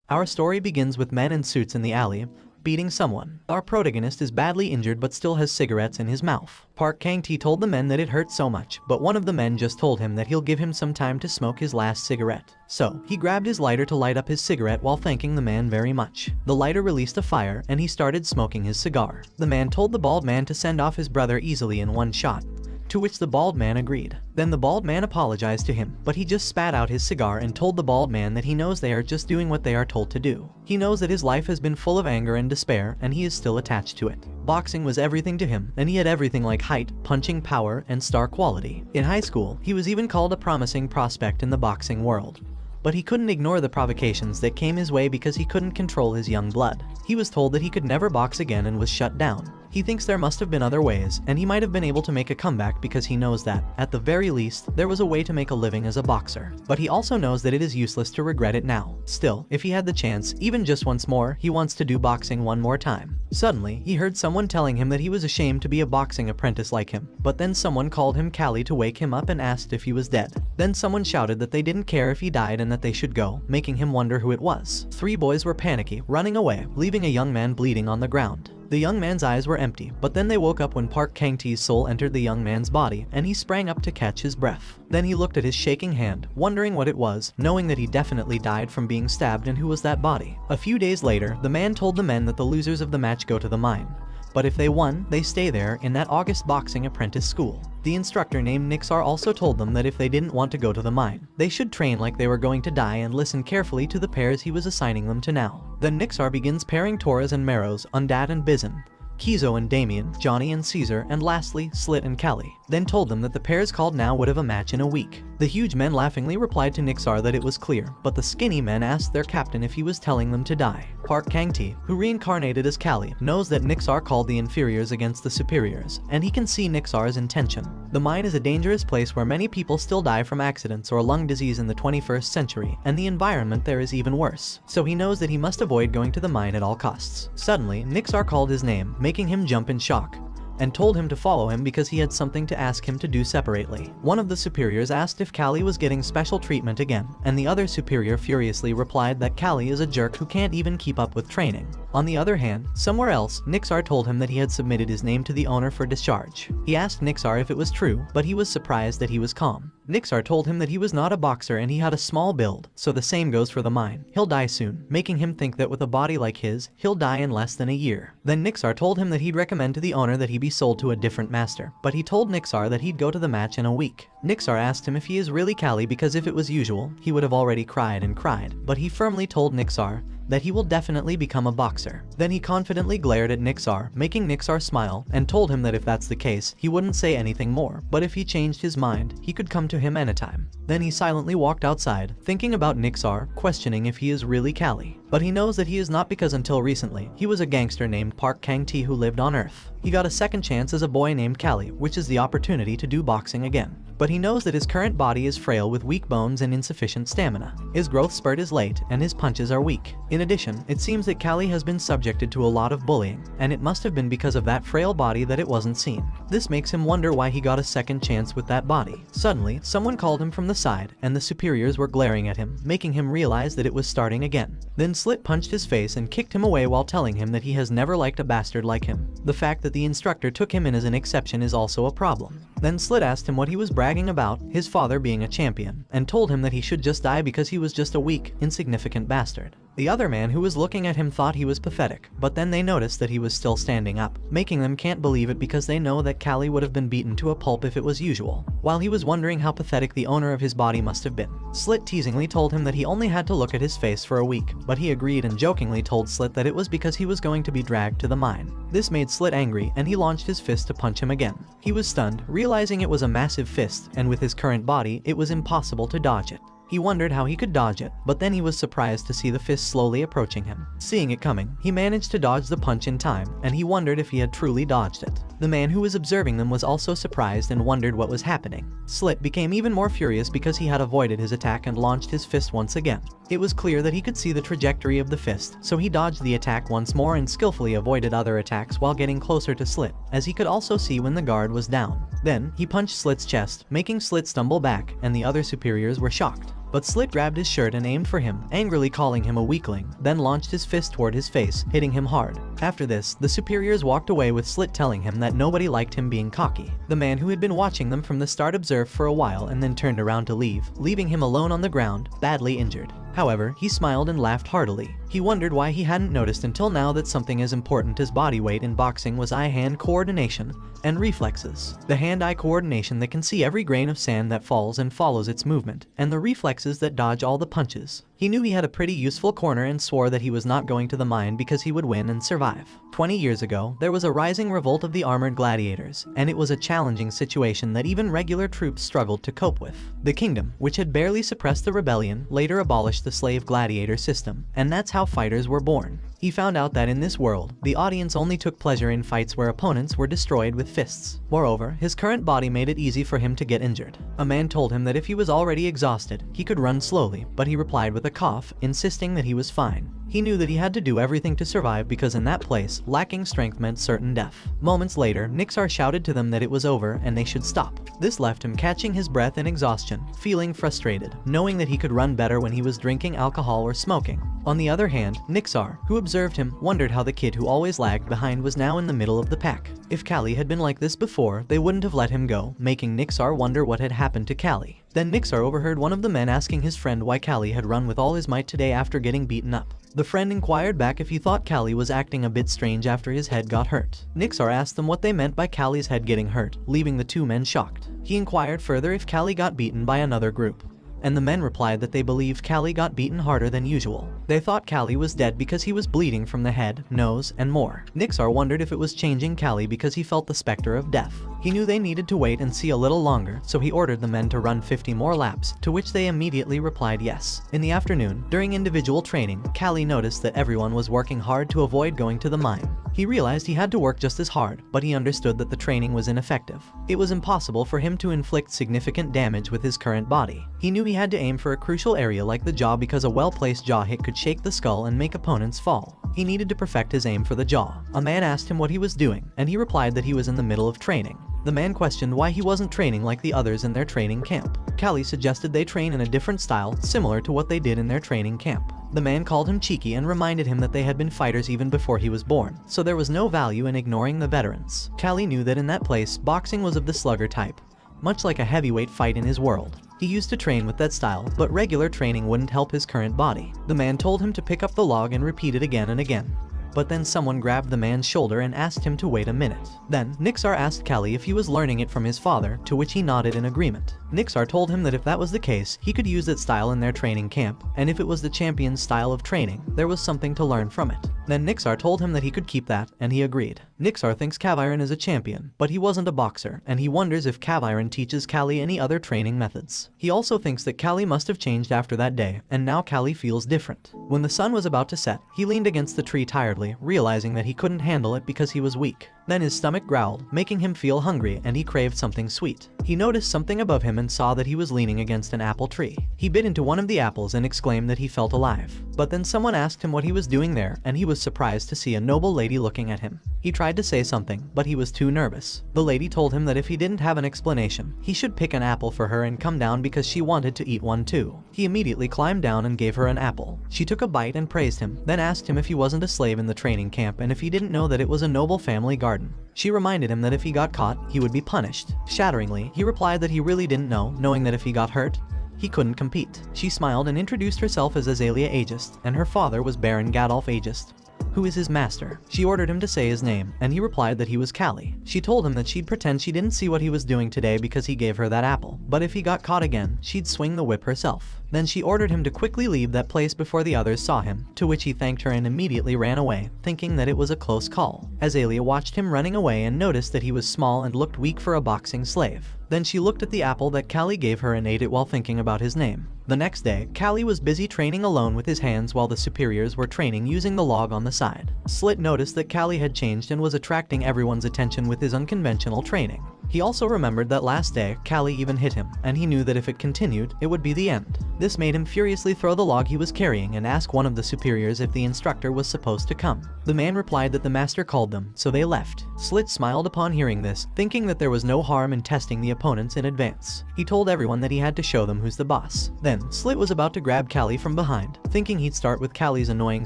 Our story begins with men in suits in the alley, beating someone. Our protagonist is badly injured but still has cigarettes in his mouth. Kang-tae told the men that it hurt so much, but one of the men just told him that he'll give him some time to smoke his last cigarette. So, he grabbed his lighter to light up his cigarette while thanking the man very much. The lighter released a fire, and he started smoking his cigar. The man told the bald man to send off his brother easily in one shot, to which the bald man agreed. Then the bald man apologized to him, but he just spat out his cigar and told the bald man that he knows they are just doing what they are told to do. He knows that his life has been full of anger and despair, and he is still attached to it. Boxing was everything to him, and he had everything like height, punching power, and star quality. In high school, he was even called a promising prospect in the boxing world. But he couldn't ignore the provocations that came his way because he couldn't control his young blood. He was told that he could never box again and was shut down. He thinks there must have been other ways, and he might have been able to make a comeback because he knows that, at the very least, there was a way to make a living as a boxer. But he also knows that it is useless to regret it now. Still, if he had the chance, even just once more, he wants to do boxing one more time. Suddenly, he heard someone telling him that he was ashamed to be a boxing apprentice like him. But then someone called him Callie to wake him up and asked if he was dead. Then someone shouted that they didn't care if he died and that they should go, making him wonder who it was. 3 boys were panicky, running away, leaving a young man bleeding on the ground. The young man's eyes were empty, but then they woke up when Kang-tae's soul entered the young man's body, and he sprang up to catch his breath. Then he looked at his shaking hand, wondering what it was, knowing that he definitely died from being stabbed, and who was that body? A few days later, the man told the men that the losers of the match go to the mine. But if they won, they stay there in that August boxing apprentice school. The instructor named Nixar also told them that if they didn't want to go to the mine, they should train like they were going to die and listen carefully to the pairs he was assigning them to now. Then Nixar begins pairing Torres and Meros, Undat and Bizon, Kizo and Damien, Johnny and Caesar, and lastly, Slit and Callie. Then told them that the pairs called now would have a match in a week. The huge men laughingly replied to Nixar that it was clear, but the skinny men asked their captain if he was telling them to die. Kang-tae, who reincarnated as Callie, knows that Nixar called the inferiors against the superiors, and he can see Nixar's intention. The mine is a dangerous place where many people still die from accidents or lung disease in the 21st century, and the environment there is even worse. So he knows that he must avoid going to the mine at all costs. Suddenly, Nixar called his name, making him jump in shock, and told him to follow him because he had something to ask him to do separately. One of the superiors asked if Callie was getting special treatment again, and the other superior furiously replied that Callie is a jerk who can't even keep up with training. On the other hand, somewhere else, Nixar told him that he had submitted his name to the owner for discharge. He asked Nixar if it was true, but he was surprised that he was calm. Nixar told him that he was not a boxer and he had a small build, so the same goes for the mine. He'll die soon, making him think that with a body like his, he'll die in less than a year. Then Nixar told him that he'd recommend to the owner that he be sold to a different master, but he told Nixar that he'd go to the match in a week. Nixar asked him if he is really Callie because if it was usual, he would have already cried and cried, but he firmly told Nixar that he will definitely become a boxer. Then he confidently glared at Nixar, making Nixar smile, and told him that if that's the case, he wouldn't say anything more, but if he changed his mind, he could come to him anytime. Then he silently walked outside, thinking about Nixar, questioning if he is really Callie. But he knows that he is not because until recently, he was a gangster named Kang-tae who lived on Earth. He got a second chance as a boy named Callie, which is the opportunity to do boxing again. But he knows that his current body is frail with weak bones and insufficient stamina. His growth spurt is late, and his punches are weak. In addition, it seems that Callie has been subjected to a lot of bullying, and it must have been because of that frail body that it wasn't seen. This makes him wonder why he got a second chance with that body. Suddenly, someone called him from the side, and the superiors were glaring at him, making him realize that it was starting again. Then Slit punched his face and kicked him away while telling him that he has never liked a bastard like him. The fact that the instructor took him in as an exception is also a problem. Then Slit asked him what he was bragging about, his father being a champion, and told him that he should just die because he was just a weak, insignificant bastard. The other man who was looking at him thought he was pathetic, but then they noticed that he was still standing up, making them can't believe it because they know that Callie would have been beaten to a pulp if it was usual. While he was wondering how pathetic the owner of his body must have been, Slit teasingly told him that he only had to look at his face for a week, but he agreed and jokingly told Slit that it was because he was going to be dragged to the mine. This made Slit angry, and he launched his fist to punch him again. He was stunned, realizing it was a massive fist, and with his current body, it was impossible to dodge it. He wondered how he could dodge it, but then he was surprised to see the fist slowly approaching him. Seeing it coming, he managed to dodge the punch in time, and he wondered if he had truly dodged it. The man who was observing them was also surprised and wondered what was happening. Slit became even more furious because he had avoided his attack and launched his fist once again. It was clear that he could see the trajectory of the fist, so he dodged the attack once more and skillfully avoided other attacks while getting closer to Slit, as he could also see when the guard was down. Then, he punched Slit's chest, making Slit stumble back, and the other superiors were shocked. but Slit grabbed his shirt and aimed for him, angrily calling him a weakling, then launched his fist toward his face, hitting him hard. After this, the superiors walked away with Slit telling him that nobody liked him being cocky. The man who had been watching them from the start observed for a while and then turned around to leave, leaving him alone on the ground, badly injured. However, he smiled and laughed heartily. He wondered why he hadn't noticed until now that something as important as body weight in boxing was eye-hand coordination and reflexes. The hand-eye coordination that can see every grain of sand that falls and follows its movement, and the reflexes that dodge all the punches. He knew he had a pretty useful corner and swore that he was not going to the mine because he would win and survive. 20 years ago, there was a rising revolt of the armored gladiators, and it was a challenging situation that even regular troops struggled to cope with. The kingdom, which had barely suppressed the rebellion, later abolished the slave gladiator system, and that's how fighters were born. He found out that in this world, the audience only took pleasure in fights where opponents were destroyed with fists. Moreover, his current body made it easy for him to get injured. A man told him that if he was already exhausted, he could run slowly, but he replied with a cough, insisting that he was fine. He knew that he had to do everything to survive because in that place, lacking strength meant certain death. Moments later, Nixar shouted to them that it was over and they should stop. This left him catching his breath in exhaustion, feeling frustrated, knowing that he could run better when he was drinking alcohol or smoking. On the other hand, Nixar, who observed him, wondered how the kid who always lagged behind was now in the middle of the pack. If Callie had been like this before, they wouldn't have let him go, making Nixar wonder what had happened to Callie. Then Nixar overheard one of the men asking his friend why Callie had run with all his might today after getting beaten up. The friend inquired back if he thought Callie was acting a bit strange after his head got hurt. Nixar asked them what they meant by Callie's head getting hurt, leaving the two men shocked. He inquired further if Callie got beaten by another group, and the men replied that they believed Callie got beaten harder than usual. They thought Callie was dead because he was bleeding from the head, nose, and more. Nixar wondered if it was changing Callie because he felt the specter of death. He knew they needed to wait and see a little longer, so he ordered the men to run 50 more laps, to which they immediately replied yes. In the afternoon, during individual training, Callie noticed that everyone was working hard to avoid going to the mine. He realized he had to work just as hard, but he understood that the training was ineffective. It was impossible for him to inflict significant damage with his current body. He knew he had to aim for a crucial area like the jaw because a well-placed jaw hit could shake the skull and make opponents fall. He needed to perfect his aim for the jaw. A man asked him what he was doing, and he replied that he was in the middle of training. The man questioned why he wasn't training like the others in their training camp. Callie suggested they train in a different style, similar to what they did in their training camp. The man called him cheeky and reminded him that they had been fighters even before he was born, so there was no value in ignoring the veterans. Callie knew that in that place, boxing was of the slugger type, much like a heavyweight fight in his world. He used to train with that style, but regular training wouldn't help his current body. The man told him to pick up the log and repeat it again and again. But then someone grabbed the man's shoulder and asked him to wait a minute. Then, Nixar asked Callie if he was learning it from his father, to which he nodded in agreement. Nixar told him that if that was the case, he could use that style in their training camp, and if it was the champion's style of training, there was something to learn from it. Then Nixar told him that he could keep that, and he agreed. Nixar thinks Kaviran is a champion, but he wasn't a boxer, and he wonders if Kaviran teaches Callie any other training methods. He also thinks that Callie must have changed after that day, and now Callie feels different. When the sun was about to set, he leaned against the tree tiredly, realizing that he couldn't handle it because he was weak. Then his stomach growled, making him feel hungry, and he craved something sweet. He noticed something above him and saw that he was leaning against an apple tree. He bit into one of the apples and exclaimed that he felt alive. But then someone asked him what he was doing there, and he was surprised to see a noble lady looking at him. He tried to say something, but he was too nervous. The lady told him that if he didn't have an explanation, he should pick an apple for her and come down because she wanted to eat one too. He immediately climbed down and gave her an apple. She took a bite and praised him, then asked him if he wasn't a slave in the training camp and if he didn't know that it was a noble family garden. She reminded him that if he got caught, he would be punished. Shatteringly, he replied that he really didn't know, knowing that if he got hurt, he couldn't compete. She smiled and introduced herself as Azalea Aegis, and her father was Baron Gadolf Aegis, who is his master. She ordered him to say his name, and he replied that he was Callie. She told him that she'd pretend she didn't see what he was doing today because he gave her that apple, but if he got caught again, she'd swing the whip herself. Then she ordered him to quickly leave that place before the others saw him, to which he thanked her and immediately ran away, thinking that it was a close call. Azalea watched him running away and noticed that he was small and looked weak for a boxing slave. Then she looked at the apple that Callie gave her and ate it while thinking about his name. The next day, Callie was busy training alone with his hands while the superiors were training using the log on the side. Slit noticed that Callie had changed and was attracting everyone's attention with his unconventional training. He also remembered that last day, Callie even hit him, and he knew that if it continued, it would be the end. This made him furiously throw the log he was carrying and ask one of the superiors if the instructor was supposed to come. The man replied that the master called them, so they left. Slit smiled upon hearing this, thinking that there was no harm in testing the opponents in advance. He told everyone that he had to show them who's the boss. Then, Slit was about to grab Callie from behind, thinking he'd start with Callie's annoying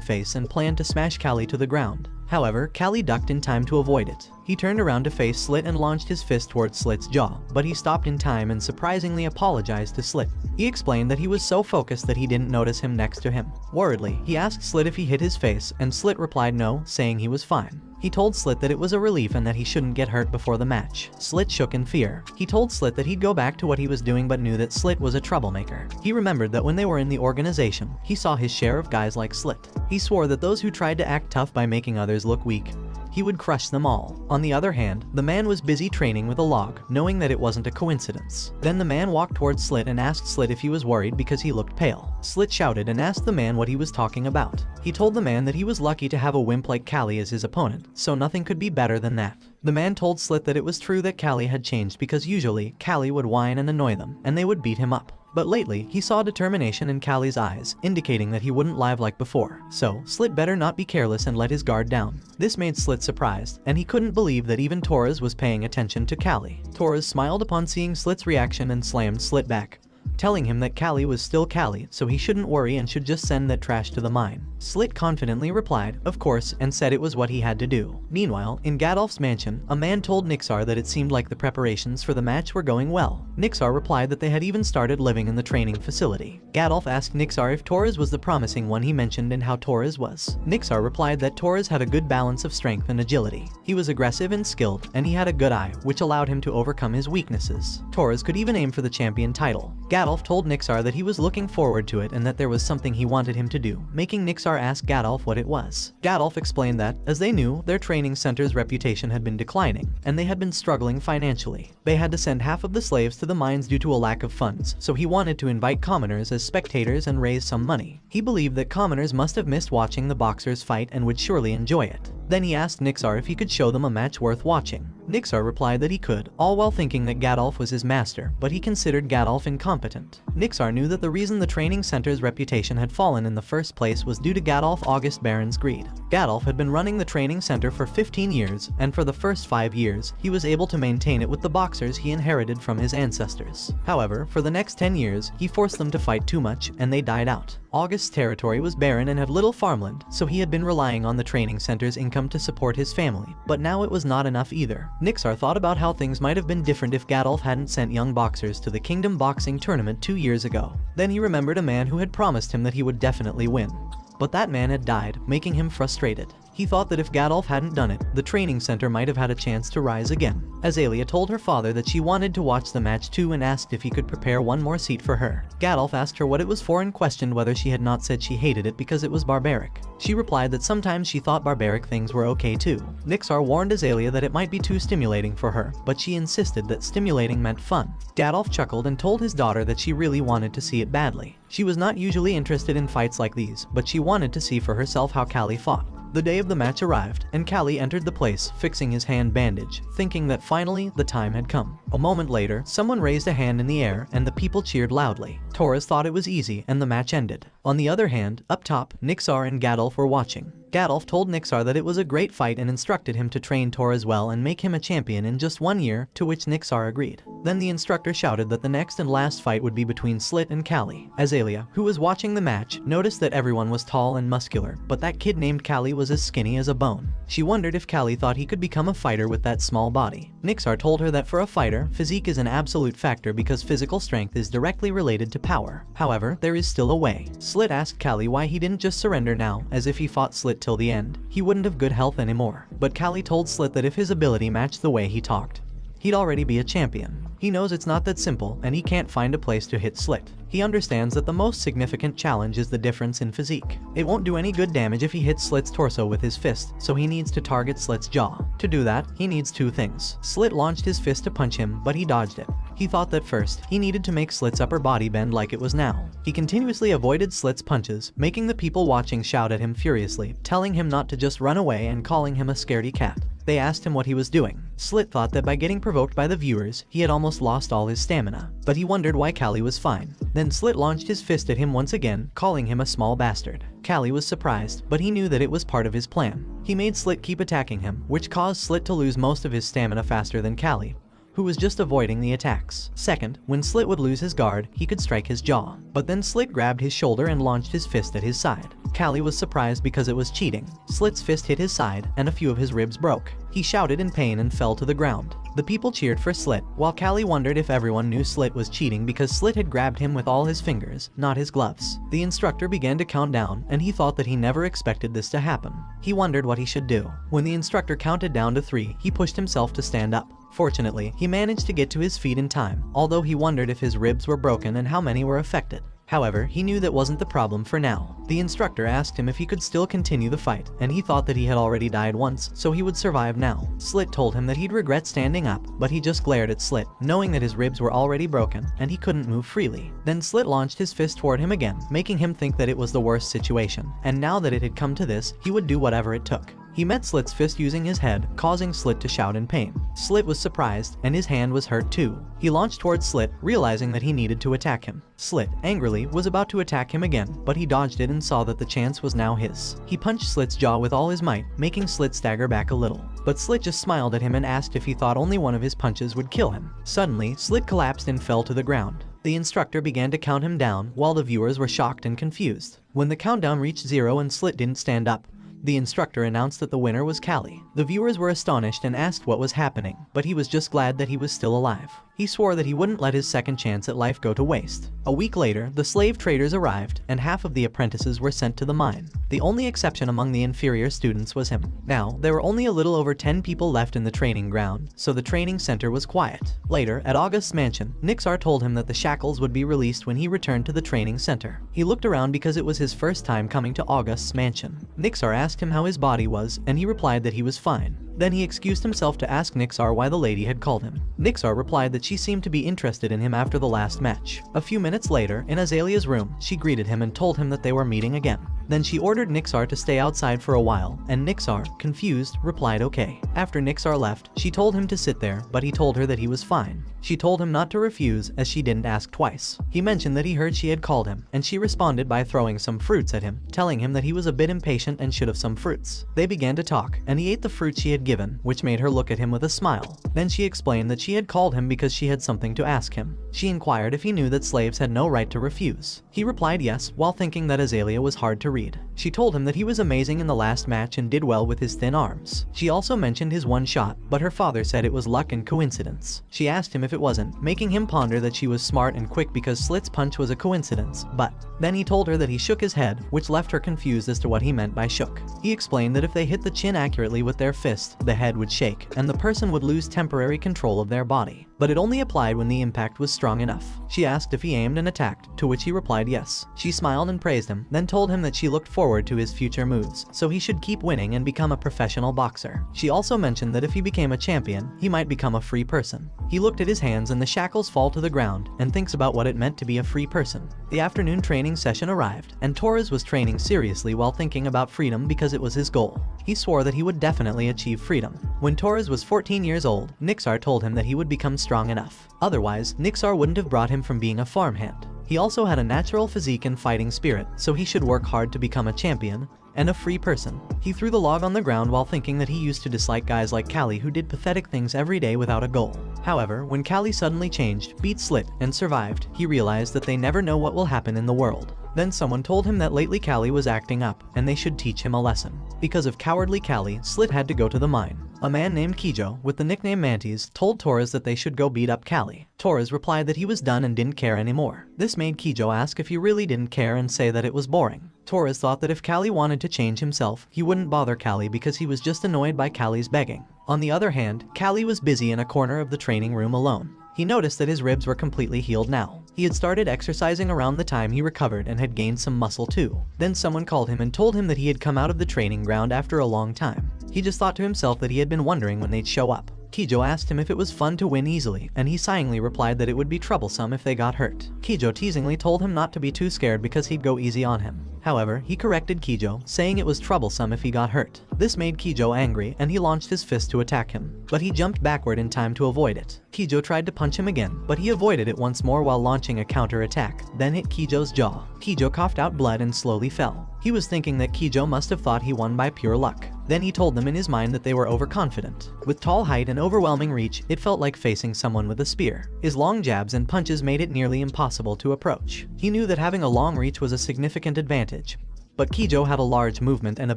face and planned to smash Callie to the ground. However, Callie ducked in time to avoid it. He turned around to face Slit and launched his fist towards Slit's jaw, but he stopped in time and surprisingly apologized to Slit. He explained that he was so focused that he didn't notice him next to him. Worriedly, he asked Slit if he hit his face, and Slit replied no, saying he was fine. He told Slit that it was a relief and that he shouldn't get hurt before the match. Slit shook in fear. He told Slit that he'd go back to what he was doing but knew that Slit was a troublemaker. He remembered that when they were in the organization, he saw his share of guys like Slit. He swore that those who tried to act tough by making others look weak, he would crush them all. On the other hand, the man was busy training with a log, knowing that it wasn't a coincidence. Then the man walked towards Slit and asked Slit if he was worried because he looked pale. Slit shouted and asked the man what he was talking about. He told the man that he was lucky to have a wimp like Callie as his opponent, so nothing could be better than that. The man told Slit that it was true that Callie had changed because usually, Callie would whine and annoy them, and they would beat him up. But lately, he saw determination in Callie's eyes, indicating that he wouldn't lie like before. So, Slit better not be careless and let his guard down. This made Slit surprised, and he couldn't believe that even Torres was paying attention to Callie. Torres smiled upon seeing Slit's reaction and slammed Slit back, telling him that Callie was still Callie, so he shouldn't worry and should just send that trash to the mine. Slit confidently replied, of course, and said it was what he had to do. Meanwhile, in Gadolf's mansion, a man told Nixar that it seemed like the preparations for the match were going well. Nixar replied that they had even started living in the training facility. Gadolf asked Nixar if Torres was the promising one he mentioned and how Torres was. Nixar replied that Torres had a good balance of strength and agility. He was aggressive and skilled, and he had a good eye, which allowed him to overcome his weaknesses. Torres could even aim for the champion title. Gadolf told Nixar that he was looking forward to it and that there was something he wanted him to do, making Nixar ask Gadolf what it was. Gadolf explained that, as they knew, their training center's reputation had been declining, and they had been struggling financially. They had to send half of the slaves to the mines due to a lack of funds, so he wanted to invite commoners as spectators and raise some money. He believed that commoners must have missed watching the boxers fight and would surely enjoy it. Then he asked Nixar if he could show them a match worth watching. Nixar replied that he could, all while thinking that Gadolf was his master, but he considered Gadolf incompetent. Nixar knew that the reason the training center's reputation had fallen in the first place was due to Gadolf August Baron's greed. Gadolf had been running the training center for 15 years, and for the first 5 years, he was able to maintain it with the boxers he inherited from his ancestors. However, for the next 10 years, he forced them to fight too much, and they died out. August's territory was barren and had little farmland, so he had been relying on the training center's income to support his family, but now it was not enough either. Nixar thought about how things might have been different if Gadolf hadn't sent young boxers to the Kingdom Boxing Tournament 2 years ago. Then he remembered a man who had promised him that he would definitely win. But that man had died, making him frustrated. He thought that if Gadolf hadn't done it, the training center might have had a chance to rise again. Azalea told her father that she wanted to watch the match too and asked if he could prepare one more seat for her. Gadolf asked her what it was for and questioned whether she had not said she hated it because it was barbaric. She replied that sometimes she thought barbaric things were okay too. Nixar warned Azalea that it might be too stimulating for her, but she insisted that stimulating meant fun. Gadolf chuckled and told his daughter that she really wanted to see it badly. She was not usually interested in fights like these, but she wanted to see for herself how Callie fought. The day of the match arrived, and Callie entered the place, fixing his hand bandage, thinking that finally, the time had come. A moment later, someone raised a hand in the air, and the people cheered loudly. Torres thought it was easy, and the match ended. On the other hand, up top, Nixar and Gadolf were watching. Gadolf told Nixar that it was a great fight and instructed him to train Torres well and make him a champion in just 1 year, to which Nixar agreed. Then the instructor shouted that the next and last fight would be between Slit and Callie. Azalea, who was watching the match, noticed that everyone was tall and muscular, but that kid named Callie was as skinny as a bone. She wondered if Callie thought he could become a fighter with that small body. Nixar told her that for a fighter, physique is an absolute factor because physical strength is directly related to power. However, there is still a way. Slit asked Callie why he didn't just surrender now, as if he fought Slit till the end. He wouldn't have good health anymore. But Callie told Slit that if his ability matched the way he talked, he'd already be a champion. He knows it's not that simple, and he can't find a place to hit Slit. He understands that the most significant challenge is the difference in physique. It won't do any good damage if he hits Slit's torso with his fist, so he needs to target Slit's jaw. To do that, he needs 2 things. Slit launched his fist to punch him, but he dodged it. He thought that first, he needed to make Slit's upper body bend like it was now. He continuously avoided Slit's punches, making the people watching shout at him furiously, telling him not to just run away and calling him a scaredy cat. They asked him what he was doing. Slit thought that by getting provoked by the viewers, he had almost lost all his stamina, but he wondered why Callie was fine. Then Slit launched his fist at him once again, calling him a small bastard. Callie was surprised, but he knew that it was part of his plan. He made Slit keep attacking him, which caused Slit to lose most of his stamina faster than Callie, who was just avoiding the attacks. Second, when Slit would lose his guard, he could strike his jaw. But then Slit grabbed his shoulder and launched his fist at his side. Callie was surprised because it was cheating. Slit's fist hit his side, and a few of his ribs broke. He shouted in pain and fell to the ground. The people cheered for Slit, while Callie wondered if everyone knew Slit was cheating because Slit had grabbed him with all his fingers, not his gloves. The instructor began to count down, and he thought that he never expected this to happen. He wondered what he should do. When the instructor counted down to 3, he pushed himself to stand up. Fortunately, he managed to get to his feet in time, although he wondered if his ribs were broken and how many were affected. However, he knew that wasn't the problem for now. The instructor asked him if he could still continue the fight, and he thought that he had already died once, so he would survive now. Slit told him that he'd regret standing up, but he just glared at Slit, knowing that his ribs were already broken, and he couldn't move freely. Then Slit launched his fist toward him again, making him think that it was the worst situation, and now that it had come to this, he would do whatever it took. He met Slit's fist using his head, causing Slit to shout in pain. Slit was surprised, and his hand was hurt too. He launched towards Slit, realizing that he needed to attack him. Slit, angrily, was about to attack him again, but he dodged it and saw that the chance was now his. He punched Slit's jaw with all his might, making Slit stagger back a little. But Slit just smiled at him and asked if he thought only one of his punches would kill him. Suddenly, Slit collapsed and fell to the ground. The instructor began to count him down, while the viewers were shocked and confused. When the countdown reached 0 and Slit didn't stand up, the instructor announced that the winner was Callie. The viewers were astonished and asked what was happening, but he was just glad that he was still alive. He swore that he wouldn't let his second chance at life go to waste. A week later, the slave traders arrived, and half of the apprentices were sent to the mine. The only exception among the inferior students was him. Now, there were only a little over 10 people left in the training ground, so the training center was quiet. Later, at August's mansion, Nixar told him that the shackles would be released when he returned to the training center. He looked around because it was his first time coming to August's mansion. Nixar asked him how his body was, and he replied that he was fine. Then he excused himself to ask Nixar why the lady had called him. Nixar replied that she seemed to be interested in him after the last match. A few minutes later, in Azalea's room, she greeted him and told him that they were meeting again. Then she ordered Nixar to stay outside for a while, and Nixar, confused, replied okay. After Nixar left, she told him to sit there, but he told her that he was fine. She told him not to refuse, as she didn't ask twice. He mentioned that he heard she had called him, and she responded by throwing some fruits at him, telling him that he was a bit impatient and should have some fruits. They began to talk, and he ate the fruit she had given, which made her look at him with a smile. Then she explained that she had called him because she had something to ask him. She inquired if he knew that slaves had no right to refuse. He replied yes, while thinking that Azalea was hard to read. She told him that he was amazing in the last match and did well with his thin arms. She also mentioned his one shot, but her father said it was luck and coincidence. She asked him if it wasn't, making him ponder that she was smart and quick because Slit's punch was a coincidence, but then he told her that he shook his head, which left her confused as to what he meant by shook. He explained that if they hit the chin accurately with their fist, the head would shake, and the person would lose temporary control of their body. But it only applied when the impact was strong enough. She asked if he aimed and attacked, to which he replied yes. She smiled and praised him, then told him that she looked forward to his future moves, so he should keep winning and become a professional boxer. She also mentioned that if he became a champion, he might become a free person. He looked at his hands and the shackles fall to the ground, and thinks about what it meant to be a free person. The afternoon training session arrived, and Torres was training seriously while thinking about freedom because it was his goal. He swore that he would definitely achieve freedom. When Torres was 14 years old, Nixar told him that he would become strong enough. Otherwise, Nixar wouldn't have brought him from being a farmhand. He also had a natural physique and fighting spirit, so he should work hard to become a champion and a free person. He threw the log on the ground while thinking that he used to dislike guys like Callie who did pathetic things every day without a goal. However, when Callie suddenly changed, beat Slit, and survived, he realized that they never know what will happen in the world. Then someone told him that lately Callie was acting up, and they should teach him a lesson. Because of cowardly Callie, Slit had to go to the mine. A man named Kijo, with the nickname Mantis, told Torres that they should go beat up Callie. Torres replied that he was done and didn't care anymore. This made Kijo ask if he really didn't care and say that it was boring. Torres thought that if Callie wanted to change himself, he wouldn't bother Callie because he was just annoyed by Callie's begging. On the other hand, Callie was busy in a corner of the training room alone. He noticed that his ribs were completely healed now. He had started exercising around the time he recovered and had gained some muscle too. Then someone called him and told him that he had come out of the training ground after a long time. He just thought to himself that he had been wondering when they'd show up. Kijo asked him if it was fun to win easily, and he sighingly replied that it would be troublesome if they got hurt. Kijo teasingly told him not to be too scared because he'd go easy on him. However, he corrected Kijo, saying it was troublesome if he got hurt. This made Kijo angry, and he launched his fist to attack him, but he jumped backward in time to avoid it. Kijo tried to punch him again, but he avoided it once more while launching a counter-attack, then hit Kijo's jaw. Kijo coughed out blood and slowly fell. He was thinking that Kijo must have thought he won by pure luck. Then he told them in his mind that they were overconfident. With tall height and overwhelming reach, it felt like facing someone with a spear. His long jabs and punches made it nearly impossible to approach. He knew that having a long reach was a significant advantage, but Kijo had a large movement and a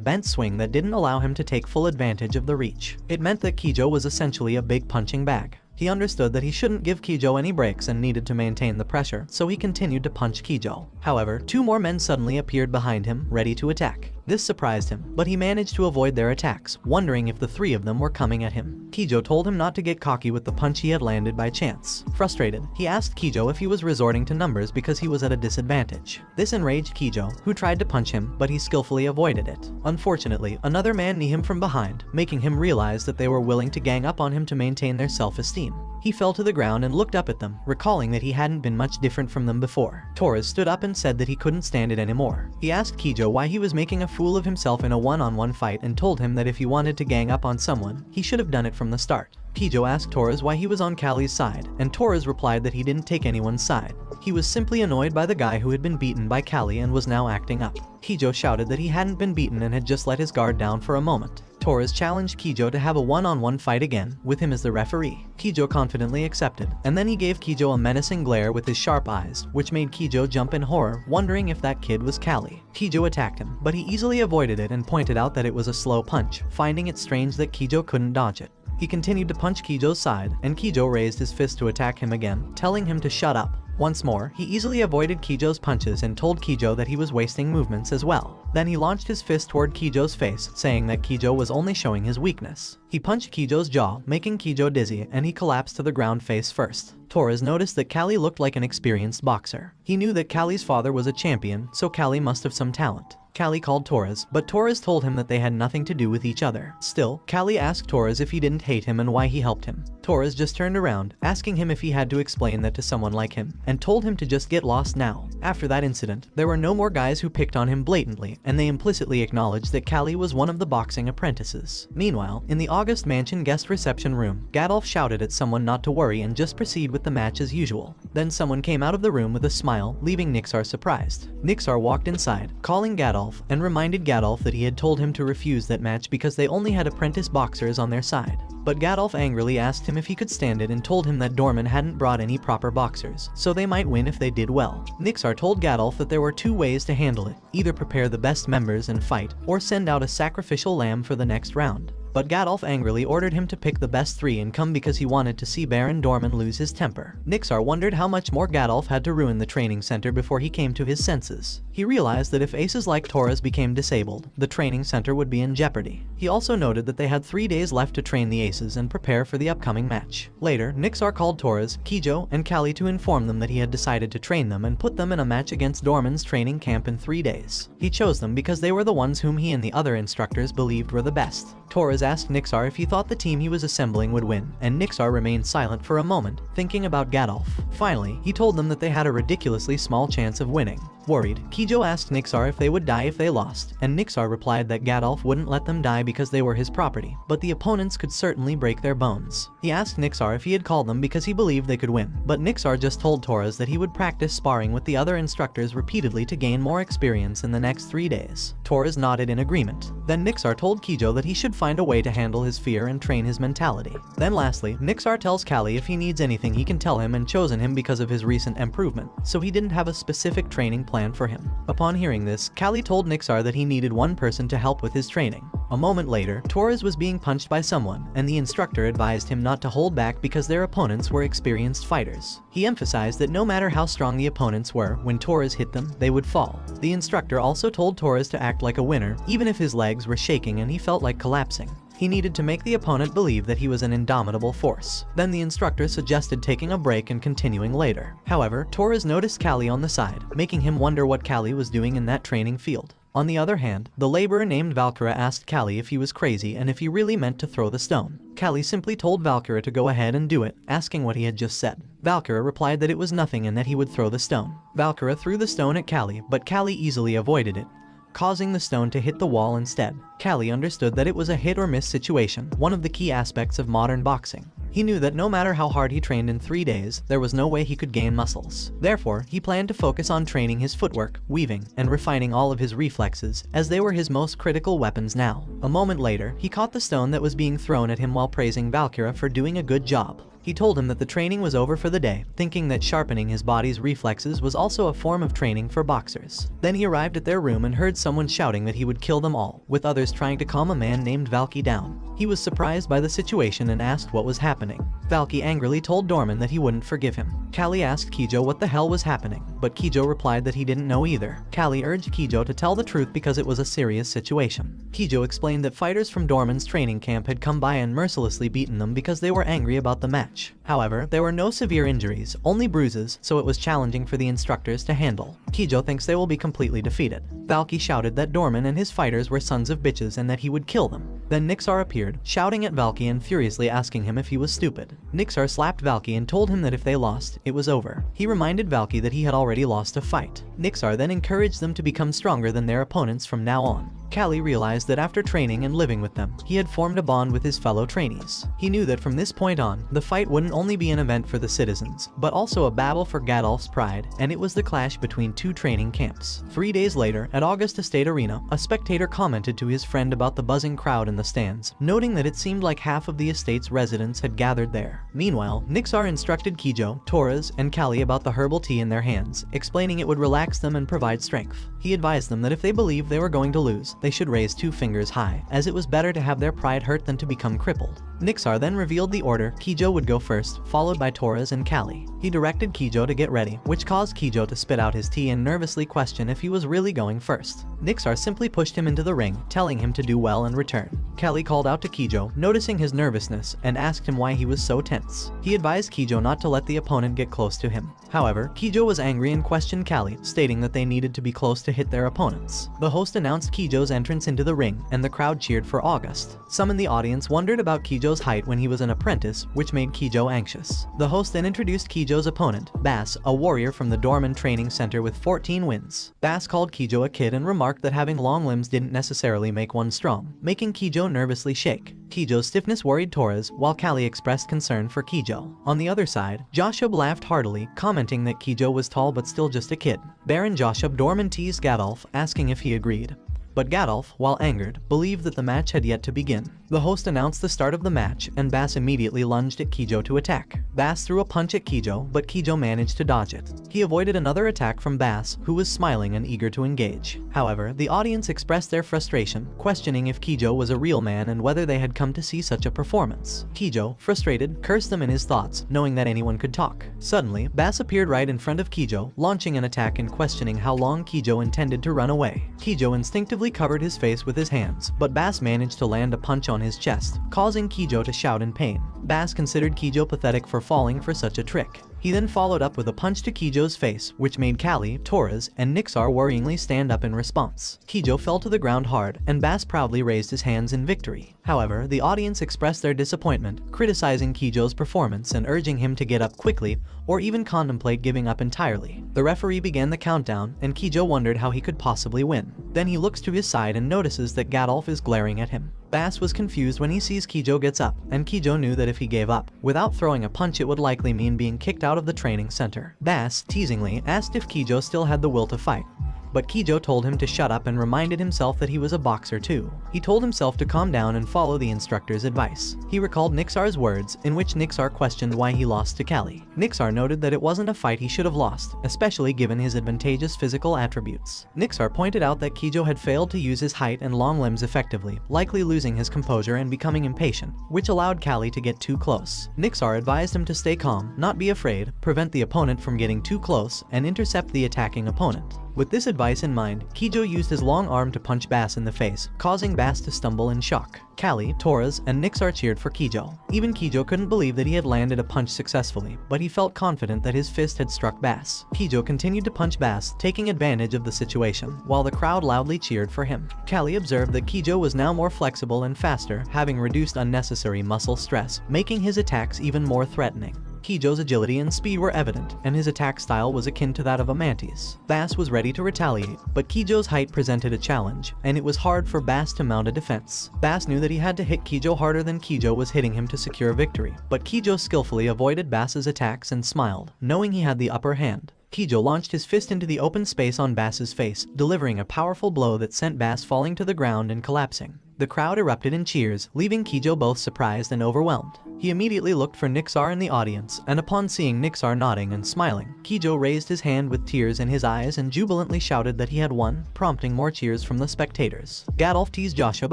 bent swing that didn't allow him to take full advantage of the reach. It meant that Kijo was essentially a big punching bag. He understood that he shouldn't give Kijo any breaks and needed to maintain the pressure, so he continued to punch Kijo. However, two more men suddenly appeared behind him, ready to attack. This surprised him, but he managed to avoid their attacks, wondering if the three of them were coming at him. Kijo told him not to get cocky with the punch he had landed by chance. Frustrated, he asked Kijo if he was resorting to numbers because he was at a disadvantage. This enraged Kijo, who tried to punch him, but he skillfully avoided it. Unfortunately, another man knee him from behind, making him realize that they were willing to gang up on him to maintain their self-esteem. He fell to the ground and looked up at them, recalling that he hadn't been much different from them before. Torres stood up and said that he couldn't stand it anymore. He asked Kijo why he was making a fool of himself in a one-on-one fight and told him that if he wanted to gang up on someone, he should have done it from the start. Kijo asked Torres why he was on Callie's side, and Torres replied that he didn't take anyone's side. He was simply annoyed by the guy who had been beaten by Callie and was now acting up. Kijo shouted that he hadn't been beaten and had just let his guard down for a moment. Torres challenged Kijo to have a one-on-one fight again, with him as the referee. Kijo confidently accepted, and then he gave Kijo a menacing glare with his sharp eyes, which made Kijo jump in horror, wondering if that kid was Callie. Kijo attacked him, but he easily avoided it and pointed out that it was a slow punch, finding it strange that Kijo couldn't dodge it. He continued to punch Kijo's side, and Kijo raised his fist to attack him again, telling him to shut up. Once more, he easily avoided Kijo's punches and told Kijo that he was wasting movements as well. Then he launched his fist toward Kijo's face, saying that Kijo was only showing his weakness. He punched Kijo's jaw, making Kijo dizzy, and he collapsed to the ground face first. Torres noticed that Callie looked like an experienced boxer. He knew that Callie's father was a champion, so Callie must have some talent. Callie called Torres, but Torres told him that they had nothing to do with each other. Still, Callie asked Torres if he didn't hate him and why he helped him. Torres just turned around, asking him if he had to explain that to someone like him, and told him to just get lost now. After that incident, there were no more guys who picked on him blatantly, and they implicitly acknowledged that Callie was one of the boxing apprentices. Meanwhile, in the August Mansion guest reception room, Gadolf shouted at someone not to worry and just proceed with the match as usual. Then someone came out of the room with a smile, leaving Nixar surprised. Nixar walked inside, calling Gadolf, and reminded Gadolf that he had told him to refuse that match because they only had apprentice boxers on their side. But Gadolf angrily asked him if he could stand it and told him that Dorman hadn't brought any proper boxers, so they might win if they did well. Nixar told Gadolf that there were two ways to handle it, either prepare the best members and fight, or send out a sacrificial lamb for the next round. But Gadolf angrily ordered him to pick the best three and come because he wanted to see Baron Dorman lose his temper. Nixar wondered how much more Gadolf had to ruin the training center before he came to his senses. He realized that if aces like Torres became disabled, the training center would be in jeopardy. He also noted that they had 3 days left to train the aces and prepare for the upcoming match. Later, Nixar called Torres, Kijo, and Callie to inform them that he had decided to train them and put them in a match against Dorman's training camp in 3 days. He chose them because they were the ones whom he and the other instructors believed were the best. Torres asked Nixar if he thought the team he was assembling would win, and Nixar remained silent for a moment, thinking about Gadolf. Finally, he told them that they had a ridiculously small chance of winning. Worried, Kijo asked Nixar if they would die if they lost, and Nixar replied that Gadolf wouldn't let them die because they were his property, but the opponents could certainly break their bones. He asked Nixar if he had called them because he believed they could win, but Nixar just told Torres that he would practice sparring with the other instructors repeatedly to gain more experience in the next 3 days. Torres nodded in agreement. Then Nixar told Kijo that he should find a way to handle his fear and train his mentality. Then lastly, Nixar tells Callie if he needs anything he can tell him and chosen him because of his recent improvement, so he didn't have a specific training plan for him. Upon hearing this, Callie told Nixar that he needed one person to help with his training. A moment later, Torres was being punched by someone, and the instructor advised him not to hold back because their opponents were experienced fighters. He emphasized that no matter how strong the opponents were, when Torres hit them, they would fall. The instructor also told Torres to act like a winner, even if his legs were shaking and he felt like collapsing. He needed to make the opponent believe that he was an indomitable force. Then the instructor suggested taking a break and continuing later. However, Torres noticed Callie on the side, making him wonder what Callie was doing in that training field. On the other hand, the laborer named Valkyra asked Callie if he was crazy and if he really meant to throw the stone. Callie simply told Valkyra to go ahead and do it, asking what he had just said. Valkyra replied that it was nothing and that he would throw the stone. Valkyra threw the stone at Callie, but Callie easily avoided it, causing the stone to hit the wall instead. Callie understood that it was a hit-or-miss situation, one of the key aspects of modern boxing. He knew that no matter how hard he trained in 3 days, there was no way he could gain muscles. Therefore, he planned to focus on training his footwork, weaving, and refining all of his reflexes, as they were his most critical weapons now. A moment later, he caught the stone that was being thrown at him while praising Valkyra for doing a good job. He told him that the training was over for the day, thinking that sharpening his body's reflexes was also a form of training for boxers. Then he arrived at their room and heard someone shouting that he would kill them all, with others trying to calm a man named Valky down. He was surprised by the situation and asked what was happening. Valky angrily told Dorman that he wouldn't forgive him. Callie asked Kijo what the hell was happening, but Kijo replied that he didn't know either. Callie urged Kijo to tell the truth because it was a serious situation. Kijo explained that fighters from Dorman's training camp had come by and mercilessly beaten them because they were angry about the match. However, there were no severe injuries, only bruises, so it was challenging for the instructors to handle. Kijo thinks they will be completely defeated. Valky shouted that Dorman and his fighters were sons of bitches and that he would kill them. Then Nixar appeared, shouting at Valky and furiously asking him if he was stupid. Nixar slapped Valky and told him that if they lost, it was over. He reminded Valky that he had already lost a fight. Nixar then encouraged them to become stronger than their opponents from now on. Callie realized that after training and living with them, he had formed a bond with his fellow trainees. He knew that from this point on, the fight wouldn't only be an event for the citizens, but also a battle for Gadolf's pride, and it was the clash between 2 training camps. 3 days later, at Augusta State Arena, a spectator commented to his friend about the buzzing crowd in the stands, noting that it seemed like half of the estate's residents had gathered there. Meanwhile, Nixar instructed Kijo, Torres, and Callie about the herbal tea in their hands, explaining it would relax them and provide strength. He advised them that if they believed they were going to lose, they should raise 2 fingers high, as it was better to have their pride hurt than to become crippled. Nixar then revealed the order. Kijo would go first, followed by Torres and Callie. He directed Kijo to get ready, which caused Kijo to spit out his tea and nervously question if he was really going first. Nixar simply pushed him into the ring, telling him to do well and return. Callie called out to Kijo, noticing his nervousness, and asked him why he was so tense. He advised Kijo not to let the opponent get close to him. However, Kijo was angry and questioned Callie, stating that they needed to be close to hit their opponents. The host announced Kijo's entrance into the ring, and the crowd cheered for August. Some in the audience wondered about Kijo's height when he was an apprentice, which made Kijo anxious. The host then introduced Kijo's opponent, Bass, a warrior from the Dorman Training Center with 14 wins. Bass called Kijo a kid and remarked that having long limbs didn't necessarily make one strong, making Kijo nervously shake. Kijo's stiffness worried Torres, while Callie expressed concern for Kijo. On the other side, Joshub laughed heartily, commenting that Kijo was tall but still just a kid. Baron Joshub Dorman teased Gadolf, asking if he agreed. But Gadolf, while angered, believed that the match had yet to begin. The host announced the start of the match, and Bass immediately lunged at Kijo to attack. Bass threw a punch at Kijo, but Kijo managed to dodge it. He avoided another attack from Bass, who was smiling and eager to engage. However, the audience expressed their frustration, questioning if Kijo was a real man and whether they had come to see such a performance. Kijo, frustrated, cursed them in his thoughts, knowing that anyone could talk. Suddenly, Bass appeared right in front of Kijo, launching an attack and questioning how long Kijo intended to run away. Kijo instinctively covered his face with his hands, but Bass managed to land a punch on his chest, causing Kijo to shout in pain. Bass considered Kijo pathetic for falling for such a trick. He then followed up with a punch to Kijo's face, which made Callie, Torres, and Nixar worryingly stand up in response. Kijo fell to the ground hard, and Bass proudly raised his hands in victory. However, the audience expressed their disappointment, criticizing Kijo's performance and urging him to get up quickly, or even contemplate giving up entirely. The referee began the countdown, and Kijo wondered how he could possibly win. Then he looks to his side and notices that Gadolf is glaring at him. Bass was confused when he sees Kijo gets up, and Kijo knew that if he gave up, without throwing a punch, it would likely mean being kicked out of the training center. Bass, teasingly, asked if Kijo still had the will to fight, but Kijo told him to shut up and reminded himself that he was a boxer too. He told himself to calm down and follow the instructor's advice. He recalled Nixar's words, in which Nixar questioned why he lost to Callie. Nixar noted that it wasn't a fight he should have lost, especially given his advantageous physical attributes. Nixar pointed out that Kijo had failed to use his height and long limbs effectively, likely losing his composure and becoming impatient, which allowed Callie to get too close. Nixar advised him to stay calm, not be afraid, prevent the opponent from getting too close, and intercept the attacking opponent. With this advice in mind, Kijo used his long arm to punch Bass in the face, causing Bass to stumble in shock. Callie, Torres, and Nixar cheered for Kijo. Even Kijo couldn't believe that he had landed a punch successfully, but he felt confident that his fist had struck Bass. Kijo continued to punch Bass, taking advantage of the situation, while the crowd loudly cheered for him. Callie observed that Kijo was now more flexible and faster, having reduced unnecessary muscle stress, making his attacks even more threatening. Kijo's agility and speed were evident, and his attack style was akin to that of a mantis. Bass was ready to retaliate, but Kijo's height presented a challenge, and it was hard for Bass to mount a defense. Bass knew that he had to hit Kijo harder than Kijo was hitting him to secure victory, but Kijo skillfully avoided Bass's attacks and smiled, knowing he had the upper hand. Kijo launched his fist into the open space on Bass's face, delivering a powerful blow that sent Bass falling to the ground and collapsing. The crowd erupted in cheers, leaving Kijo both surprised and overwhelmed. He immediately looked for Nixar in the audience, and upon seeing Nixar nodding and smiling, Kijo raised his hand with tears in his eyes and jubilantly shouted that he had won, prompting more cheers from the spectators. Gadolf teased Joshub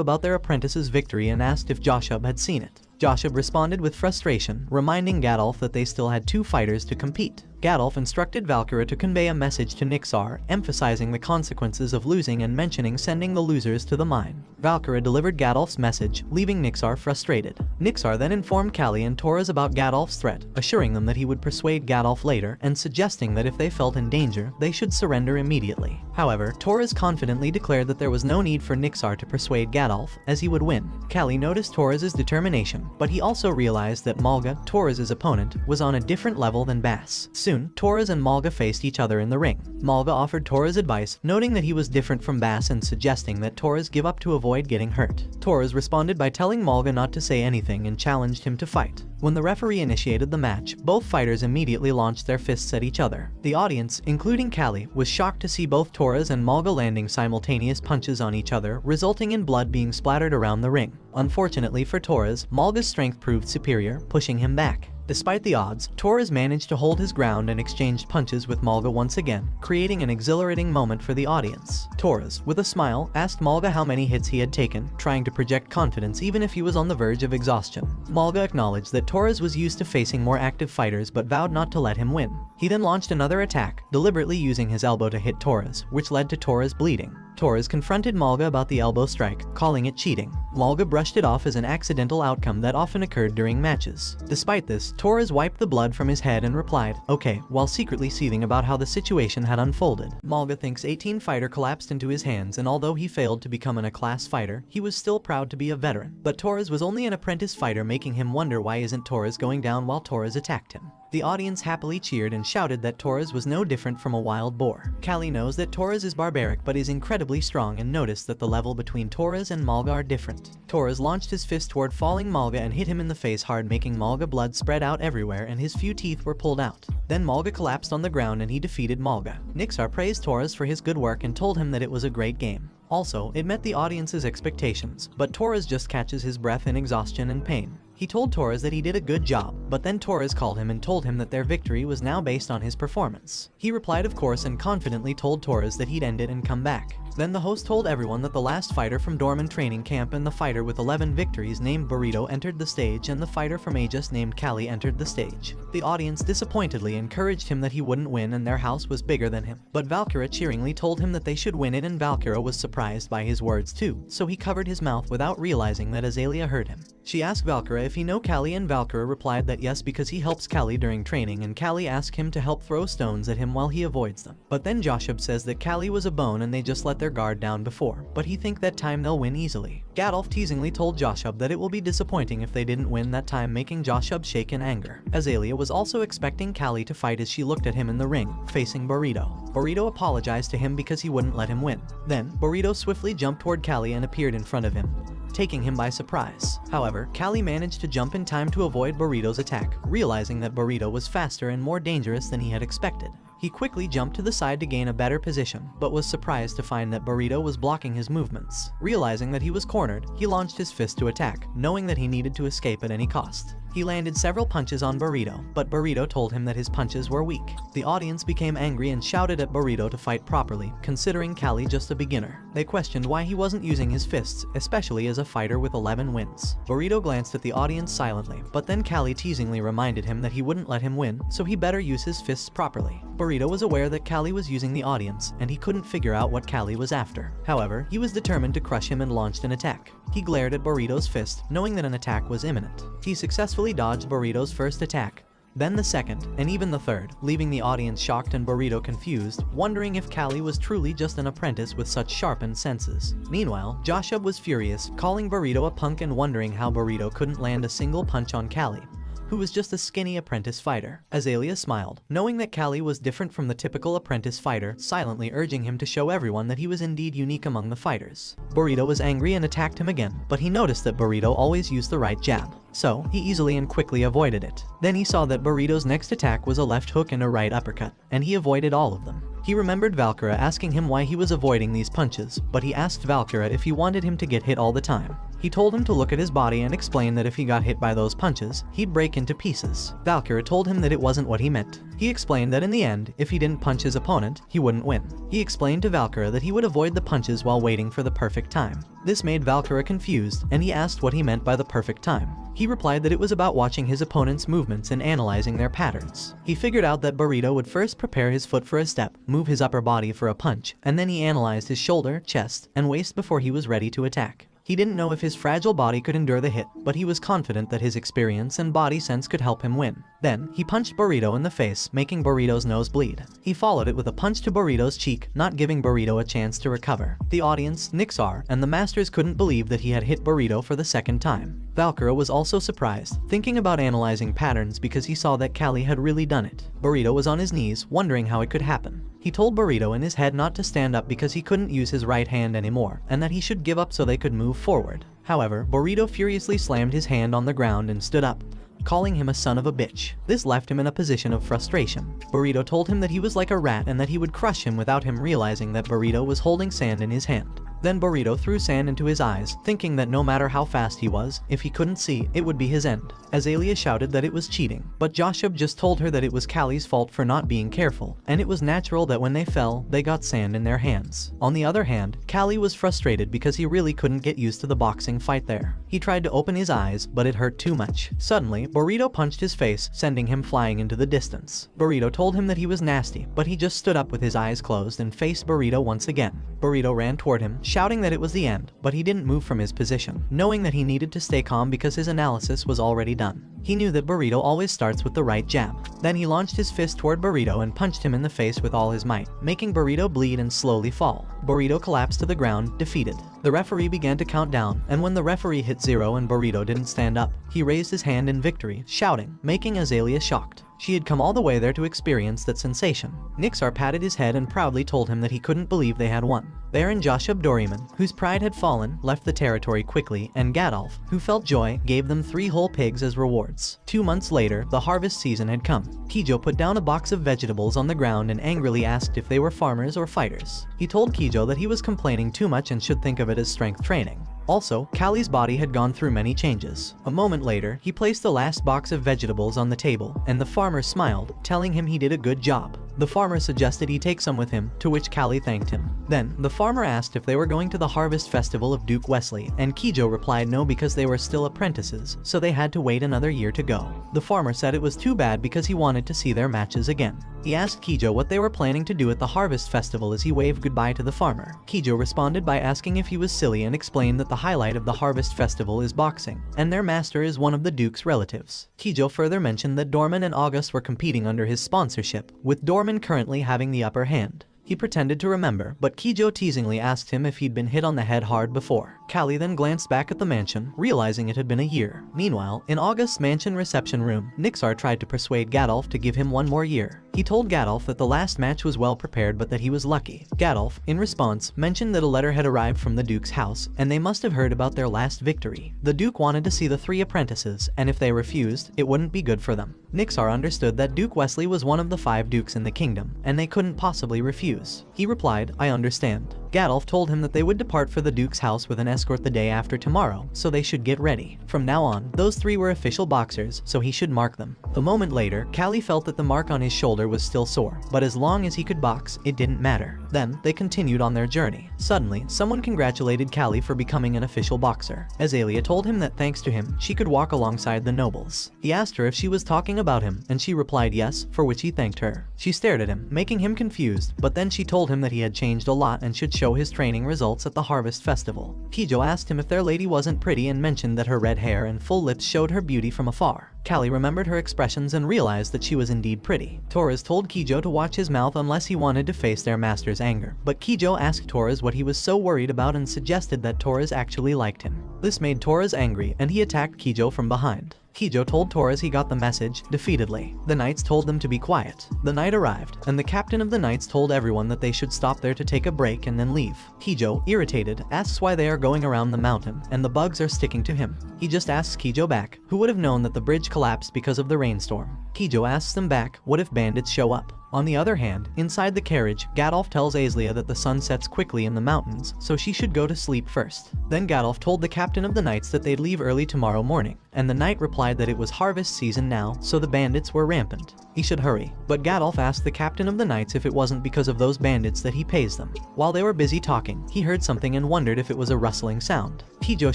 about their apprentice's victory and asked if Joshub had seen it. Joshub responded with frustration, reminding Gadolf that they still had 2 fighters to compete. Gadolf instructed Valkyra to convey a message to Nixar, emphasizing the consequences of losing and mentioning sending the losers to the mine. Valkyra delivered Gadolf's message, leaving Nixar frustrated. Nixar then informed Callie and Torres about Gadolf's threat, assuring them that he would persuade Gadolf later and suggesting that if they felt in danger, they should surrender immediately. However, Torres confidently declared that there was no need for Nixar to persuade Gadolf, as he would win. Callie noticed Torres' determination, but he also realized that Malga, Torres' opponent, was on a different level than Bass. Soon, Torres and Malga faced each other in the ring. Malga offered Torres advice, noting that he was different from Bass and suggesting that Torres give up to avoid getting hurt. Torres responded by telling Malga not to say anything and challenged him to fight. When the referee initiated the match, both fighters immediately launched their fists at each other. The audience, including Callie, was shocked to see both Torres and Malga landing simultaneous punches on each other, resulting in blood being splattered around the ring. Unfortunately for Torres, Malga's strength proved superior, pushing him back. Despite the odds, Torres managed to hold his ground and exchanged punches with Malga once again, creating an exhilarating moment for the audience. Torres, with a smile, asked Malga how many hits he had taken, trying to project confidence even if he was on the verge of exhaustion. Malga acknowledged that Torres was used to facing more active fighters but vowed not to let him win. He then launched another attack, deliberately using his elbow to hit Torres, which led to Torres bleeding. Torres confronted Malga about the elbow strike, calling it cheating. Malga brushed it off as an accidental outcome that often occurred during matches. Despite this, Torres wiped the blood from his head and replied, "Okay," while secretly seething about how the situation had unfolded. Malga thinks 18 fighter collapsed into his hands, and although he failed to become an A-class fighter, he was still proud to be a veteran. But Torres was only an apprentice fighter, making him wonder why isn't Torres going down while Torres attacked him. The audience happily cheered and shouted that Torres was no different from a wild boar. Callie knows that Torres is barbaric but is incredibly strong and noticed that the level between Torres and Malga are different. Torres launched his fist toward falling Malga and hit him in the face hard, making Malga blood spread out everywhere and his few teeth were pulled out. Then Malga collapsed on the ground and he defeated Malga. Nixar praised Torres for his good work and told him that it was a great game. Also, it met the audience's expectations, but Torres just catches his breath in exhaustion and pain. He told Torres that he did a good job, but then Torres called him and told him that their victory was now based on his performance. He replied of course and confidently told Torres that he'd end it and come back. Then the host told everyone that the last fighter from Dorman training camp and the fighter with 11 victories named Burrito entered the stage and the fighter from Aegis named Callie entered the stage. The audience disappointedly encouraged him that he wouldn't win and their house was bigger than him. But Valkyra cheeringly told him that they should win it, and Valkyra was surprised by his words too, so he covered his mouth without realizing that Azalea heard him. She asked Valkyra if he know Callie, and Valkyra replied that yes, because he helps Callie during training, and Callie asked him to help throw stones at him while he avoids them. But then Joshub says that Callie was a bone and they just let their guard down before, but he think that time they'll win easily. Gadolf teasingly told Joshub that it will be disappointing if they didn't win that time, making Joshub shake in anger. Azalea was also expecting Callie to fight as she looked at him in the ring, facing Burrito. Burrito apologized to him because he wouldn't let him win. Then, Burrito swiftly jumped toward Callie and appeared in front of him, taking him by surprise. However, Callie managed to jump in time to avoid Burrito's attack, realizing that Burrito was faster and more dangerous than he had expected. He quickly jumped to the side to gain a better position, but was surprised to find that Burrito was blocking his movements. Realizing that he was cornered, he launched his fist to attack, knowing that he needed to escape at any cost. He landed several punches on Burrito, but Burrito told him that his punches were weak. The audience became angry and shouted at Burrito to fight properly, considering Kang-tae just a beginner. They questioned why he wasn't using his fists, especially as a fighter with 11 wins. Burrito glanced at the audience silently, but then Kang-tae teasingly reminded him that he wouldn't let him win, so he better use his fists properly. Burrito was aware that Kang-tae was using the audience, and he couldn't figure out what Kang-tae was after. However, he was determined to crush him and launched an attack. He glared at Burrito's fist, knowing that an attack was imminent. He successfully dodged Burrito's first attack, then the second, and even the third, leaving the audience shocked and Burrito confused, wondering if Kang-tae was truly just an apprentice with such sharpened senses. Meanwhile, Joshua was furious, calling Burrito a punk and wondering how Burrito couldn't land a single punch on Kang-tae, who was just a skinny apprentice fighter. Azalea smiled, knowing that Kang-tae was different from the typical apprentice fighter, silently urging him to show everyone that he was indeed unique among the fighters. Burrito was angry and attacked him again, but he noticed that Burrito always used the right jab, so he easily and quickly avoided it. Then he saw that Burrito's next attack was a left hook and a right uppercut, and he avoided all of them. He remembered Valkyra asking him why he was avoiding these punches, but he asked Valkyra if he wanted him to get hit all the time. He told him to look at his body and explain that if he got hit by those punches, he'd break into pieces. Valkyra told him that it wasn't what he meant. He explained that in the end, if he didn't punch his opponent, he wouldn't win. He explained to Valkyra that he would avoid the punches while waiting for the perfect time. This made Valkyra confused, and he asked what he meant by the perfect time. He replied that it was about watching his opponent's movements and analyzing their patterns. He figured out that Burrito would first prepare his foot for a step, move his upper body for a punch, and then he analyzed his shoulder, chest, and waist before he was ready to attack. He didn't know if his fragile body could endure the hit, but he was confident that his experience and body sense could help him win. Then, he punched Burrito in the face, making Burrito's nose bleed. He followed it with a punch to Burrito's cheek, not giving Burrito a chance to recover. The audience, Nixar, and the masters couldn't believe that he had hit Burrito for the second time. Valkyra was also surprised, thinking about analyzing patterns because he saw that Kang-tae had really done it. Burrito was on his knees, wondering how it could happen. He told Burrito in his head not to stand up because he couldn't use his right hand anymore, and that he should give up so they could move forward. However, Burrito furiously slammed his hand on the ground and stood up, calling him a son of a bitch. This left him in a position of frustration. Burrito told him that he was like a rat and that he would crush him without him realizing that Burrito was holding sand in his hand. Then Burrito threw sand into his eyes, thinking that no matter how fast he was, if he couldn't see, it would be his end. Azalea shouted that it was cheating, but Joshua just told her that it was Kallie's fault for not being careful, and it was natural that when they fell, they got sand in their hands. On the other hand, Kang-tae was frustrated because he really couldn't get used to the boxing fight there. He tried to open his eyes, but it hurt too much. Suddenly, Burrito punched his face, sending him flying into the distance. Burrito told him that he was nasty, but he just stood up with his eyes closed and faced Burrito once again. Burrito ran toward him, shouting that it was the end, but he didn't move from his position, knowing that he needed to stay calm because his analysis was already done. He knew that Burrito always starts with the right jab. Then he launched his fist toward Burrito and punched him in the face with all his might, making Burrito bleed and slowly fall. Burrito collapsed to the ground, defeated. The referee began to count down, and when the referee hit 0 and Burrito didn't stand up, he raised his hand in victory, shouting, making Azalea shocked. She had come all the way there to experience that sensation. Nixar patted his head and proudly told him that he couldn't believe they had won. Therein Joshua Doryman, whose pride had fallen, left the territory quickly, and Gadolf, who felt joy, gave them 3 whole pigs as rewards. 2 months later, the harvest season had come. Kijo put down a box of vegetables on the ground and angrily asked if they were farmers or fighters. He told Kijo that he was complaining too much and should think of it as strength training. Also, Kallie's body had gone through many changes. A moment later, he placed the last box of vegetables on the table, and the farmer smiled, telling him he did a good job. The farmer suggested he take some with him, to which Kang-tae thanked him. Then, the farmer asked if they were going to the harvest festival of Duke Wesley, and Kijo replied no because they were still apprentices, so they had to wait another year to go. The farmer said it was too bad because he wanted to see their matches again. He asked Kijo what they were planning to do at the harvest festival as he waved goodbye to the farmer. Kijo responded by asking if he was silly and explained that the highlight of the harvest festival is boxing, and their master is one of the Duke's relatives. Kijo further mentioned that Dorman and August were competing under his sponsorship, with Dorman currently having the upper hand. He pretended to remember, but Kijo teasingly asked him if he'd been hit on the head hard before. Kang-tae then glanced back at the mansion, realizing it had been a year. Meanwhile, in August's mansion reception room, Nixar tried to persuade Gadolf to give him 1 more year. He told Gadolf that the last match was well prepared but that he was lucky. Gadolf, in response, mentioned that a letter had arrived from the Duke's house, and they must have heard about their last victory. The Duke wanted to see the 3 apprentices, and if they refused, it wouldn't be good for them. Nixar understood that Duke Wesley was one of the 5 dukes in the kingdom, and they couldn't possibly refuse. He replied, "I understand." Gadolf told him that they would depart for the Duke's house with an escort the day after tomorrow, so they should get ready. From now on, those three were official boxers, so he should mark them. A moment later, Callie felt that the mark on his shoulder was still sore, but as long as he could box, it didn't matter. Then, they continued on their journey. Suddenly, someone congratulated Callie for becoming an official boxer. Azalea told him that thanks to him, she could walk alongside the nobles. He asked her if she was talking about him, and she replied yes, for which he thanked her. She stared at him, making him confused, but then she told him that he had changed a lot and should show his training results at the Harvest Festival. Kijo asked him if their lady wasn't pretty and mentioned that her red hair and full lips showed her beauty from afar. Callie remembered her expressions and realized that she was indeed pretty. Torres told Kijo to watch his mouth unless he wanted to face their master's anger, but Kijo asked Torres what he was so worried about and suggested that Torres actually liked him. This made Torres angry and he attacked Kijo from behind. Kijo told Torres he got the message, defeatedly. The knights told them to be quiet. The night arrived, and the captain of the knights told everyone that they should stop there to take a break and then leave. Kijo, irritated, asks why they are going around the mountain, and the bugs are sticking to him. He just asks Kijo back, who would have known that the bridge collapsed because of the rainstorm. Kijo asks them back, what if bandits show up? On the other hand, inside the carriage, Gadolf tells Azalea that the sun sets quickly in the mountains, so she should go to sleep first. Then Gadolf told the captain of the knights that they'd leave early tomorrow morning, and the knight replied that it was harvest season now, so the bandits were rampant. He should hurry, but Gadolf asked the captain of the knights if it wasn't because of those bandits that he pays them. While they were busy talking, he heard something and wondered if it was a rustling sound. Kijo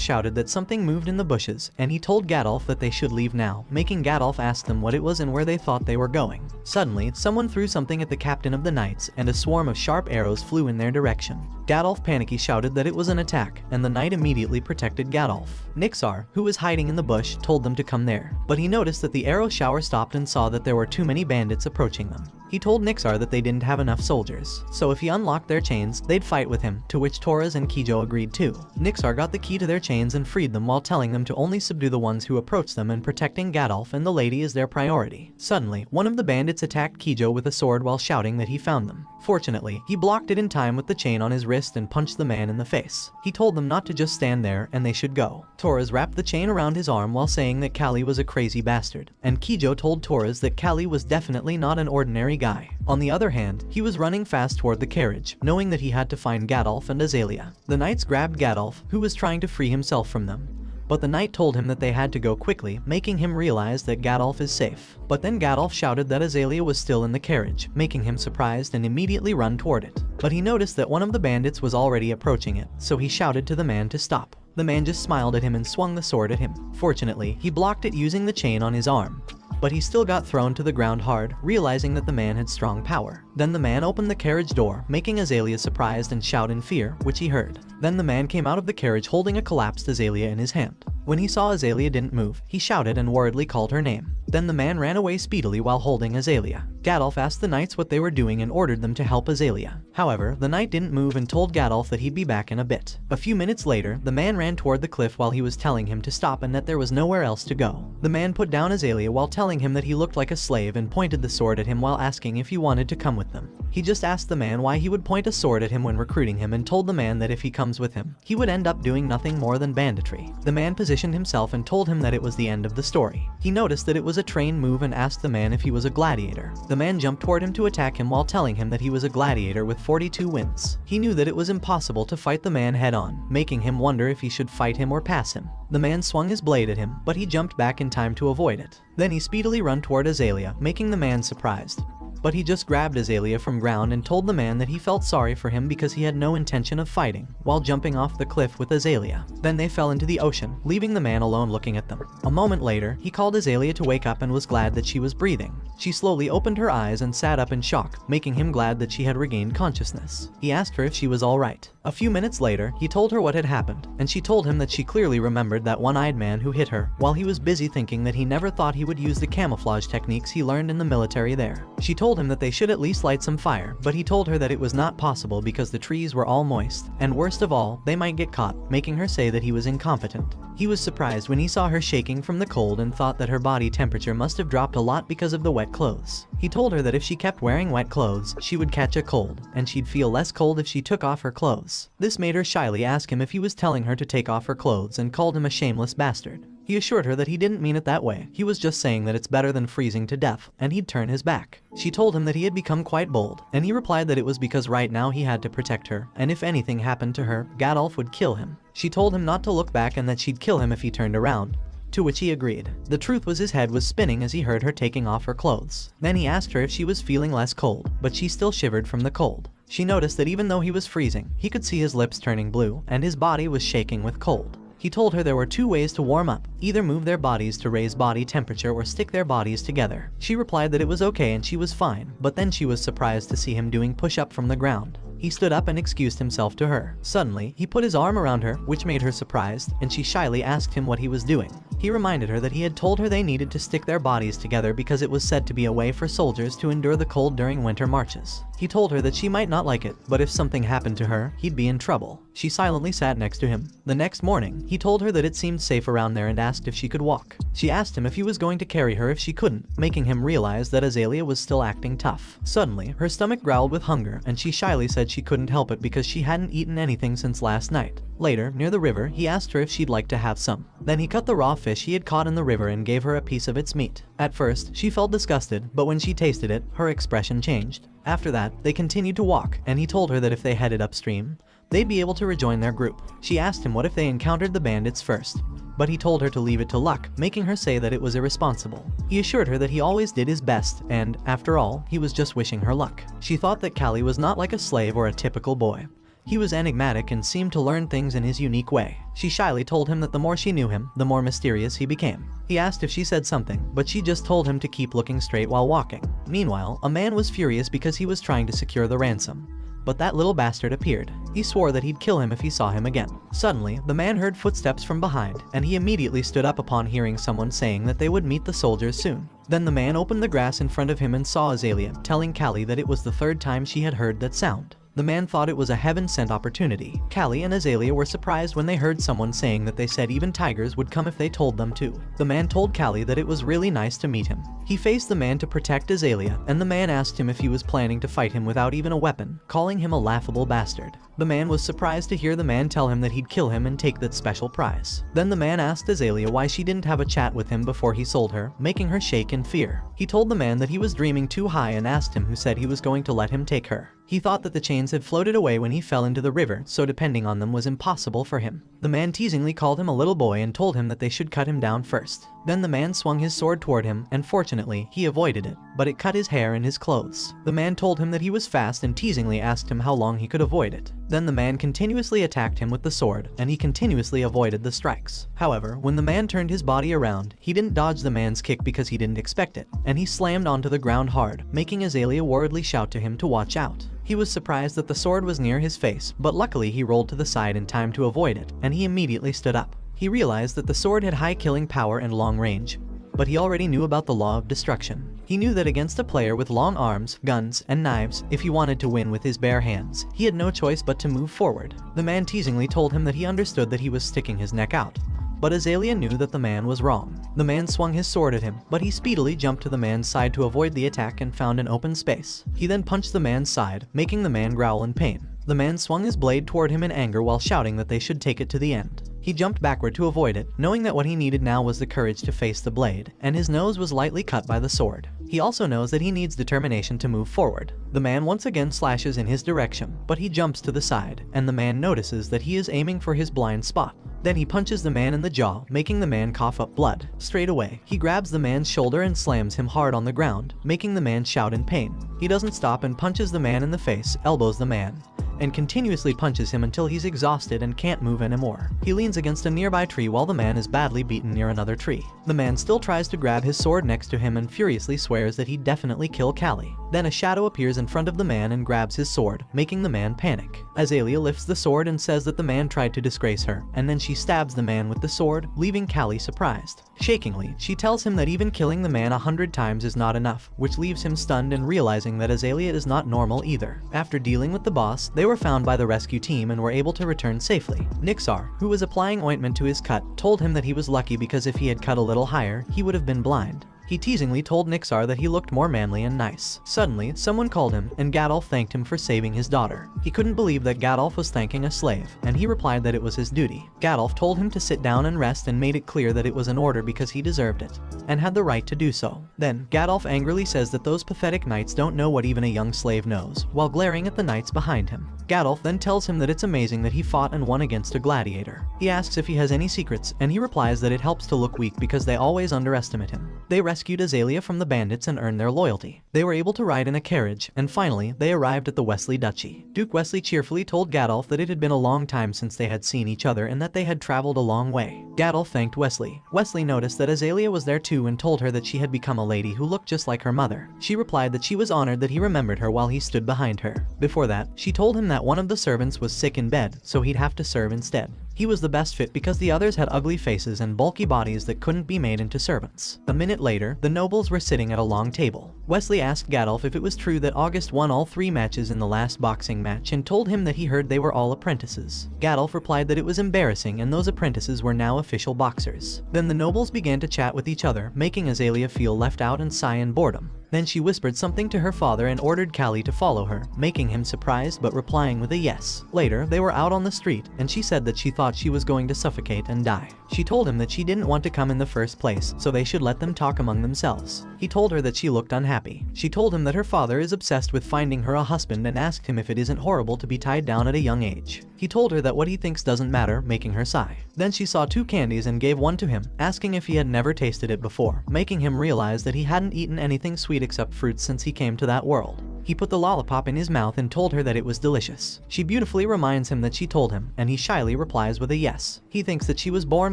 shouted that something moved in the bushes, and he told Gadolf that they should leave now, making Gadolf ask them what it was and where they thought they were going. Suddenly, someone threw something at the captain of the knights, and a swarm of sharp arrows flew in their direction. Gadolf panicky shouted that it was an attack, and the knight immediately protected Gadolf. Nixar, who was hiding in the bush, told them to come there, but he noticed that the arrow shower stopped and saw that there were too many bandits approaching them. He told Nixar that they didn't have enough soldiers, so if he unlocked their chains, they'd fight with him, to which Torres and Kijo agreed too. Nixar got the key to their chains and freed them while telling them to only subdue the ones who approached them and protecting Gadolf and the lady is their priority. Suddenly, one of the bandits attacked Kijo with a sword while shouting that he found them. Fortunately, he blocked it in time with the chain on his wrist and punched the man in the face. He told them not to just stand there and they should go. Torres wrapped the chain around his arm while saying that Callie was a crazy bastard, and Kijo told Torres that Callie was definitely not an ordinary guy. On the other hand, he was running fast toward the carriage, knowing that he had to find Gadolf and Azalea. The knights grabbed Gadolf, who was trying to free himself from them, but the knight told him that they had to go quickly, making him realize that Gadolf is safe. But then Gadolf shouted that Azalea was still in the carriage, making him surprised and immediately run toward it. But he noticed that one of the bandits was already approaching it, so he shouted to the man to stop. The man just smiled at him and swung the sword at him. Fortunately, he blocked it using the chain on his arm, but he still got thrown to the ground hard, realizing that the man had strong power. Then the man opened the carriage door, making Azalea surprised and shout in fear, which he heard. Then the man came out of the carriage holding a collapsed Azalea in his hand. When he saw Azalea didn't move, he shouted and worriedly called her name. Then the man ran away speedily while holding Azalea. Gadolf asked the knights what they were doing and ordered them to help Azalea. However, the knight didn't move and told Gadolf that he'd be back in a bit. A few minutes later, the man ran toward the cliff while he was telling him to stop and that there was nowhere else to go. The man put down Azalea while telling him that he looked like a slave and pointed the sword at him while asking if he wanted to come with them. He just asked the man why he would point a sword at him when recruiting him and told the man that if he comes with him, he would end up doing nothing more than banditry. The man positioned himself and told him that it was the end of the story. He noticed that it was a train move and asked the man if he was a gladiator. The man jumped toward him to attack him while telling him that he was a gladiator with 42 wins. He knew that it was impossible to fight the man head on, making him wonder if he should fight him or pass him. The man swung his blade at him, but he jumped back in time to avoid it. Then he speedily ran toward Azalea, making the man surprised. But he just grabbed Azalea from ground and told the man that he felt sorry for him because he had no intention of fighting, while jumping off the cliff with Azalea. Then they fell into the ocean, leaving the man alone looking at them. A moment later, he called Azalea to wake up and was glad that she was breathing. She slowly opened her eyes and sat up in shock, making him glad that she had regained consciousness. He asked her if she was alright. A few minutes later, he told her what had happened, and she told him that she clearly remembered that one-eyed man who hit her, while he was busy thinking that he never thought he would use the camouflage techniques he learned in the military there. She told him that they should at least light some fire, but he told her that it was not possible because the trees were all moist, and worst of all, they might get caught, making her say that he was incompetent. He was surprised when he saw her shaking from the cold and thought that her body temperature must have dropped a lot because of the wet clothes. He told her that if she kept wearing wet clothes, she would catch a cold, and she'd feel less cold if she took off her clothes. This made her shyly ask him if he was telling her to take off her clothes and called him a shameless bastard. He assured her that he didn't mean it that way. He was just saying that it's better than freezing to death, and he'd turn his back. She told him that he had become quite bold, and he replied that it was because right now he had to protect her, and if anything happened to her, Gadolf would kill him. She told him not to look back and that she'd kill him if he turned around, to which he agreed. The truth was his head was spinning as he heard her taking off her clothes. Then he asked her if she was feeling less cold, but she still shivered from the cold. She noticed that even though he was freezing, he could see his lips turning blue, and his body was shaking with cold. He told her there were two ways to warm up, either move their bodies to raise body temperature or stick their bodies together. She replied that it was okay and she was fine, but then she was surprised to see him doing push-up from the ground. He stood up and excused himself to her. Suddenly, he put his arm around her, which made her surprised, and she shyly asked him what he was doing. He reminded her that he had told her they needed to stick their bodies together because it was said to be a way for soldiers to endure the cold during winter marches. He told her that she might not like it, but if something happened to her, he'd be in trouble. She silently sat next to him. The next morning, he told her that it seemed safe around there and asked if she could walk. She asked him if he was going to carry her if she couldn't, making him realize that Azalea was still acting tough. Suddenly, her stomach growled with hunger, and she shyly said she couldn't help it because she hadn't eaten anything since last night. Later, near the river, he asked her if she'd like to have some. Then he cut the raw fish he had caught in the river and gave her a piece of its meat. At first, she felt disgusted, but when she tasted it, her expression changed. After that, they continued to walk, and he told her that if they headed upstream, they'd be able to rejoin their group. She asked him what if they encountered the bandits first, but he told her to leave it to luck, making her say that it was irresponsible. He assured her that he always did his best, and, after all, he was just wishing her luck. She thought that Callie was not like a slave or a typical boy. He was enigmatic and seemed to learn things in his unique way. She shyly told him that the more she knew him, the more mysterious he became. He asked if she said something, but she just told him to keep looking straight while walking. Meanwhile, a man was furious because he was trying to secure the ransom. But that little bastard appeared. He swore that he'd kill him if he saw him again. Suddenly, the man heard footsteps from behind, and he immediately stood up upon hearing someone saying that they would meet the soldiers soon. Then the man opened the grass in front of him and saw Azalea, telling Callie that it was the third time she had heard that sound. The man thought it was a heaven-sent opportunity. Callie and Azalea were surprised when they heard someone saying that they said even tigers would come if they told them to. The man told Callie that it was really nice to meet him. He faced the man to protect Azalea, and the man asked him if he was planning to fight him without even a weapon, calling him a laughable bastard. The man was surprised to hear the man tell him that he'd kill him and take that special prize. Then the man asked Azalea why she didn't have a chat with him before he sold her, making her shake in fear. He told the man that he was dreaming too high and asked him who said he was going to let him take her. He thought that the chains had floated away when he fell into the river, so depending on them was impossible for him. The man teasingly called him a little boy and told him that they should cut him down first. Then the man swung his sword toward him, and fortunately, he avoided it, but it cut his hair and his clothes. The man told him that he was fast and teasingly asked him how long he could avoid it. Then the man continuously attacked him with the sword, and he continuously avoided the strikes. However, when the man turned his body around, he didn't dodge the man's kick because he didn't expect it, and he slammed onto the ground hard, making Azalea worriedly shout to him to watch out. He was surprised that the sword was near his face, but luckily he rolled to the side in time to avoid it, and he immediately stood up. He realized that the sword had high killing power and long range, but he already knew about the law of destruction. He knew that against a player with long arms, guns, and knives, if he wanted to win with his bare hands, he had no choice but to move forward. The man teasingly told him that he understood that he was sticking his neck out, but Azalea knew that the man was wrong. The man swung his sword at him, but he speedily jumped to the man's side to avoid the attack and found an open space. He then punched the man's side, making the man growl in pain. The man swung his blade toward him in anger while shouting that they should take it to the end. He jumped backward to avoid it, knowing that what he needed now was the courage to face the blade, and his nose was lightly cut by the sword. He also knows that he needs determination to move forward. The man once again slashes in his direction, but he jumps to the side, and the man notices that he is aiming for his blind spot. Then he punches the man in the jaw, making the man cough up blood. Straight away, he grabs the man's shoulder and slams him hard on the ground, making the man shout in pain. He doesn't stop and punches the man in the face, elbows the man, and continuously punches him until he's exhausted and can't move anymore. He leans against a nearby tree while the man is badly beaten near another tree. The man still tries to grab his sword next to him and furiously swears that he'd definitely kill Callie. Then a shadow appears in front of the man and grabs his sword, making the man panic. Azalea lifts the sword and says that the man tried to disgrace her, and then she stabs the man with the sword, leaving Callie surprised. Shakingly, she tells him that even killing the man 100 times is not enough, which leaves him stunned and realizing that Azalea is not normal either. After dealing with the boss, they were found by the rescue team and were able to return safely. Nixar, who was applying ointment to his cut, told him that he was lucky because if he had cut a little higher, he would have been blind. He teasingly told Nixar that he looked more manly and nice. Suddenly, someone called him, and Gadolf thanked him for saving his daughter. He couldn't believe that Gadolf was thanking a slave, and he replied that it was his duty. Gadolf told him to sit down and rest and made it clear that it was an order because he deserved it, and had the right to do so. Then, Gadolf angrily says that those pathetic knights don't know what even a young slave knows, while glaring at the knights behind him. Gadolf then tells him that it's amazing that he fought and won against a gladiator. He asks if he has any secrets, and he replies that it helps to look weak because they always underestimate him. They rescued Azalea from the bandits and earned their loyalty. They were able to ride in a carriage, and finally, they arrived at the Wesley Duchy. Duke Wesley cheerfully told Gadolf that it had been a long time since they had seen each other and that they had traveled a long way. Gadolf thanked Wesley. Wesley noticed that Azalea was there too and told her that she had become a lady who looked just like her mother. She replied that she was honored that he remembered her while he stood behind her. Before that, she told him that one of the servants was sick in bed, so he'd have to serve instead. He was the best fit because the others had ugly faces and bulky bodies that couldn't be made into servants. A minute later, the nobles were sitting at a long table. Wesley asked Gadolf if it was true that August won all 3 matches in the last boxing match and told him that he heard they were all apprentices. Gadolf replied that it was embarrassing and those apprentices were now official boxers. Then the nobles began to chat with each other, making Azalea feel left out and sigh in boredom. Then she whispered something to her father and ordered Callie to follow her, making him surprised but replying with a yes. Later, they were out on the street, and she said that she thought she was going to suffocate and die. She told him that she didn't want to come in the first place, so they should let them talk among themselves. He told her that she looked unhappy. She told him that her father is obsessed with finding her a husband and asked him if it isn't horrible to be tied down at a young age. He told her that what he thinks doesn't matter, making her sigh. Then she saw 2 candies and gave one to him, asking if he had never tasted it before, making him realize that he hadn't eaten anything sweet except fruits since he came to that world. He put the lollipop in his mouth and told her that it was delicious. She beautifully reminds him that she told him, and he shyly replies with a yes. He thinks that she was born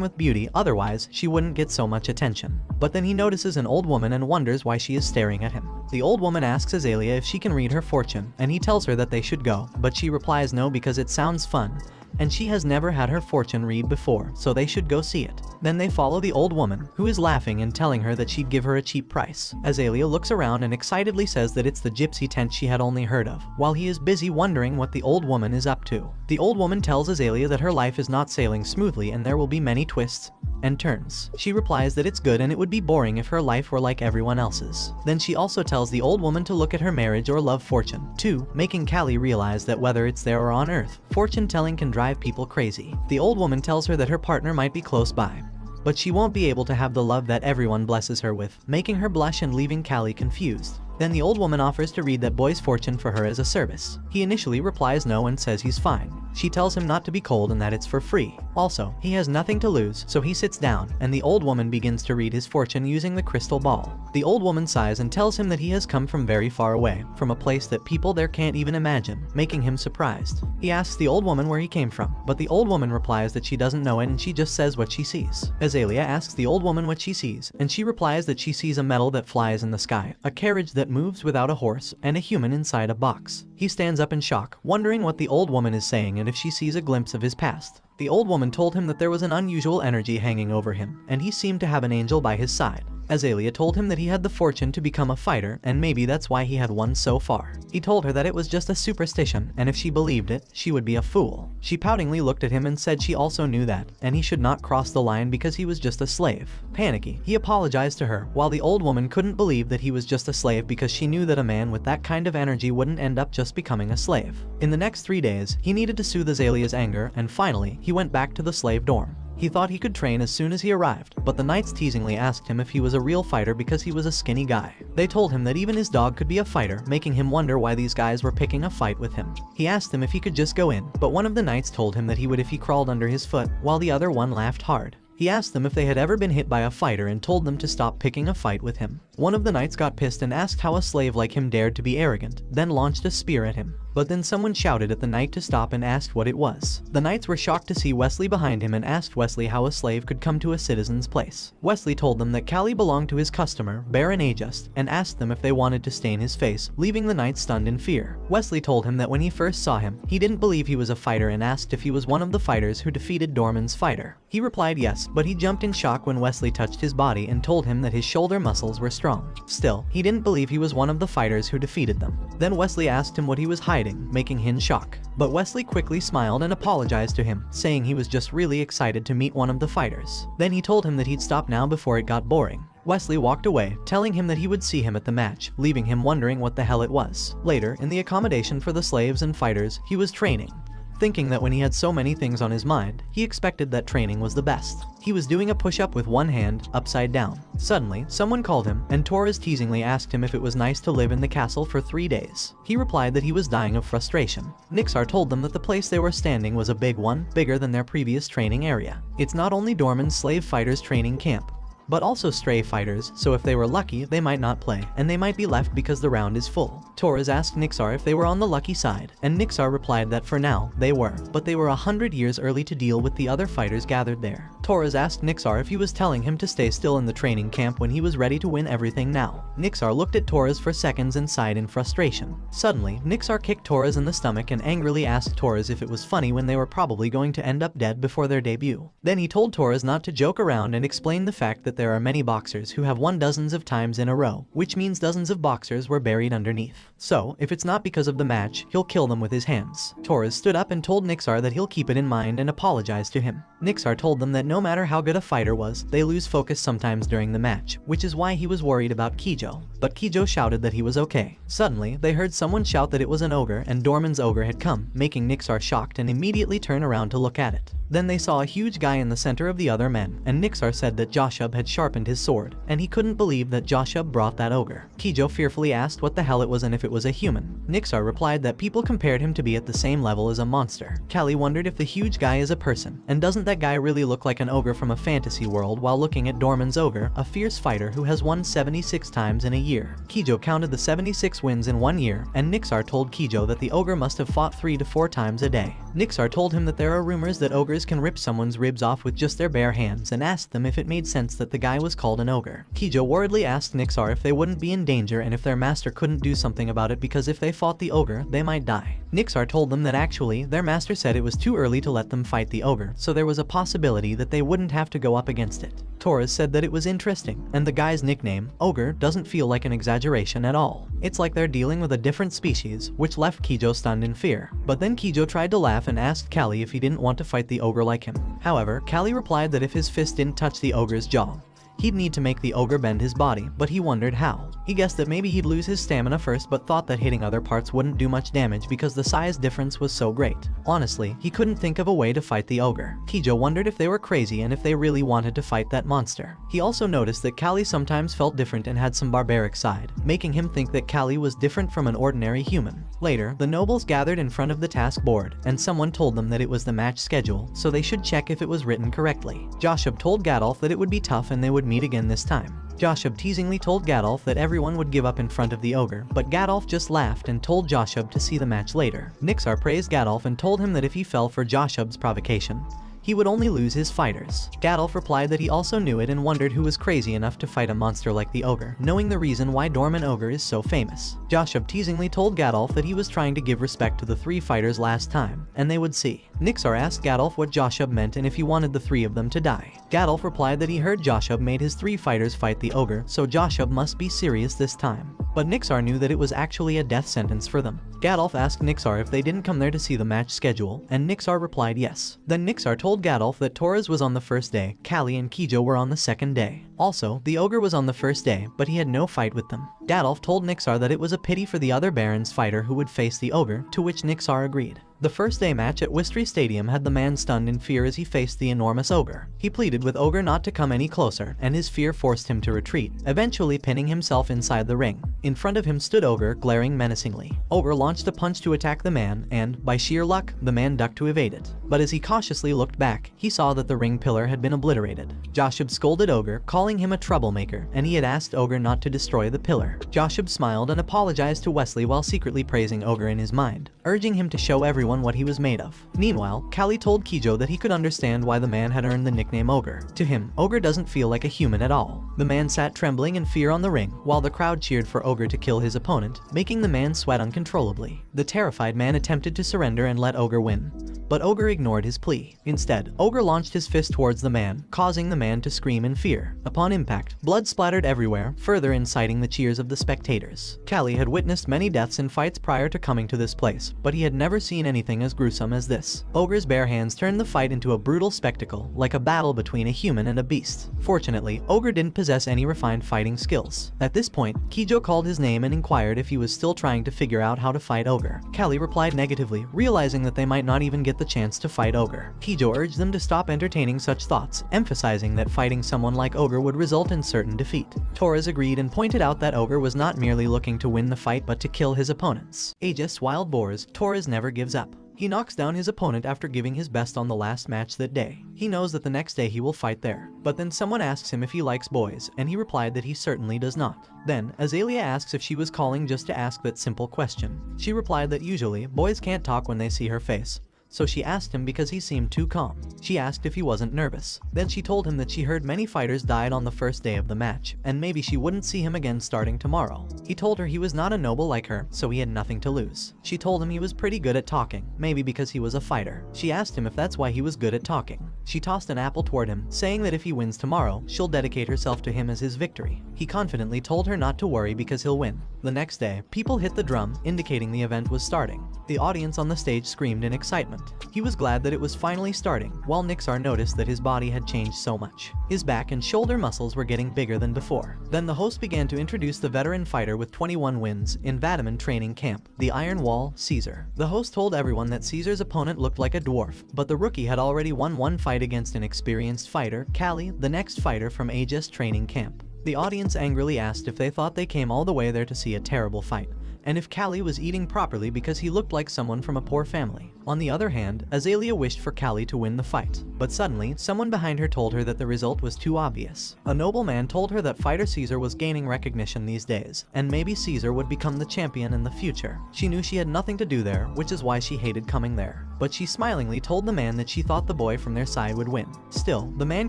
with beauty, otherwise she wouldn't get so much attention. But then he notices an old woman and wonders why she is staring at him. The old woman asks Azalea if she can read her fortune, and he tells her that they should go, but she replies no because it sounds fun, and she has never had her fortune read before, so they should go see it. Then they follow the old woman, who is laughing and telling her that she'd give her a cheap price. Azalea looks around and excitedly says that it's the gypsy tent she had only heard of, while he is busy wondering what the old woman is up to. The old woman tells Azalea that her life is not sailing smoothly and there will be many twists and turns. She replies that it's good and it would be boring if her life were like everyone else's. Then she also tells the old woman to look at her marriage or love fortune, too, making Callie realize that whether it's there or on Earth, fortune telling can drive people crazy. The old woman tells her that her partner might be close by, but she won't be able to have the love that everyone blesses her with, making her blush and leaving Callie confused. Then the old woman offers to read that boy's fortune for her as a service. He initially replies no and says he's fine. She tells him not to be cold and that it's for free. Also, he has nothing to lose, so he sits down, and the old woman begins to read his fortune using the crystal ball. The old woman sighs and tells him that he has come from very far away, from a place that people there can't even imagine, making him surprised. He asks the old woman where he came from, but the old woman replies that she doesn't know it and she just says what she sees. Azalea asks the old woman what she sees, and she replies that she sees a metal that flies in the sky, a carriage that moves without a horse, and a human inside a box. He stands up in shock, wondering what the old woman is saying and if she sees a glimpse of his past. The old woman told him that there was an unusual energy hanging over him, and he seemed to have an angel by his side. Azalea told him that he had the fortune to become a fighter, and maybe that's why he had won so far. He told her that it was just a superstition, and if she believed it, she would be a fool. She poutingly looked at him and said she also knew that, and he should not cross the line because he was just a slave. Panicky, he apologized to her, while the old woman couldn't believe that he was just a slave because she knew that a man with that kind of energy wouldn't end up just becoming a slave. In the next 3 days, he needed to soothe Azalea's anger, and finally, he went back to the slave dorm. He thought he could train as soon as he arrived, but the knights teasingly asked him if he was a real fighter because he was a skinny guy. They told him that even his dog could be a fighter, making him wonder why these guys were picking a fight with him. He asked them if he could just go in, but one of the knights told him that he would if he crawled under his foot, while the other one laughed hard. He asked them if they had ever been hit by a fighter and told them to stop picking a fight with him. One of the knights got pissed and asked how a slave like him dared to be arrogant, then launched a spear at him. But then someone shouted at the knight to stop and asked what it was. The knights were shocked to see Wesley behind him and asked Wesley how a slave could come to a citizen's place. Wesley told them that Callie belonged to his customer, Baron Ajust, and asked them if they wanted to stain his face, leaving the knights stunned in fear. Wesley told him that when he first saw him, he didn't believe he was a fighter and asked if he was one of the fighters who defeated Dorman's fighter. He replied yes, but he jumped in shock when Wesley touched his body and told him that his shoulder muscles were strong. Still, he didn't believe he was one of the fighters who defeated them. Then Wesley asked him what he was hiding, making him in shock. But Wesley quickly smiled and apologized to him, saying he was just really excited to meet one of the fighters. Then he told him that he'd stop now before it got boring. Wesley walked away, telling him that he would see him at the match, leaving him wondering what the hell it was. Later, in the accommodation for the slaves and fighters, he was training. Thinking that when he had so many things on his mind, he expected that training was the best. He was doing a push-up with one hand, upside down. Suddenly, someone called him, and Torres teasingly asked him if it was nice to live in the castle for 3 days. He replied that he was dying of frustration. Nixar told them that the place they were standing was a big one, bigger than their previous training area. It's not only Dorman's slave fighters training camp, but also stray fighters, so if they were lucky, they might not play, and they might be left because the round is full. Torres asked Nixar if they were on the lucky side, and Nixar replied that for now, they were, but they were 100 years early to deal with the other fighters gathered there. Torres asked Nixar if he was telling him to stay still in the training camp when he was ready to win everything now. Nixar looked at Torres for seconds and sighed in frustration. Suddenly, Nixar kicked Torres in the stomach and angrily asked Torres if it was funny when they were probably going to end up dead before their debut. Then he told Torres not to joke around and explained the fact that there are many boxers who have won dozens of times in a row, which means dozens of boxers were buried underneath. So, if it's not because of the match, he'll kill them with his hands. Torres stood up and told Nixar that he'll keep it in mind and apologize to him. Nixar told them that no matter how good a fighter was, they lose focus sometimes during the match, which is why he was worried about Kijo. But Kijo shouted that he was okay. Suddenly, they heard someone shout that it was an ogre and Dorman's ogre had come, making Nixar shocked and immediately turn around to look at it. Then they saw a huge guy in the center of the other men, and Nixar said that Joshub had sharpened his sword, and he couldn't believe that Joshub brought that ogre. Kijo fearfully asked what the hell it was and if it was a human. Nixar replied that people compared him to be at the same level as a monster. Callie wondered if the huge guy is a person, and doesn't that guy really look like an ogre from a fantasy world while looking at Dorman's ogre, a fierce fighter who has won 76 times in a year. Kijo counted the 76 wins in 1 year, and Nixar told Kijo that the ogre must have fought 3 to 4 times a day. Nixar told him that there are rumors that ogres can rip someone's ribs off with just their bare hands and asked them if it made sense that the guy was called an ogre. Kijo worriedly asked Nixar if they wouldn't be in danger and if their master couldn't do something about it because if they fought the ogre, they might die. Nixar told them that actually, their master said it was too early to let them fight the ogre, so there was a possibility that they wouldn't have to go up against it. Torres said that it was interesting, and the guy's nickname, ogre, doesn't feel like an exaggeration at all. It's like they're dealing with a different species, which left Kijo stunned in fear. But then Kijo tried to laugh and asked Callie if he didn't want to fight the ogre like him. However, Callie replied that if his fist didn't touch the ogre's jaw, he'd need to make the ogre bend his body, but he wondered how. He guessed that maybe he'd lose his stamina first but thought that hitting other parts wouldn't do much damage because the size difference was so great. Honestly, he couldn't think of a way to fight the ogre. Kijo wondered if they were crazy and if they really wanted to fight that monster. He also noticed that Callie sometimes felt different and had some barbaric side, making him think that Callie was different from an ordinary human. Later, the nobles gathered in front of the task board, and someone told them that it was the match schedule, so they should check if it was written correctly. Joshub told Gadolf that it would be tough and they would meet again this time. Joshub teasingly told Gadolf that everyone would give up in front of the ogre, but Gadolf just laughed and told Joshub to see the match later. Nixar praised Gadolf and told him that if he fell for Joshub's provocation, he would only lose his fighters. Gadolf replied that he also knew it and wondered who was crazy enough to fight a monster like the ogre, knowing the reason why Dorman Ogre is so famous. Joshub teasingly told Gadolf that he was trying to give respect to the 3 fighters last time, and they would see. Nixar asked Gadolf what Joshub meant and if he wanted the 3 of them to die. Gadolf replied that he heard Joshub made his 3 fighters fight the ogre, so Joshub must be serious this time. But Nixar knew that it was actually a death sentence for them. Gadolf asked Nixar if they didn't come there to see the match schedule, and Nixar replied yes. Then Nixar told Gadolf that Torres was on the first day, Callie and Kijo were on the second day. Also, the ogre was on the first day, but he had no fight with them. Gadolf told Nixar that it was a pity for the other Baron's fighter who would face the ogre, to which Nixar agreed. The first day match at Wistry Stadium had the man stunned in fear as he faced the enormous ogre. He pleaded with Ogre not to come any closer, and his fear forced him to retreat, eventually pinning himself inside the ring. In front of him stood Ogre, glaring menacingly. Ogre launched a punch to attack the man, and, by sheer luck, the man ducked to evade it. But as he cautiously looked back, he saw that the ring pillar had been obliterated. Joshub scolded Ogre, calling him a troublemaker, and he had asked Ogre not to destroy the pillar. Joshub smiled and apologized to Wesley while secretly praising Ogre in his mind, urging him to show everyone what he was made of. Meanwhile, Callie told Kijo that he could understand why the man had earned the nickname Ogre. To him, Ogre doesn't feel like a human at all. The man sat trembling in fear on the ring, while the crowd cheered for Ogre to kill his opponent, making the man sweat uncontrollably. The terrified man attempted to surrender and let Ogre win, but Ogre ignored his plea. Instead, Ogre launched his fist towards the man, causing the man to scream in fear. Upon impact, blood splattered everywhere, further inciting the cheers of of the spectators. Callie had witnessed many deaths in fights prior to coming to this place, but he had never seen anything as gruesome as this. Ogre's bare hands turned the fight into a brutal spectacle, like a battle between a human and a beast. Fortunately, Ogre didn't possess any refined fighting skills. At this point, Kijo called his name and inquired if he was still trying to figure out how to fight Ogre. Callie replied negatively, realizing that they might not even get the chance to fight Ogre. Kijo urged them to stop entertaining such thoughts, emphasizing that fighting someone like Ogre would result in certain defeat. Torres agreed and pointed out that Ogre was not merely looking to win the fight but to kill his opponents. Aegis wild boars, Torres never gives up. He knocks down his opponent after giving his best on the last match that day. He knows that the next day he will fight there. But then someone asks him if he likes boys, and he replied that he certainly does not. Then, Azalea asks if she was calling just to ask that simple question. She replied that usually, boys can't talk when they see her face. So she asked him because he seemed too calm. She asked if he wasn't nervous. Then she told him that she heard many fighters died on the first day of the match, and maybe she wouldn't see him again starting tomorrow. He told her he was not a noble like her, so he had nothing to lose. She told him he was pretty good at talking, maybe because he was a fighter. She asked him if that's why he was good at talking. She tossed an apple toward him, saying that if he wins tomorrow, she'll dedicate herself to him as his victory. He confidently told her not to worry because he'll win. The next day, people hit the drum, indicating the event was starting. The audience on the stage screamed in excitement. He was glad that it was finally starting, while Nixar noticed that his body had changed so much. His back and shoulder muscles were getting bigger than before. Then the host began to introduce the veteran fighter with 21 wins in Vataman training camp, the Iron Wall, Caesar. The host told everyone that Caesar's opponent looked like a dwarf, but the rookie had already won one fight against an experienced fighter, Callie, the next fighter from Aegis training camp. The audience angrily asked if they thought they came all the way there to see a terrible fight, and if Callie was eating properly because he looked like someone from a poor family. On the other hand, Azalea wished for Callie to win the fight, but suddenly, someone behind her told her that the result was too obvious. A nobleman told her that fighter Caesar was gaining recognition these days, and maybe Caesar would become the champion in the future. She knew she had nothing to do there, which is why she hated coming there. But she smilingly told the man that she thought the boy from their side would win. Still, the man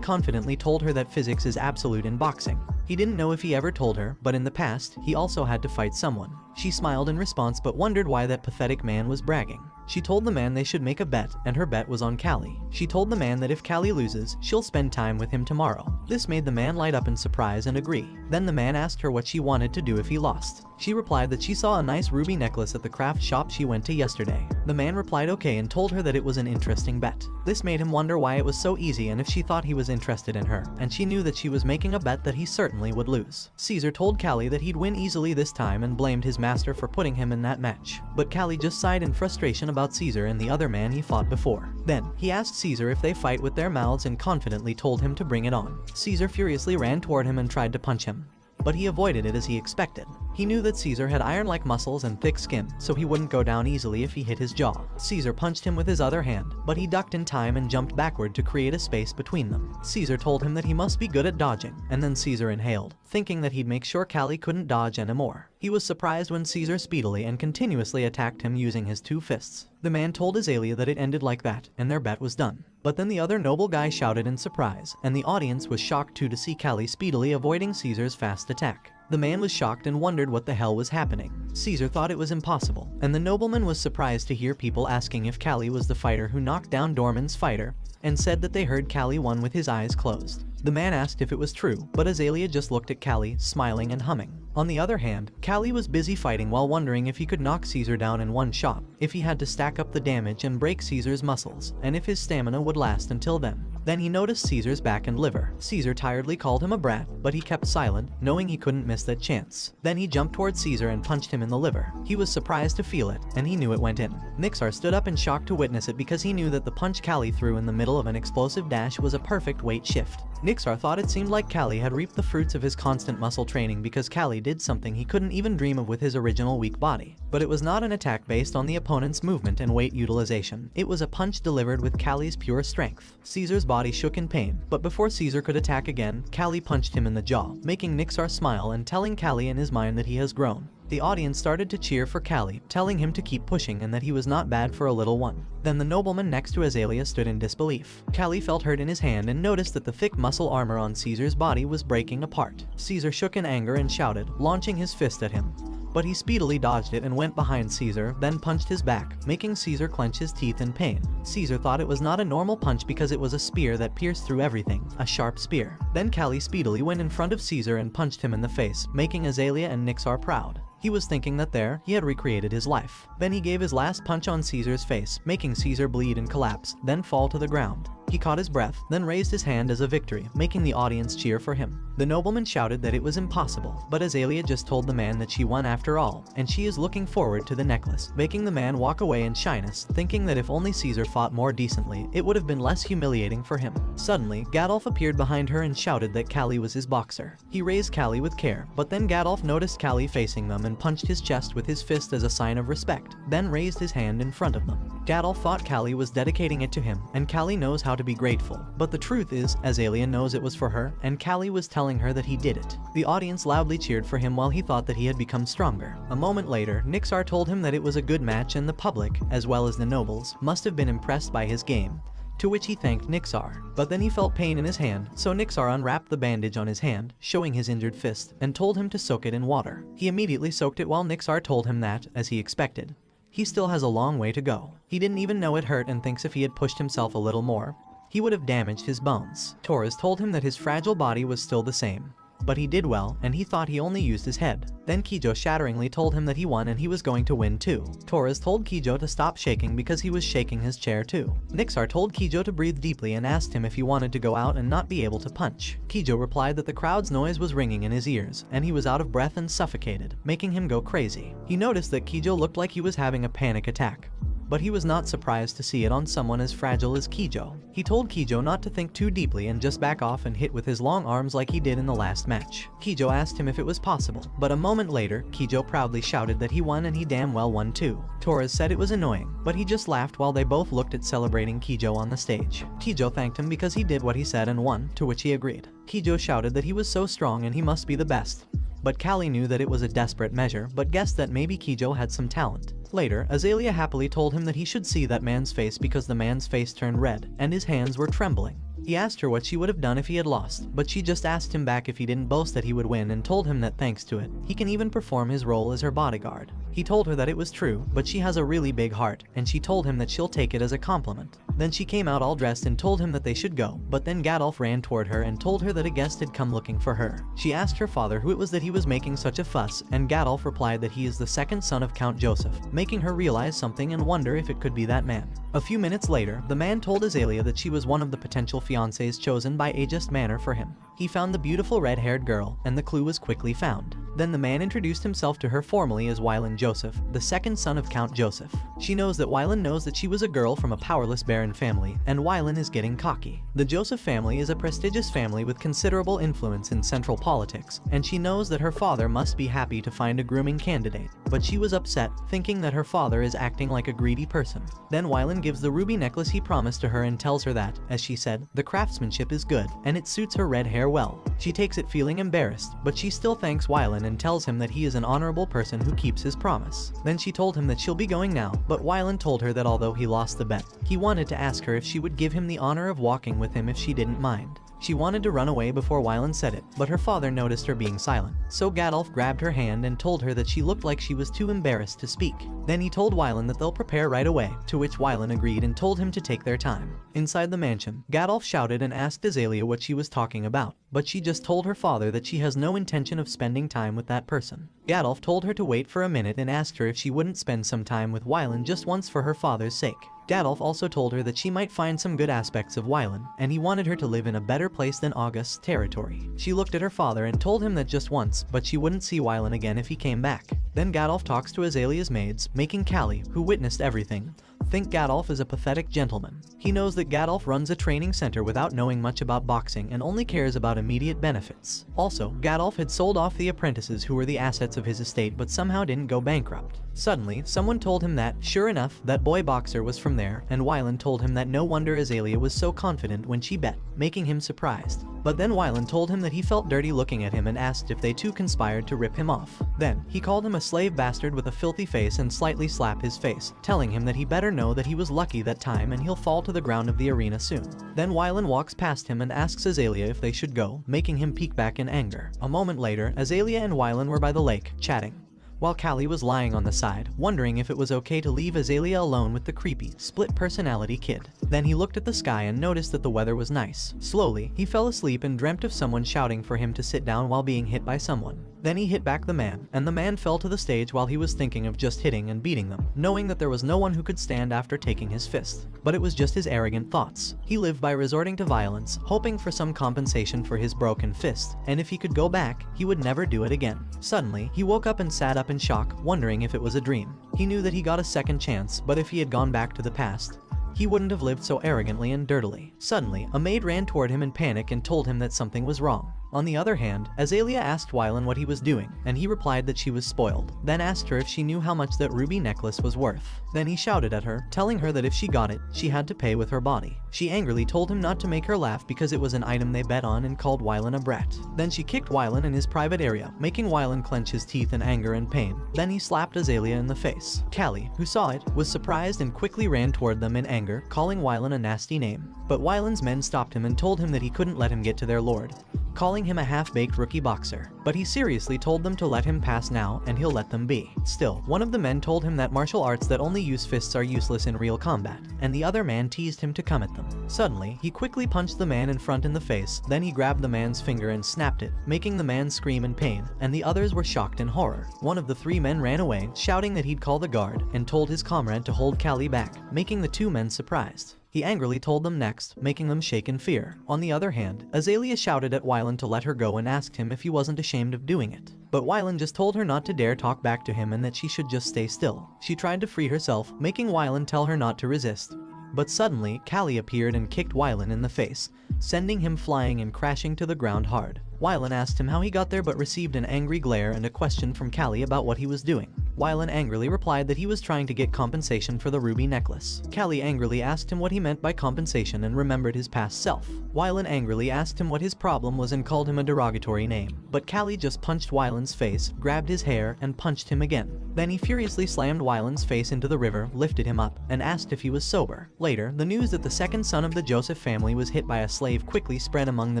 confidently told her that physics is absolute in boxing. He didn't know if he ever told her, but in the past, he also had to fight someone. She smiled in response but wondered why that pathetic man was bragging. She told the man they should make a bet, and her bet was on Callie. She told the man that if Callie loses, she'll spend time with him tomorrow. This made the man light up in surprise and agree. Then the man asked her what she wanted to do if he lost. She replied that she saw a nice ruby necklace at the craft shop she went to yesterday. The man replied okay and told her that it was an interesting bet. This made him wonder why it was so easy and if she thought he was interested in her, and she knew that she was making a bet that he certainly would lose. Caesar told Callie that he'd win easily this time and blamed his master for putting him in that match. But Callie just sighed in frustration about Caesar and the other man he fought before. Then, he asked Caesar if they fight with their mouths and confidently told him to bring it on. Caesar furiously ran toward him and tried to punch him, but he avoided it as he expected. He knew that Caesar had iron-like muscles and thick skin, so he wouldn't go down easily if he hit his jaw. Caesar punched him with his other hand, but he ducked in time and jumped backward to create a space between them. Caesar told him that he must be good at dodging, and then Caesar inhaled, thinking that he'd make sure Callie couldn't dodge anymore. He was surprised when Caesar speedily and continuously attacked him using his two fists. The man told Azalea that it ended like that, and their bet was done. But then the other noble guy shouted in surprise, and the audience was shocked too to see Callie speedily avoiding Caesar's fast attack. The man was shocked and wondered what the hell was happening. Caesar thought it was impossible, and the nobleman was surprised to hear people asking if Callie was the fighter who knocked down Dorman's fighter, and said that they heard Callie won with his eyes closed. The man asked if it was true, but Azalea just looked at Callie, smiling and humming. On the other hand, Callie was busy fighting while wondering if he could knock Caesar down in one shot, if he had to stack up the damage and break Caesar's muscles, and if his stamina would last until then. Then he noticed Caesar's back and liver. Caesar tiredly called him a brat, but he kept silent, knowing he couldn't miss that chance. Then he jumped towards Caesar and punched him in the liver. He was surprised to feel it, and he knew it went in. Nixar stood up in shock to witness it because he knew that the punch Callie threw in the middle of an explosive dash was a perfect weight shift. Nixar thought it seemed like Callie had reaped the fruits of his constant muscle training because Callie did something he couldn't even dream of with his original weak body. But it was not an attack based on the opponent's movement and weight utilization. It was a punch delivered with Callie's pure strength. Caesar's body shook in pain, but before Caesar could attack again, Callie punched him in the jaw, making Nixar smile and telling Callie in his mind that he has grown. The audience started to cheer for Callie, telling him to keep pushing and that he was not bad for a little one. Then the nobleman next to Azalea stood in disbelief. Callie felt hurt in his hand and noticed that the thick muscle armor on Caesar's body was breaking apart. Caesar shook in anger and shouted, launching his fist at him. but he speedily dodged it and went behind Caesar, then punched his back, making Caesar clench his teeth in pain. Caesar thought it was not a normal punch because it was a spear that pierced through everything, a sharp spear. Then Callie speedily went in front of Caesar and punched him in the face, making Azalea and Nixar proud. He was thinking that there, he had recreated his life. Then he gave his last punch on Caesar's face, making Caesar bleed and collapse, then fall to the ground. He caught his breath, then raised his hand as a victory, making the audience cheer for him. The nobleman shouted that it was impossible, but Azalea just told the man that she won after all, and she is looking forward to the necklace, making the man walk away in shyness, thinking that if only Caesar fought more decently, it would have been less humiliating for him. Suddenly, Gadolf appeared behind her and shouted that Callie was his boxer. He raised Callie with care, but then Gadolf noticed Callie facing them and punched his chest with his fist as a sign of respect, then raised his hand in front of them. Gadolf thought Callie was dedicating it to him, and Callie knows how to be grateful. But the truth is, Azalea knows it was for her, and Callie was telling her that he did it. The audience loudly cheered for him while he thought that he had become stronger. A moment later, Nixar told him that it was a good match and the public, as well as the nobles, must have been impressed by his game. To which he thanked Nixar. But then he felt pain in his hand, so Nixar unwrapped the bandage on his hand, showing his injured fist, and told him to soak it in water. He immediately soaked it while Nixar told him that, as he expected, he still has a long way to go. He didn't even know it hurt and thinks if he had pushed himself a little more, he would have damaged his bones. Torres told him that his fragile body was still the same, but he did well, and he thought he only used his head. Then Kijo shatteringly told him that he won and he was going to win too. Torres told Kijo to stop shaking because he was shaking his chair too. Nixar told Kijo to breathe deeply and asked him if he wanted to go out and not be able to punch. Kijo replied that the crowd's noise was ringing in his ears, and he was out of breath and suffocated, making him go crazy. He noticed that Kijo looked like he was having a panic attack, but he was not surprised to see it on someone as fragile as Kijo. He told Kijo not to think too deeply and just back off and hit with his long arms like he did in the last match. Kijo asked him if it was possible, but a moment later, Kijo proudly shouted that he won and he damn well won too. Torres said it was annoying, but he just laughed while they both looked at celebrating Kijo on the stage. Kijo thanked him because he did what he said and won, to which he agreed. Kijo shouted that he was so strong and he must be the best. But Callie knew that it was a desperate measure, but guessed that maybe Kijo had some talent. Later, Azalea happily told him that he should see that man's face because the man's face turned red, and his hands were trembling. He asked her what she would have done if he had lost, but she just asked him back if he didn't boast that he would win and told him that thanks to it, he can even perform his role as her bodyguard. He told her that it was true, but she has a really big heart, and she told him that she'll take it as a compliment. Then she came out all dressed and told him that they should go, but then Gadolf ran toward her and told her that a guest had come looking for her. She asked her father who it was that he was making such a fuss, and Gadolf replied that he is the second son of Count Joseph, making her realize something and wonder if it could be that man. A few minutes later, the man told Azalea that she was one of the potential fiancés chosen by Aegis Manor for him. He found the beautiful red-haired girl, and the clue was quickly found. Then the man introduced himself to her formally as Wylan Joseph, the second son of Count Joseph. She knows that Wylan knows that she was a girl from a powerless baron family, and Wylan is getting cocky. The Joseph family is a prestigious family with considerable influence in central politics, and she knows that her father must be happy to find a grooming candidate. But she was upset, thinking that her father is acting like a greedy person. Then Wylan gives the ruby necklace he promised to her and tells her that, as she said, the craftsmanship is good, and it suits her red hair well. She takes it feeling embarrassed, but she still thanks Wylan and tells him that he is an honorable person who keeps his promise. Then she told him that she'll be going now, but Wylan told her that although he lost the bet, he wanted to ask her if she would give him the honor of walking with him if she didn't mind. She wanted to run away before Wylan said it, but her father noticed her being silent. So Gadolf grabbed her hand and told her that she looked like she was too embarrassed to speak. Then he told Wylan that they'll prepare right away, to which Wylan agreed and told him to take their time. Inside the mansion, Gadolf shouted and asked Azalea what she was talking about, but she just told her father that she has no intention of spending time with that person. Gadolf told her to wait for a minute and asked her if she wouldn't spend some time with Wylan just once for her father's sake. Gadolf also told her that she might find some good aspects of Wylan, and he wanted her to live in a better place than August's territory. She looked at her father and told him that just once, but she wouldn't see Wylan again if he came back. Then Gadolf talks to Azalea's maids, making Callie, who witnessed everything, think Gadolf is a pathetic gentleman. He knows that Gadolf runs a training center without knowing much about boxing and only cares about immediate benefits. Also, Gadolf had sold off the apprentices who were the assets of his estate but somehow didn't go bankrupt. Suddenly, someone told him that, sure enough, that boy boxer was from there, and Wylan told him that no wonder Azalea was so confident when she bet, making him surprised. But then Wylan told him that he felt dirty looking at him and asked if they two conspired to rip him off. Then, he called him a slave bastard with a filthy face and slightly slapped his face, telling him that he better know that he was lucky that time and he'll fall to the ground of the arena soon. Then Wylan walks past him and asks Azalea if they should go, making him peek back in anger. A moment later, Azalea and Wylan were by the lake, chatting. while Callie was lying on the side, wondering if it was okay to leave Azalea alone with the creepy, split-personality kid. Then he looked at the sky and noticed that the weather was nice. Slowly, he fell asleep and dreamt of someone shouting for him to sit down while being hit by someone. Then he hit back the man, and the man fell to the stage while he was thinking of just hitting and beating them, knowing that there was no one who could stand after taking his fist. But it was just his arrogant thoughts. He lived by resorting to violence, hoping for some compensation for his broken fist, and if he could go back, he would never do it again. Suddenly, he woke up and sat up in shock, wondering if it was a dream. He knew that he got a second chance, but if he had gone back to the past, he wouldn't have lived so arrogantly and dirtily. Suddenly, a maid ran toward him in panic and told him that something was wrong. On the other hand, Azalea asked Wylan what he was doing, and he replied that she was spoiled, then asked her if she knew how much that ruby necklace was worth. Then he shouted at her, telling her that if she got it, she had to pay with her body. She angrily told him not to make her laugh because it was an item they bet on and called Wylan a brat. Then she kicked Wylan in his private area, making Wylan clench his teeth in anger and pain. Then he slapped Azalea in the face. Callie, who saw it, was surprised and quickly ran toward them in anger, calling Wylan a nasty name. But Wylan's men stopped him and told him that he couldn't let him get to their lord, calling him a half-baked rookie boxer. But he seriously told them to let him pass now, and he'll let them be. Still, one of the men told him that martial arts that only use fists are useless in real combat, and the other man teased him to come at them. Suddenly, he quickly punched the man in front in the face, then he grabbed the man's finger and snapped it, making the man scream in pain, and the others were shocked in horror. One of the three men ran away, shouting that he'd call the guard, and told his comrade to hold Callie back, making the two men surprised. He angrily told them next, making them shake in fear. On the other hand, Azalea shouted at Wylan to let her go and asked him if he wasn't ashamed of doing it. But Wylan just told her not to dare talk back to him and that she should just stay still. She tried to free herself, making Wylan tell her not to resist. But suddenly, Callie appeared and kicked Wylan in the face, sending him flying and crashing to the ground hard. Wylan asked him how he got there but received an angry glare and a question from Callie about what he was doing. Wylan angrily replied that he was trying to get compensation for the ruby necklace. Callie angrily asked him what he meant by compensation and remembered his past self. Wylan angrily asked him what his problem was and called him a derogatory name. But Callie just punched Wylan's face, grabbed his hair, and punched him again. Then he furiously slammed Wylan's face into the river, lifted him up, and asked if he was sober. Later, the news that the second son of the Joseph family was hit by a slave quickly spread among the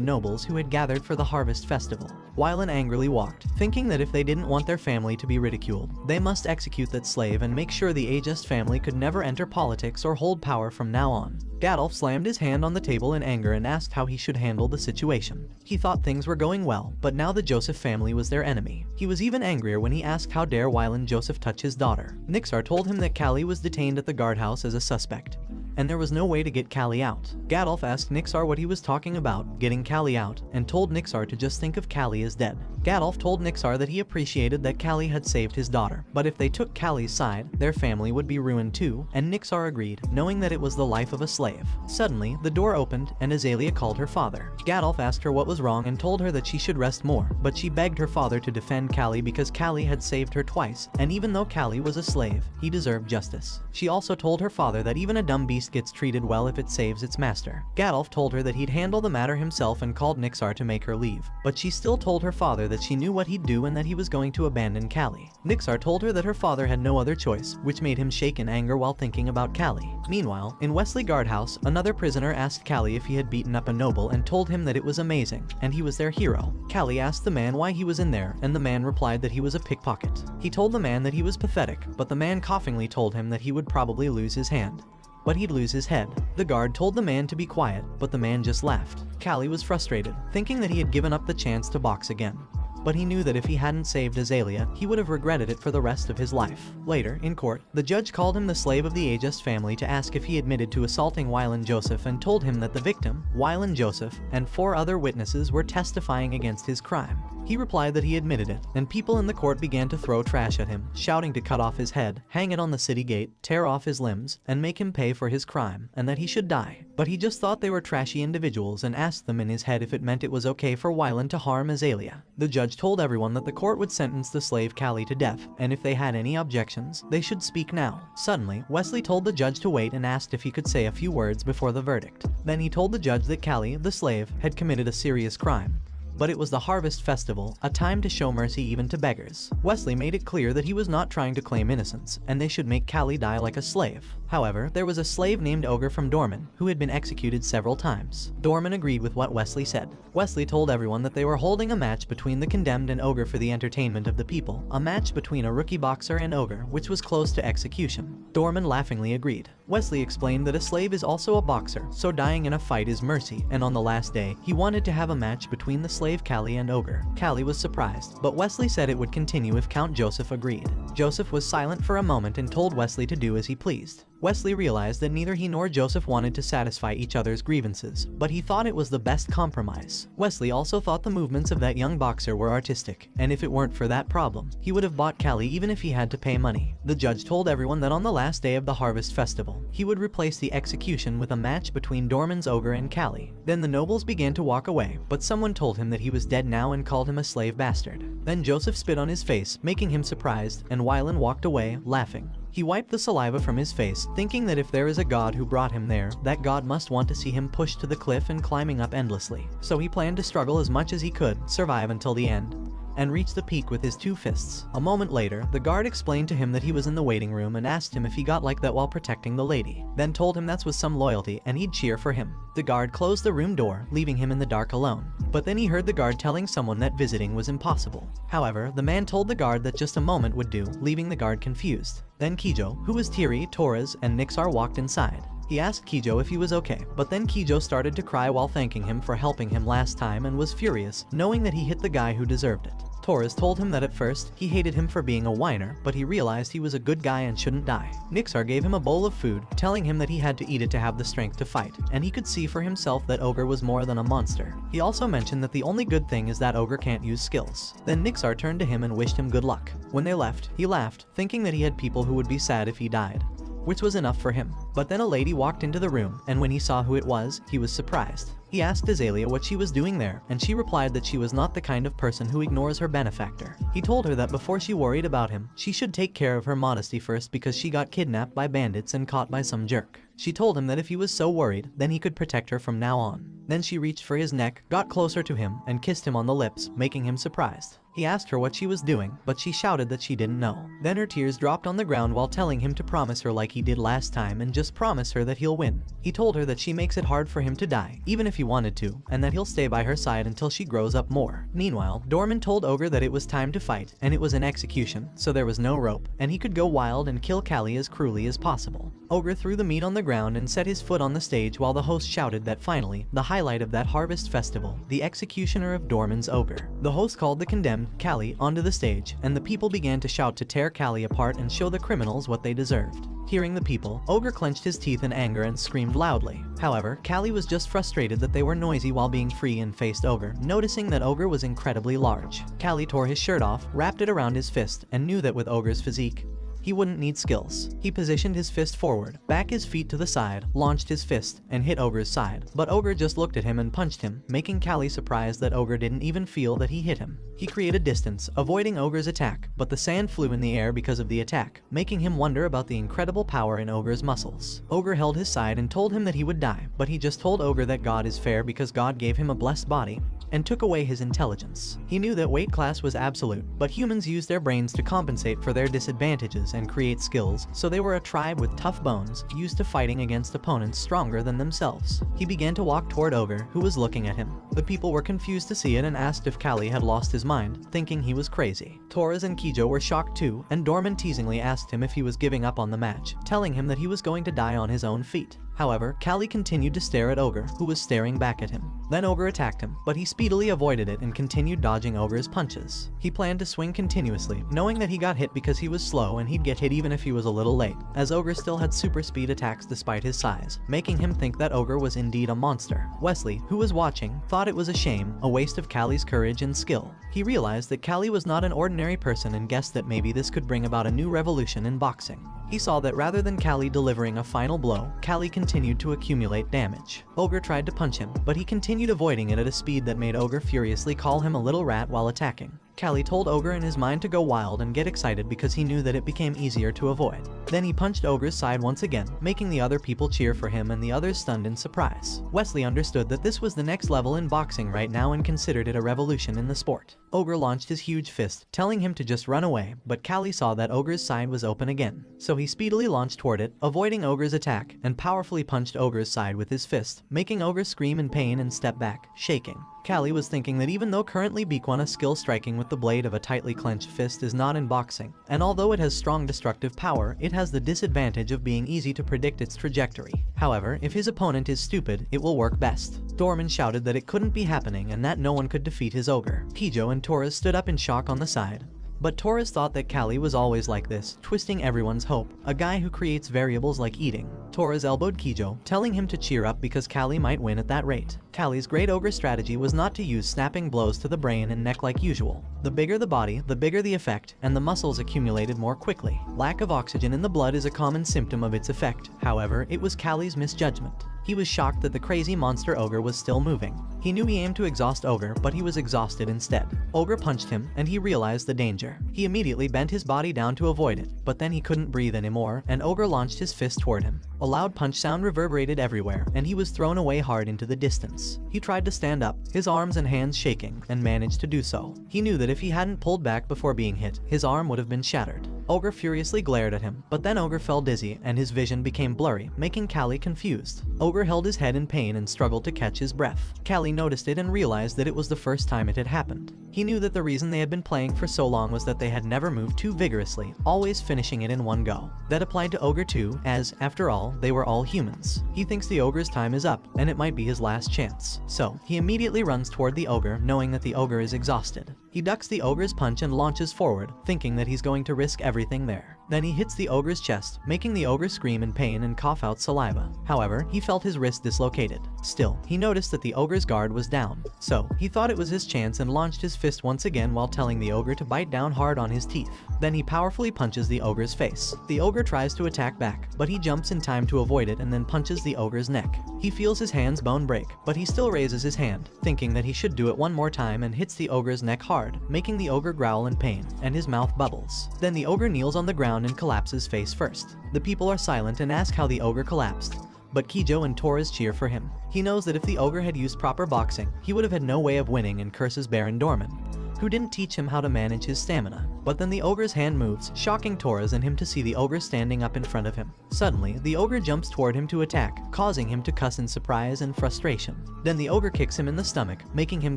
nobles who had gathered for the harvest festival. Wylan angrily walked, thinking that if they didn't want their family to be ridiculed, they must execute that slave and make sure the Aegis family could never enter politics or hold power from now on. Gadolf slammed his hand on the table in anger and asked how he should handle the situation. He thought things were going well, but now the Joseph family was their enemy. He was even angrier when he asked how dare Wylan Joseph touch his daughter. Nixar told him that Callie was detained at the guardhouse as a suspect, and there was no way to get Callie out. Gadolf asked Nixar what he was talking about, getting Callie out, and told Nixar to just think of Callie as dead. Gadolf told Nixar that he appreciated that Callie had saved his daughter, but if they took Callie's side, their family would be ruined too, and Nixar agreed, knowing that it was the life of a slave. Suddenly, the door opened, and Azalea called her father. Gadolf asked her what was wrong and told her that she should rest more, but she begged her father to defend Callie because Callie had saved her twice, and even though Callie was a slave, he deserved justice. She also told her father that even a dumb beast gets treated well if it saves its master. Gadolf told her that he'd handle the matter himself and called Nixar to make her leave, but she still told her father that she knew what he'd do and that he was going to abandon Callie. Nixar told her that her father had no other choice, which made him shake in anger while thinking about Callie. Meanwhile, in Wesley Guardhouse, another prisoner asked Callie if he had beaten up a noble and told him that it was amazing, and he was their hero. Callie asked the man why he was in there, and the man replied that he was a pickpocket. He told the man that he was pathetic, but the man coughingly told him that he would probably lose his hand, but he'd lose his head. The guard told the man to be quiet, but the man just laughed. Callie was frustrated, thinking that he had given up the chance to box again. But he knew that if he hadn't saved Azalea, he would have regretted it for the rest of his life. Later, in court, the judge called him the slave of the Aegis family to ask if he admitted to assaulting Wylan Joseph and told him that the victim, Wylan Joseph, and 4 other witnesses were testifying against his crime. He replied that he admitted it, and people in the court began to throw trash at him, shouting to cut off his head, hang it on the city gate, tear off his limbs, and make him pay for his crime, and that he should die. But he just thought they were trashy individuals and asked them in his head if it meant it was okay for Wylan to harm Azalea. The judge told everyone that the court would sentence the slave Callie to death, and if they had any objections, they should speak now. Suddenly, Wesley told the judge to wait and asked if he could say a few words before the verdict. Then he told the judge that Callie, the slave, had committed a serious crime, but it was the Harvest Festival, a time to show mercy even to beggars. Wesley made it clear that he was not trying to claim innocence, and they should make Callie die like a slave. However, there was a slave named Ogre from Dorman, who had been executed several times. Dorman agreed with what Wesley said. Wesley told everyone that they were holding a match between the condemned and Ogre for the entertainment of the people, a match between a rookie boxer and Ogre, which was close to execution. Dorman laughingly agreed. Wesley explained that a slave is also a boxer, so dying in a fight is mercy, and on the last day, he wanted to have a match between the slave Callie and Ogre. Callie was surprised, but Wesley said it would continue if Count Joseph agreed. Joseph was silent for a moment and told Wesley to do as he pleased. Wesley realized that neither he nor Joseph wanted to satisfy each other's grievances, but he thought it was the best compromise. Wesley also thought the movements of that young boxer were artistic, and if it weren't for that problem, he would have bought Callie even if he had to pay money. The judge told everyone that on the last day of the Harvest Festival, he would replace the execution with a match between Dorman's Ogre and Callie. Then the nobles began to walk away, but someone told him that he was dead now and called him a slave bastard. Then Joseph spit on his face, making him surprised, and Wylan walked away, laughing. He wiped the saliva from his face, thinking that if there is a god who brought him there, that god must want to see him pushed to the cliff and climbing up endlessly. So he planned to struggle as much as he could, survive until the end, and reach the peak with his 2 fists. A moment later, the guard explained to him that he was in the waiting room and asked him if he got like that while protecting the lady, then told him that's with some loyalty and he'd cheer for him. The guard closed the room door, leaving him in the dark alone. But then he heard the guard telling someone that visiting was impossible. However, the man told the guard that just a moment would do, leaving the guard confused. Then Kijo, who was Tiri, Torres, and Nixar walked inside. He asked Kijo if he was okay, but then Kijo started to cry while thanking him for helping him last time and was furious, knowing that he hit the guy who deserved it. Torres told him that at first, he hated him for being a whiner, but he realized he was a good guy and shouldn't die. Nixar gave him a bowl of food, telling him that he had to eat it to have the strength to fight, and he could see for himself that Ogre was more than a monster. He also mentioned that the only good thing is that Ogre can't use skills. Then Nixar turned to him and wished him good luck. When they left, he laughed, thinking that he had people who would be sad if he died, which was enough for him. But then a lady walked into the room, and when he saw who it was, he was surprised. He asked Azalea what she was doing there, and she replied that she was not the kind of person who ignores her benefactor. He told her that before she worried about him, she should take care of her modesty first because she got kidnapped by bandits and caught by some jerk. She told him that if he was so worried, then he could protect her from now on. Then she reached for his neck, got closer to him, and kissed him on the lips, making him surprised. He asked her what she was doing, but she shouted that she didn't know. Then her tears dropped on the ground while telling him to promise her like he did last time and just promise her that he'll win. He told her that she makes it hard for him to die, even if he wanted to, and that he'll stay by her side until she grows up more. Meanwhile, Dorman told Ogre that it was time to fight, and it was an execution, so there was no rope, and he could go wild and kill Callie as cruelly as possible. Ogre threw the meat on the ground and set his foot on the stage while the host shouted that finally, the highlight of that Harvest Festival, the executioner of Dorman's Ogre. The host called the condemned, Callie, onto the stage, and the people began to shout to tear Callie apart and show the criminals what they deserved. Hearing the people, Ogre clenched his teeth in anger and screamed loudly. However, Callie was just frustrated that they were noisy while being free and faced Ogre, noticing that Ogre was incredibly large. Callie tore his shirt off, wrapped it around his fist, and knew that with Ogre's physique, he wouldn't need skills. He positioned his fist forward, back his feet to the side, launched his fist, and hit Ogre's side. But Ogre just looked at him and punched him, making Callie surprised that Ogre didn't even feel that he hit him. He created distance, avoiding Ogre's attack, but the sand flew in the air because of the attack, making him wonder about the incredible power in Ogre's muscles. Ogre held his side and told him that he would die, but he just told Ogre that God is fair because God gave him a blessed body and took away his intelligence. He knew that weight class was absolute, but humans use their brains to compensate for their disadvantages and create skills, so they were a tribe with tough bones, used to fighting against opponents stronger than themselves. He began to walk toward Ogre, who was looking at him. The people were confused to see it and asked if Callie had lost his mind, thinking he was crazy. Torres and Kijo were shocked too, and Dorman teasingly asked him if he was giving up on the match, telling him that he was going to die on his own feet. However, Callie continued to stare at Ogre, who was staring back at him. Then Ogre attacked him, but he speedily avoided it and continued dodging Ogre's punches. He planned to swing continuously, knowing that he got hit because he was slow and he'd get hit even if he was a little late, as Ogre still had super speed attacks despite his size, making him think that Ogre was indeed a monster. Wesley, who was watching, thought it was a shame, a waste of Callie's courage and skill. He realized that Callie was not an ordinary person and guessed that maybe this could bring about a new revolution in boxing. He saw that rather than Callie delivering a final blow, Callie continued to accumulate damage. Ogre tried to punch him, but he continued avoiding it at a speed that made Ogre furiously call him a little rat while attacking. Callie told Ogre in his mind to go wild and get excited because he knew that it became easier to avoid. Then he punched Ogre's side once again, making the other people cheer for him and the others stunned in surprise. Wesley understood that this was the next level in boxing right now and considered it a revolution in the sport. Ogre launched his huge fist, telling him to just run away, but Callie saw that Ogre's side was open again. So he speedily launched toward it, avoiding Ogre's attack, and powerfully punched Ogre's side with his fist, making Ogre scream in pain and step back, shaking. Callie was thinking that even though currently Bikwana skill striking with the blade of a tightly clenched fist is not in boxing, and although it has strong destructive power, it has the disadvantage of being easy to predict its trajectory. However, if his opponent is stupid, it will work best. Dorman shouted that it couldn't be happening and that no one could defeat his ogre. Kijo and Torres stood up in shock on the side. But Torres thought that Callie was always like this, twisting everyone's hope, a guy who creates variables like eating. Torres elbowed Kijo, telling him to cheer up because Callie might win at that rate. Callie's great ogre strategy was not to use snapping blows to the brain and neck like usual. The bigger the body, the bigger the effect, and the muscles accumulated more quickly. Lack of oxygen in the blood is a common symptom of its effect. However, it was Callie's misjudgment. He was shocked that the crazy monster ogre was still moving. He knew he aimed to exhaust Ogre, but he was exhausted instead. Ogre punched him, and he realized the danger. He immediately bent his body down to avoid it, but then he couldn't breathe anymore, and Ogre launched his fist toward him. A loud punch sound reverberated everywhere, and he was thrown away hard into the distance. He tried to stand up, his arms and hands shaking, and managed to do so. He knew that if he hadn't pulled back before being hit, his arm would have been shattered. Ogre furiously glared at him, but then Ogre fell dizzy, and his vision became blurry, making Callie confused. Ogre held his head in pain and struggled to catch his breath. Callie noticed it and realized that it was the first time it had happened. He knew that the reason they had been playing for so long was that they had never moved too vigorously, always finishing it in one go. That applied to Ogre too, as, after all, they were all humans. He thinks the Ogre's time is up, and it might be his last chance. So, he immediately runs toward the Ogre, knowing that the Ogre is exhausted. He ducks the Ogre's punch and launches forward, thinking that he's going to risk everything there. Then he hits the Ogre's chest, making the Ogre scream in pain and cough out saliva. However, he felt his wrist dislocated. Still, he noticed that the Ogre's guard was down. So, he thought it was his chance and launched his fist once again while telling the Ogre to bite down hard on his teeth. Then he powerfully punches the Ogre's face. The Ogre tries to attack back, but he jumps in time to avoid it and then punches the Ogre's neck. He feels his hand's bone break, but he still raises his hand, thinking that he should do it one more time, and hits the Ogre's neck hard, making the Ogre growl in pain, and his mouth bubbles. Then the Ogre kneels on the ground and collapses face first. The people are silent and ask how the Ogre collapsed, but Kijo and Torres cheer for him. He knows that if the Ogre had used proper boxing, he would have had no way of winning and curses Baron Dorman, who didn't teach him how to manage his stamina. But then the Ogre's hand moves, shocking Torres and him to see the Ogre standing up in front of him. Suddenly, the Ogre jumps toward him to attack, causing him to cuss in surprise and frustration. Then the Ogre kicks him in the stomach, making him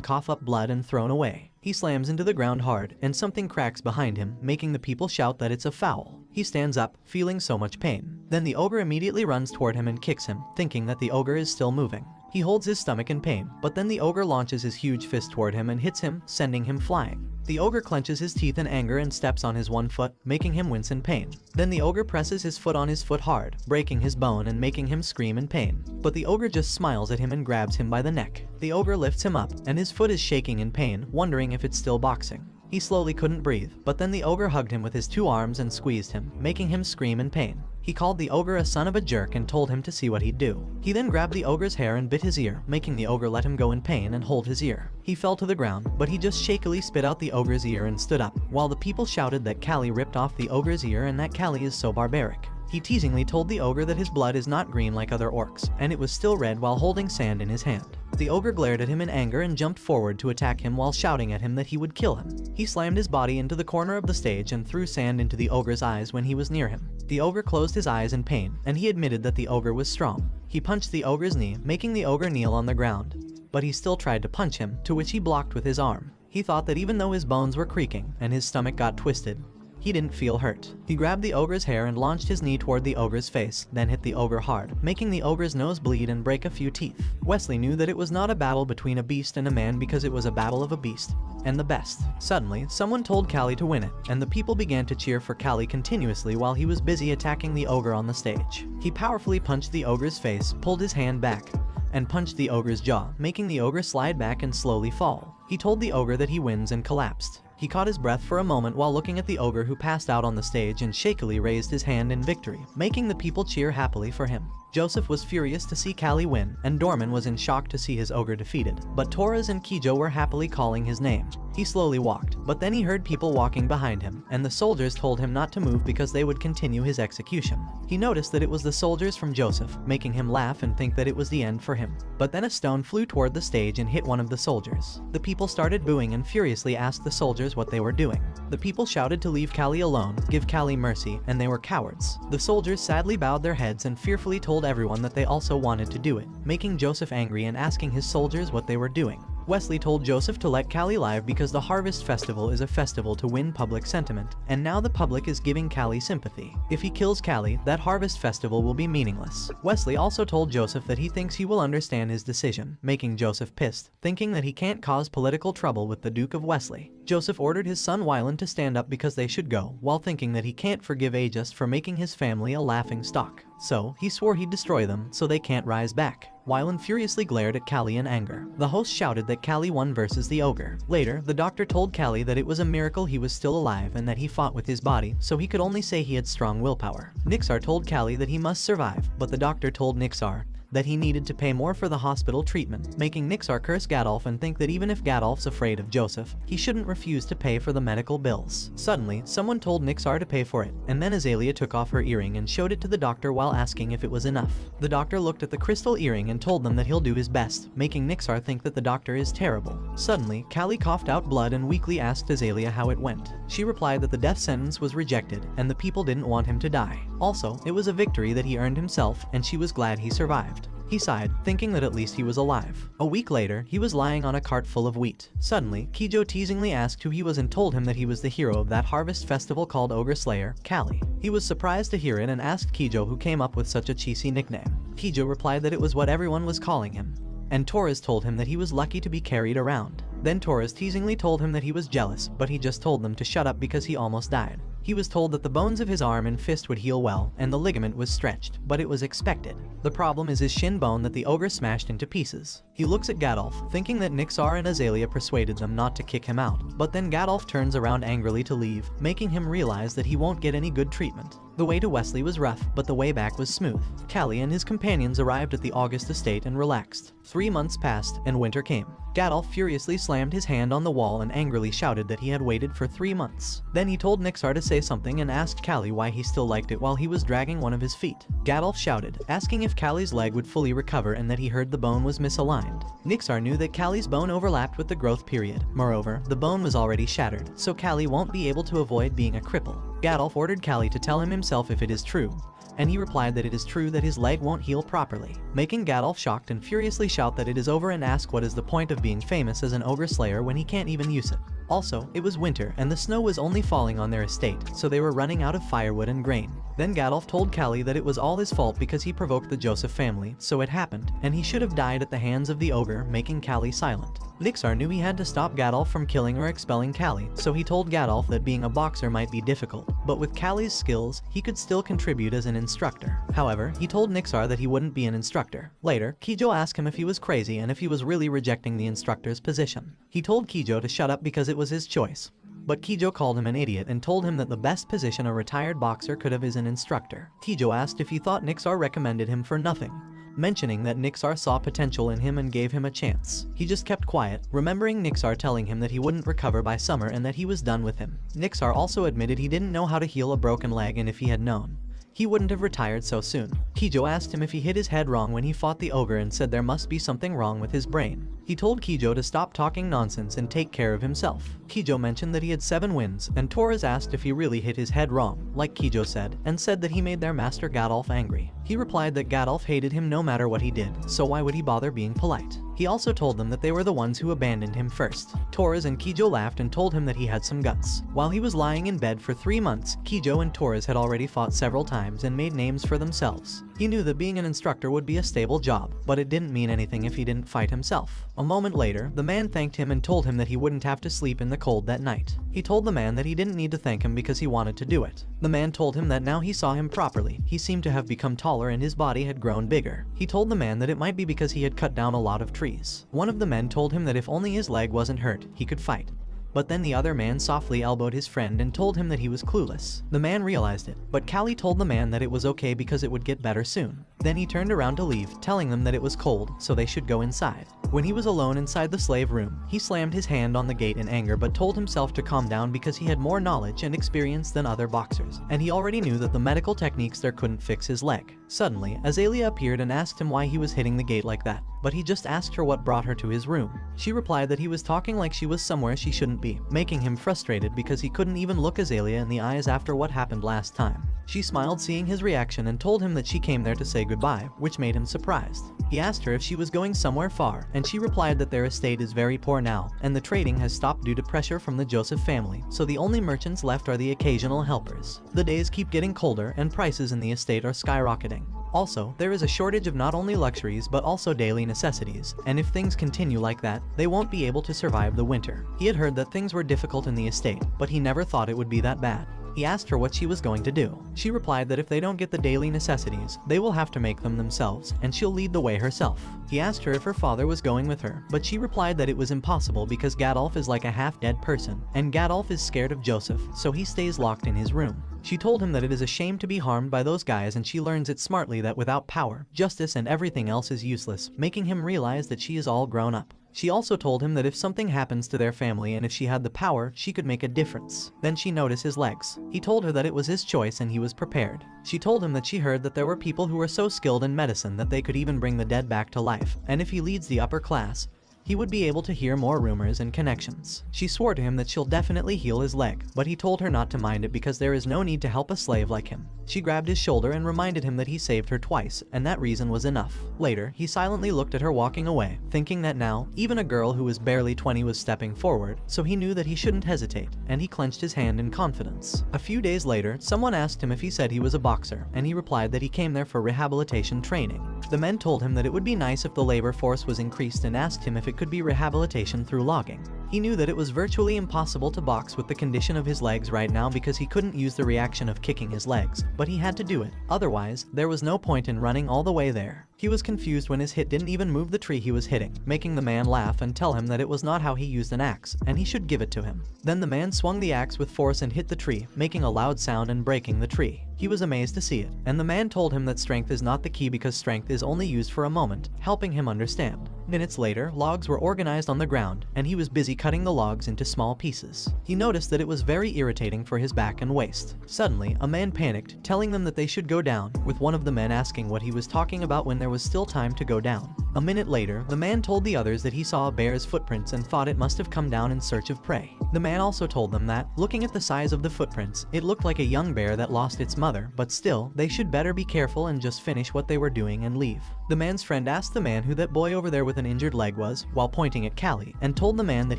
cough up blood and thrown away. He slams into the ground hard, and something cracks behind him, making the people shout that it's a foul. He stands up, feeling so much pain. Then the Ogre immediately runs toward him and kicks him, thinking that the Ogre is still moving. He holds his stomach in pain, but then the Ogre launches his huge fist toward him and hits him, sending him flying. The Ogre clenches his teeth in anger and steps on his one foot, making him wince in pain. Then the Ogre presses his foot on his foot hard, breaking his bone and making him scream in pain. But the Ogre just smiles at him and grabs him by the neck. The Ogre lifts him up, and his foot is shaking in pain, wondering if it's still boxing. He slowly couldn't breathe, but then the Ogre hugged him with his two arms and squeezed him, making him scream in pain. He called the Ogre a son of a jerk and told him to see what he'd do. He then grabbed the Ogre's hair and bit his ear, making the Ogre let him go in pain and hold his ear. He fell to the ground, but he just shakily spit out the Ogre's ear and stood up, while the people shouted that Callie ripped off the Ogre's ear and that Callie is so barbaric. He teasingly told the Ogre that his blood is not green like other orcs, and it was still red while holding sand in his hand. The Ogre glared at him in anger and jumped forward to attack him while shouting at him that he would kill him. He slammed his body into the corner of the stage and threw sand into the Ogre's eyes when he was near him. The Ogre closed his eyes in pain, and he admitted that the Ogre was strong. He punched the Ogre's knee, making the Ogre kneel on the ground. But he still tried to punch him, to which he blocked with his arm. He thought that even though his bones were creaking and his stomach got twisted, he didn't feel hurt. He grabbed the Ogre's hair and launched his knee toward the Ogre's face, then hit the Ogre hard, making the Ogre's nose bleed and break a few teeth. Wesley knew that it was not a battle between a beast and a man because it was a battle of a beast and the best. Suddenly, someone told Callie to win it, and the people began to cheer for Callie continuously while he was busy attacking the Ogre on the stage. He powerfully punched the Ogre's face, pulled his hand back, and punched the Ogre's jaw, making the Ogre slide back and slowly fall. He told the Ogre that he wins and collapsed. He caught his breath for a moment while looking at the ogre who passed out on the stage and shakily raised his hand in victory, making the people cheer happily for him. Joseph was furious to see Callie win, and Dorman was in shock to see his ogre defeated. But Torres and Kijo were happily calling his name. He slowly walked, but then he heard people walking behind him, and the soldiers told him not to move because they would continue his execution. He noticed that it was the soldiers from Joseph, making him laugh and think that it was the end for him. But then a stone flew toward the stage and hit one of the soldiers. The people started booing and furiously asked the soldiers what they were doing. The people shouted to leave Callie alone, give Callie mercy, and they were cowards. The soldiers sadly bowed their heads and fearfully told everyone that they also wanted to do it, making Joseph angry and asking his soldiers what they were doing. Wesley told Joseph to let Callie live because the Harvest Festival is a festival to win public sentiment, and now the public is giving Callie sympathy. If he kills Callie, that Harvest Festival will be meaningless. Wesley also told Joseph that he thinks he will understand his decision, making Joseph pissed, thinking that he can't cause political trouble with the Duke of Wesley. Joseph ordered his son Wyland to stand up because they should go, while thinking that he can't forgive Aegis for making his family a laughing stock. So, he swore he'd destroy them so they can't rise back. Wyland furiously glared at Callie in anger. The host shouted that Callie won versus the ogre. Later, the doctor told Callie that it was a miracle he was still alive and that he fought with his body, so he could only say he had strong willpower. Nixar told Callie that he must survive, but the doctor told Nixar that he needed to pay more for the hospital treatment, making Nixar curse Gadolf and think that even if Gadolf's afraid of Joseph, he shouldn't refuse to pay for the medical bills. Suddenly, someone told Nixar to pay for it, and then Azalea took off her earring and showed it to the doctor while asking if it was enough. The doctor looked at the crystal earring and told them that he'll do his best, making Nixar think that the doctor is terrible. Suddenly, Callie coughed out blood and weakly asked Azalea how it went. She replied that the death sentence was rejected, and the people didn't want him to die. Also, it was a victory that he earned himself, and she was glad he survived. He sighed, thinking that at least he was alive. A week later, he was lying on a cart full of wheat. Suddenly, Kijo teasingly asked who he was and told him that he was the hero of that harvest festival called Ogre Slayer, Callie. He was surprised to hear it and asked Kijo who came up with such a cheesy nickname. Kijo replied that it was what everyone was calling him. And Torres told him that he was lucky to be carried around. Then Torres teasingly told him that he was jealous, but he just told them to shut up because he almost died. He was told that the bones of his arm and fist would heal well, and the ligament was stretched, but it was expected. The problem is his shin bone that the ogre smashed into pieces. He looks at Gadolf, thinking that Nixar and Azalea persuaded them not to kick him out, but then Gadolf turns around angrily to leave, making him realize that he won't get any good treatment. The way to Wesley was rough, but the way back was smooth. Callie and his companions arrived at the August estate and relaxed. 3 months passed, and winter came. Gadolf furiously slammed his hand on the wall and angrily shouted that he had waited for 3 months. Then he told Nixar to say something and asked Callie why he still liked it while he was dragging one of his feet. Gadolf shouted, asking if Callie's leg would fully recover and that he heard the bone was misaligned. Nixar knew that Callie's bone overlapped with the growth period. Moreover, the bone was already shattered, so Callie won't be able to avoid being a cripple. Gadolf ordered Callie to tell him himself if it is true, and he replied that it is true that his leg won't heal properly, making Gadolf shocked and furiously shout that it is over and ask what is the point of being famous as an ogre slayer when he can't even use it. Also, it was winter and the snow was only falling on their estate, so they were running out of firewood and grain. Then Gadolf told Callie that it was all his fault because he provoked the Joseph family, so it happened, and he should have died at the hands of the ogre, making Callie silent. Nixar knew he had to stop Gadolf from killing or expelling Callie, so he told Gadolf that being a boxer might be difficult, but with Callie's skills, he could still contribute as an instructor. However, he told Nixar that he wouldn't be an instructor. Later, Kijo asked him if he was crazy and if he was really rejecting the instructor's position. He told Kijo to shut up because it was his choice. But Kijo called him an idiot and told him that the best position a retired boxer could have is an instructor. Kijo asked if he thought Nixar recommended him for nothing, mentioning that Nixar saw potential in him and gave him a chance. He just kept quiet, remembering Nixar telling him that he wouldn't recover by summer and that he was done with him. Nixar also admitted he didn't know how to heal a broken leg, and if he had known, he wouldn't have retired so soon. Kijo asked him if he hit his head wrong when he fought the ogre and said there must be something wrong with his brain. He told Kijo to stop talking nonsense and take care of himself. Kijo mentioned that he had 7 wins, and Torres asked if he really hit his head wrong, like Kijo said, and said that he made their master Gadolf angry. He replied that Gadolf hated him no matter what he did, so why would he bother being polite? He also told them that they were the ones who abandoned him first. Torres and Kijo laughed and told him that he had some guts. While he was lying in bed for 3 months, Kijo and Torres had already fought several times and made names for themselves. He knew that being an instructor would be a stable job, but it didn't mean anything if he didn't fight himself. A moment later, the man thanked him and told him that he wouldn't have to sleep in the cold that night. He told the man that he didn't need to thank him because he wanted to do it. The man told him that now he saw him properly. He seemed to have become taller and his body had grown bigger. He told the man that it might be because he had cut down a lot of trees. One of the men told him that if only his leg wasn't hurt, he could fight. but then the other man softly elbowed his friend and told him that he was clueless. The man realized it, but Callie told the man that it was okay because it would get better soon. Then he turned around to leave, telling them that it was cold, so they should go inside. When he was alone inside the slave room, he slammed his hand on the gate in anger but told himself to calm down because he had more knowledge and experience than other boxers, and he already knew that the medical techniques there couldn't fix his leg. Suddenly, Azalea appeared and asked him why he was hitting the gate like that, but he just asked her what brought her to his room. She replied that he was talking like she was somewhere she shouldn't be, making him frustrated because he couldn't even look Azalea in the eyes after what happened last time. She smiled seeing his reaction and told him that she came there to say goodbye, which made him surprised. He asked her if she was going somewhere far, and she replied that their estate is very poor now, and the trading has stopped due to pressure from the Joseph family, so the only merchants left are the occasional helpers. The days keep getting colder, and prices in the estate are skyrocketing. Also, there is a shortage of not only luxuries but also daily necessities, and if things continue like that, they won't be able to survive the winter. He had heard that things were difficult in the estate, but he never thought it would be that bad. He asked her what she was going to do. She replied that if they don't get the daily necessities, they will have to make them themselves, and she'll lead the way herself. He asked her if her father was going with her, but she replied that it was impossible because Gadolf is like a half-dead person, and Gadolf is scared of Joseph, so he stays locked in his room. She told him that it is a shame to be harmed by those guys, and she learns it smartly that without power, justice and everything else is useless, making him realize that she is all grown up. She also told him that if something happens to their family and if she had the power, she could make a difference. Then she noticed his legs. He told her that it was his choice and he was prepared. She told him that she heard that there were people who were so skilled in medicine that they could even bring the dead back to life, and if he leads the upper class, he would be able to hear more rumors and connections. She swore to him that she'll definitely heal his leg, but he told her not to mind it because there is no need to help a slave like him. She grabbed his shoulder and reminded him that he saved her twice, and that reason was enough. Later, he silently looked at her walking away, thinking that now, even a girl who was barely 20 was stepping forward, so he knew that he shouldn't hesitate, and he clenched his hand in confidence. A few days later, someone asked him if he said he was a boxer, and he replied that he came there for rehabilitation training. The men told him that it would be nice if the labor force was increased and asked him if it could be rehabilitation through logging. He knew that it was virtually impossible to box with the condition of his legs right now because he couldn't use the reaction of kicking his legs, but he had to do it. Otherwise, there was no point in running all the way there. He was confused when his hit didn't even move the tree he was hitting, making the man laugh and tell him that it was not how he used an axe, and he should give it to him. Then the man swung the axe with force and hit the tree, making a loud sound and breaking the tree. He was amazed to see it, and the man told him that strength is not the key because strength is only used for a moment, helping him understand. Minutes later, logs were organized on the ground, and he was busy cutting the logs into small pieces. He noticed that it was very irritating for his back and waist. Suddenly, a man panicked, telling them that they should go down, with one of the men asking what he was talking about when there was still time to go down. A minute later, the man told the others that he saw a bear's footprints and thought it must have come down in search of prey. The man also told them that, looking at the size of the footprints, it looked like a young bear that lost its mother, but still, they should better be careful and just finish what they were doing and leave. The man's friend asked the man who that boy over there with an injured leg was, while pointing at Callie, and told the man that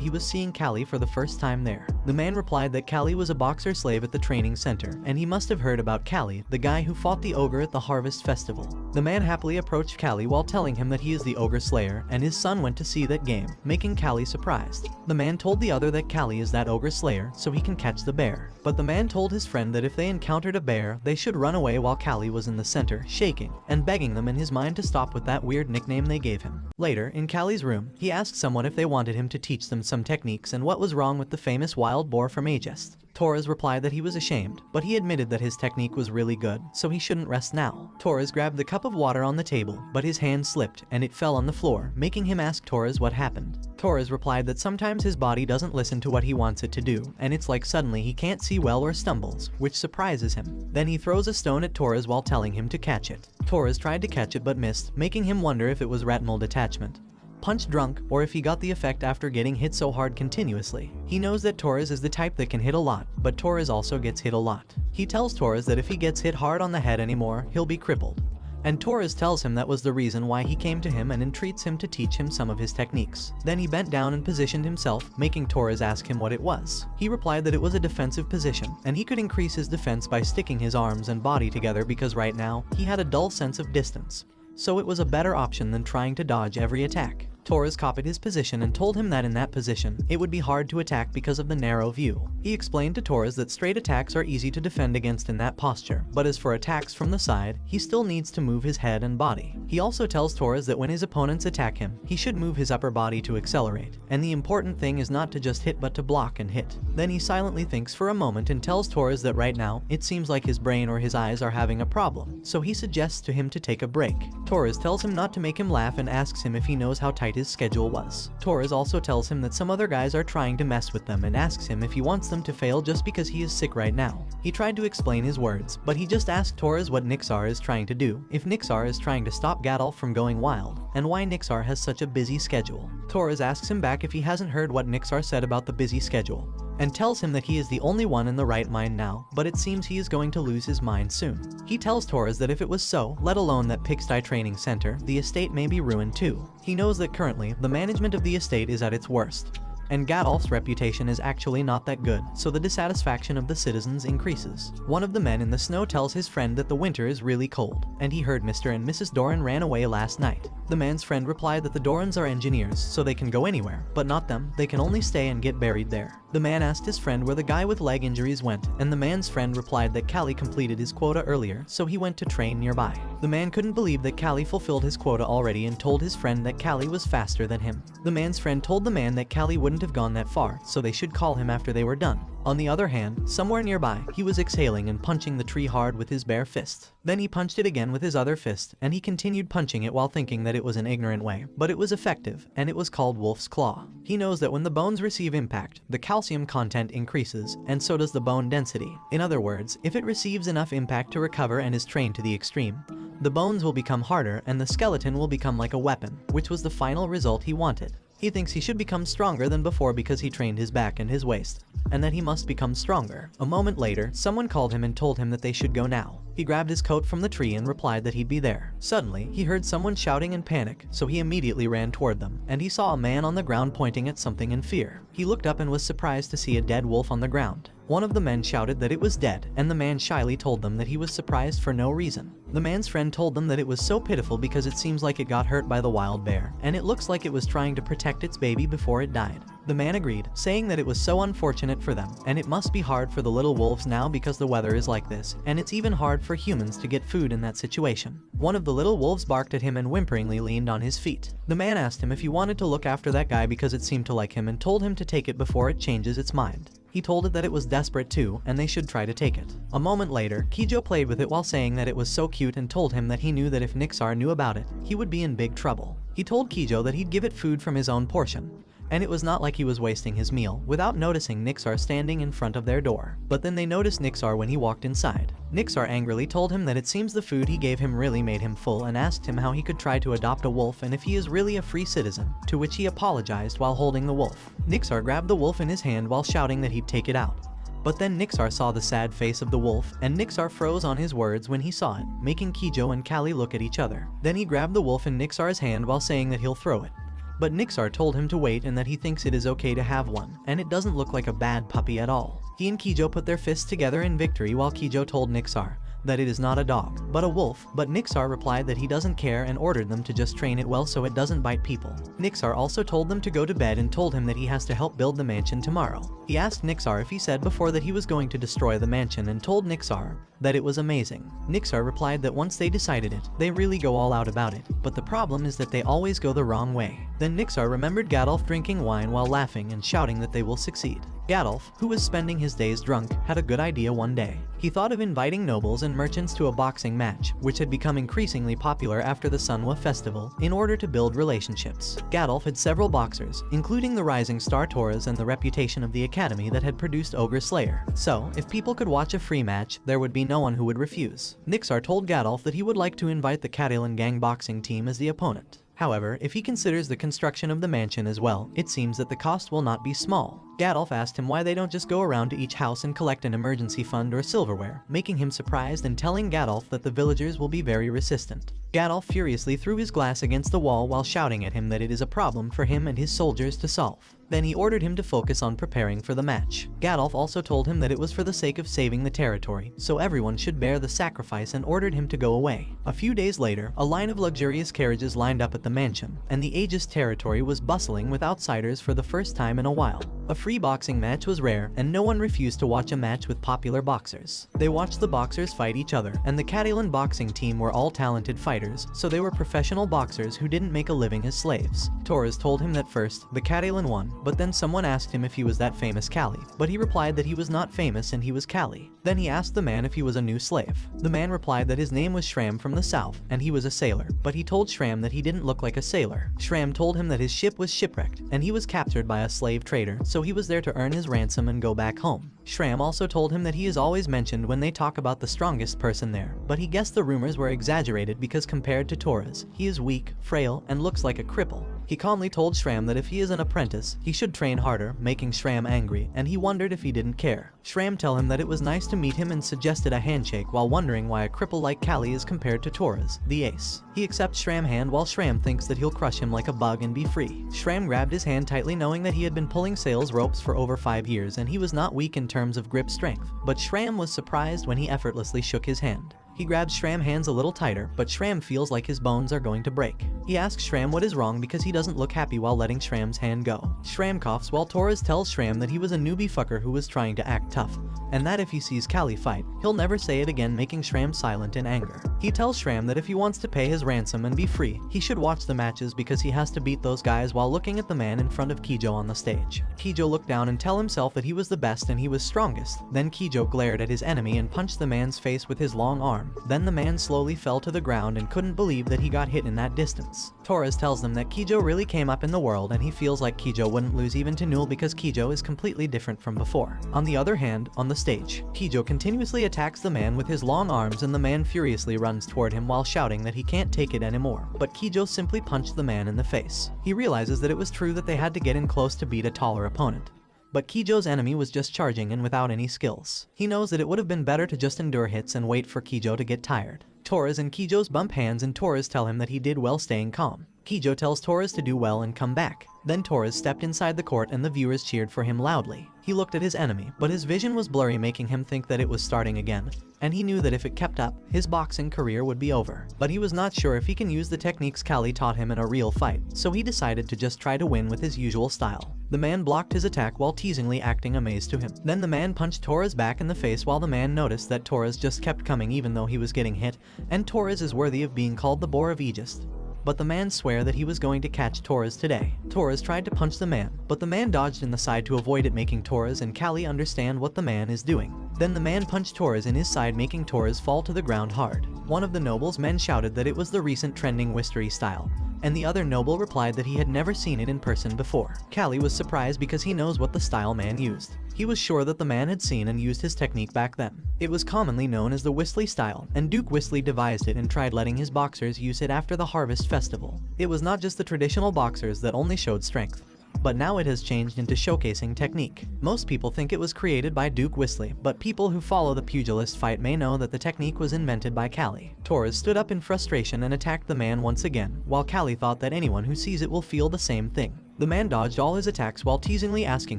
he was seeing Callie for the first time there. The man replied that Callie was a boxer slave at the training center, and he must have heard about Callie, the guy who fought the ogre at the harvest festival. The man happily approached Callie while telling him that he is the ogre slayer, and his son went to see that game, making Callie surprised. The man told the other that Callie is that ogre slayer, so he can catch the bear. But the man told his friend that if they encountered a bear, they should run away while Callie was in the center, shaking, and begging them in his mind to stop with that weird nickname they gave him. Later, in Callie's room, he asked someone if they wanted him to teach them some techniques and what was wrong with the famous wild boar from Aegis. Torres replied that he was ashamed, but he admitted that his technique was really good, so he shouldn't rest now. Torres grabbed the cup of water on the table, but his hand slipped and it fell on the floor, making him ask Torres what happened. Torres replied that sometimes his body doesn't listen to what he wants it to do, and it's like suddenly he can't see well or stumbles, which surprises him. Then he throws a stone at Torres while telling him to catch it. Torres tried to catch it but missed, making him wonder if it was retinal detachment, punch drunk, or if he got the effect after getting hit so hard continuously. He knows that Torres is the type that can hit a lot, but Torres also gets hit a lot. He tells Torres that if he gets hit hard on the head anymore, he'll be crippled. And Torres tells him that was the reason why he came to him and entreats him to teach him some of his techniques. Then he bent down and positioned himself, making Torres ask him what it was. He replied that it was a defensive position, and he could increase his defense by sticking his arms and body together because right now, he had a dull sense of distance. So it was a better option than trying to dodge every attack. Torres copied his position and told him that in that position, it would be hard to attack because of the narrow view. He explained to Torres that straight attacks are easy to defend against in that posture, but as for attacks from the side, he still needs to move his head and body. He also tells Torres that when his opponents attack him, he should move his upper body to accelerate, and the important thing is not to just hit but to block and hit. Then he silently thinks for a moment and tells Torres that right now, it seems like his brain or his eyes are having a problem, so he suggests to him to take a break. Torres tells him not to make him laugh and asks him if he knows how tight his schedule was. Torres also tells him that some other guys are trying to mess with them and asks him if he wants them to fail just because he is sick right now. He tried to explain his words, but he just asked Torres what Nixar is trying to do, if Nixar is trying to stop Gadolf from going wild, and why Nixar has such a busy schedule. Torres asks him back if he hasn't heard what Nixar said about the busy schedule, and tells him that he is the only one in the right mind now, but it seems he is going to lose his mind soon. He tells Torres that if it was so, let alone that Pigsty Training Center, the estate may be ruined too. He knows that currently, the management of the estate is at its worst, and Gadolf's reputation is actually not that good, so the dissatisfaction of the citizens increases. One of the men in the snow tells his friend that the winter is really cold, and he heard Mr. and Mrs. Doran ran away last night. The man's friend replied that the Dorans are engineers, so they can go anywhere, but not them, they can only stay and get buried there. The man asked his friend where the guy with leg injuries went, and the man's friend replied that Callie completed his quota earlier, so he went to train nearby. The man couldn't believe that Callie fulfilled his quota already and told his friend that Callie was faster than him. The man's friend told the man that Callie wouldn't have gone that far, so they should call him after they were done. On the other hand, somewhere nearby, he was exhaling and punching the tree hard with his bare fist. Then he punched it again with his other fist, and he continued punching it while thinking that it was an ignorant way, but it was effective, and it was called Wolf's Claw. He knows that when the bones receive impact, the calcium content increases, and so does the bone density. In other words, if it receives enough impact to recover and is trained to the extreme, the bones will become harder and the skeleton will become like a weapon, which was the final result he wanted. He thinks he should become stronger than before because he trained his back and his waist, and that he must become stronger. A moment later, someone called him and told him that they should go now. He grabbed his coat from the tree and replied that he'd be there. Suddenly, he heard someone shouting in panic, so he immediately ran toward them, and he saw a man on the ground pointing at something in fear. He looked up and was surprised to see a dead wolf on the ground. One of the men shouted that it was dead, and the man shyly told them that he was surprised for no reason. The man's friend told them that it was so pitiful because it seems like it got hurt by the wild bear, and it looks like it was trying to protect its baby before it died. The man agreed, saying that it was so unfortunate for them, and it must be hard for the little wolves now because the weather is like this, and it's even hard for humans to get food in that situation. One of the little wolves barked at him and whimperingly leaned on his feet. The man asked him if he wanted to look after that guy because it seemed to like him and told him to take it before it changes its mind. He told it that it was desperate too, and they should try to take it. A moment later, Kijo played with it while saying that it was so cute and told him that he knew that if Nixar knew about it, he would be in big trouble. He told Kijo that he'd give it food from his own portion, and it was not like he was wasting his meal, without noticing Nixar standing in front of their door. But then they noticed Nixar when he walked inside. Nixar angrily told him that it seems the food he gave him really made him full and asked him how he could try to adopt a wolf and if he is really a free citizen, to which he apologized while holding the wolf. Nixar grabbed the wolf in his hand while shouting that he'd take it out. But then Nixar saw the sad face of the wolf, and Nixar froze on his words when he saw it, making Kijo and Callie look at each other. Then he grabbed the wolf in Nixar's hand while saying that he'll throw it. But Nixar told him to wait and that he thinks it is okay to have one, and it doesn't look like a bad puppy at all. He and Kijo put their fists together in victory while Kijo told Nixar that it is not a dog, but a wolf, but Nixar replied that he doesn't care and ordered them to just train it well so it doesn't bite people. Nixar also told them to go to bed and told him that he has to help build the mansion tomorrow. He asked Nixar if he said before that he was going to destroy the mansion and told Nixar that it was amazing. Nixar replied that once they decided it, they really go all out about it, but the problem is that they always go the wrong way. Then Nixar remembered Gadolf drinking wine while laughing and shouting that they will succeed. Gadolf, who was spending his days drunk, had a good idea one day. He thought of inviting nobles and merchants to a boxing match, which had become increasingly popular after the Manhwa festival, in order to build relationships. Gadolf had several boxers, including the rising star Torres and the reputation of the academy that had produced Ogre Slayer. So, if people could watch a free match, there would be no one who would refuse. Nixar told Gadolf that he would like to invite the Catalan gang boxing team as the opponent. However, if he considers the construction of the mansion as well, it seems that the cost will not be small. Gadolf asked him why they don't just go around to each house and collect an emergency fund or silverware, making him surprised and telling Gadolf that the villagers will be very resistant. Gadolf furiously threw his glass against the wall while shouting at him that it is a problem for him and his soldiers to solve. Then he ordered him to focus on preparing for the match. Gadolf also told him that it was for the sake of saving the territory, so everyone should bear the sacrifice, and ordered him to go away. A few days later, a line of luxurious carriages lined up at the mansion, and the Aegis territory was bustling with outsiders for the first time in a while. A free boxing match was rare, and no one refused to watch a match with popular boxers. They watched the boxers fight each other, and the Catalan boxing team were all talented fighters, so they were professional boxers who didn't make a living as slaves. Torres told him that first, the Catalan won, but then someone asked him if he was that famous Cali, but he replied that he was not famous and he was Cali. Then he asked the man if he was a new slave. The man replied that his name was Shram from the south, and he was a sailor, but he told Shram that he didn't look like a sailor. Shram told him that his ship was shipwrecked, and he was captured by a slave trader, so he was there to earn his ransom and go back home. Shram also told him that he is always mentioned when they talk about the strongest person there, but he guessed the rumors were exaggerated because compared to Torres, he is weak, frail, and looks like a cripple. He calmly told Shram that if he is an apprentice, he should train harder, making Shram angry, and he wondered if he didn't care. Shram told him that it was nice to meet him and suggested a handshake while wondering why a cripple like Cali is compared to Torres, the ace. He accepts Shram's hand while Shram thinks that he'll crush him like a bug and be free. Shram grabbed his hand tightly, knowing that he had been pulling sales ropes for over 5 years and he was not weak in terms of grip strength, but Shram was surprised when he effortlessly shook his hand. He grabs Shram's hands a little tighter, but Shram feels like his bones are going to break. He asks Shram what is wrong because he doesn't look happy while letting Shram's hand go. Shram coughs while Torres tells Shram that he was a newbie fucker who was trying to act tough, and that if he sees Cali fight, he'll never say it again, making Shram silent in anger. He tells Shram that if he wants to pay his ransom and be free, he should watch the matches because he has to beat those guys while looking at the man in front of Kijo on the stage. Kijo looked down and tell himself that he was the best and he was strongest. Then Kijo glared at his enemy and punched the man's face with his long arm. Then the man slowly fell to the ground and couldn't believe that he got hit in that distance. Torres tells them that Kijo really came up in the world and he feels like Kijo wouldn't lose even to Newell because Kijo is completely different from before. On the other hand, on the stage, Kijo continuously attacks the man with his long arms and the man furiously runs toward him while shouting that he can't take it anymore. But Kijo simply punched the man in the face. He realizes that it was true that they had to get in close to beat a taller opponent. But Kijo's enemy was just charging in without any skills. He knows that it would have been better to just endure hits and wait for Kijo to get tired. Torres and Kijo's bump hands and Torres tell him that he did well staying calm. Kijo tells Torres to do well and come back. Then Torres stepped inside the court and the viewers cheered for him loudly. He looked at his enemy, but his vision was blurry, making him think that it was starting again, and he knew that if it kept up, his boxing career would be over. But he was not sure if he can use the techniques Cali taught him in a real fight, so he decided to just try to win with his usual style. The man blocked his attack while teasingly acting amazed to him. Then the man punched Torres back in the face while the man noticed that Torres just kept coming even though he was getting hit, and Torres is worthy of being called the boar of Aegis. But the man swore that he was going to catch Torres today. Torres tried to punch the man, but the man dodged in the side to avoid it, making Torres and Cali understand what the man is doing. Then the man punched Torres in his side, making Torres fall to the ground hard. One of the nobles' men shouted that it was the recent trending Wistery style, and the other noble replied that he had never seen it in person before. Cali was surprised because he knows what the style man used. He was sure that the man had seen and used his technique back then. It was commonly known as the Wisley style, and Duke Wisley devised it and tried letting his boxers use it after the Harvest Festival. It was not just the traditional boxers that only showed strength, but now it has changed into showcasing technique. Most people think it was created by Duke Wisley, but people who follow the pugilist fight may know that the technique was invented by Cali. Torres stood up in frustration and attacked the man once again, while Cali thought that anyone who sees it will feel the same thing. The man dodged all his attacks while teasingly asking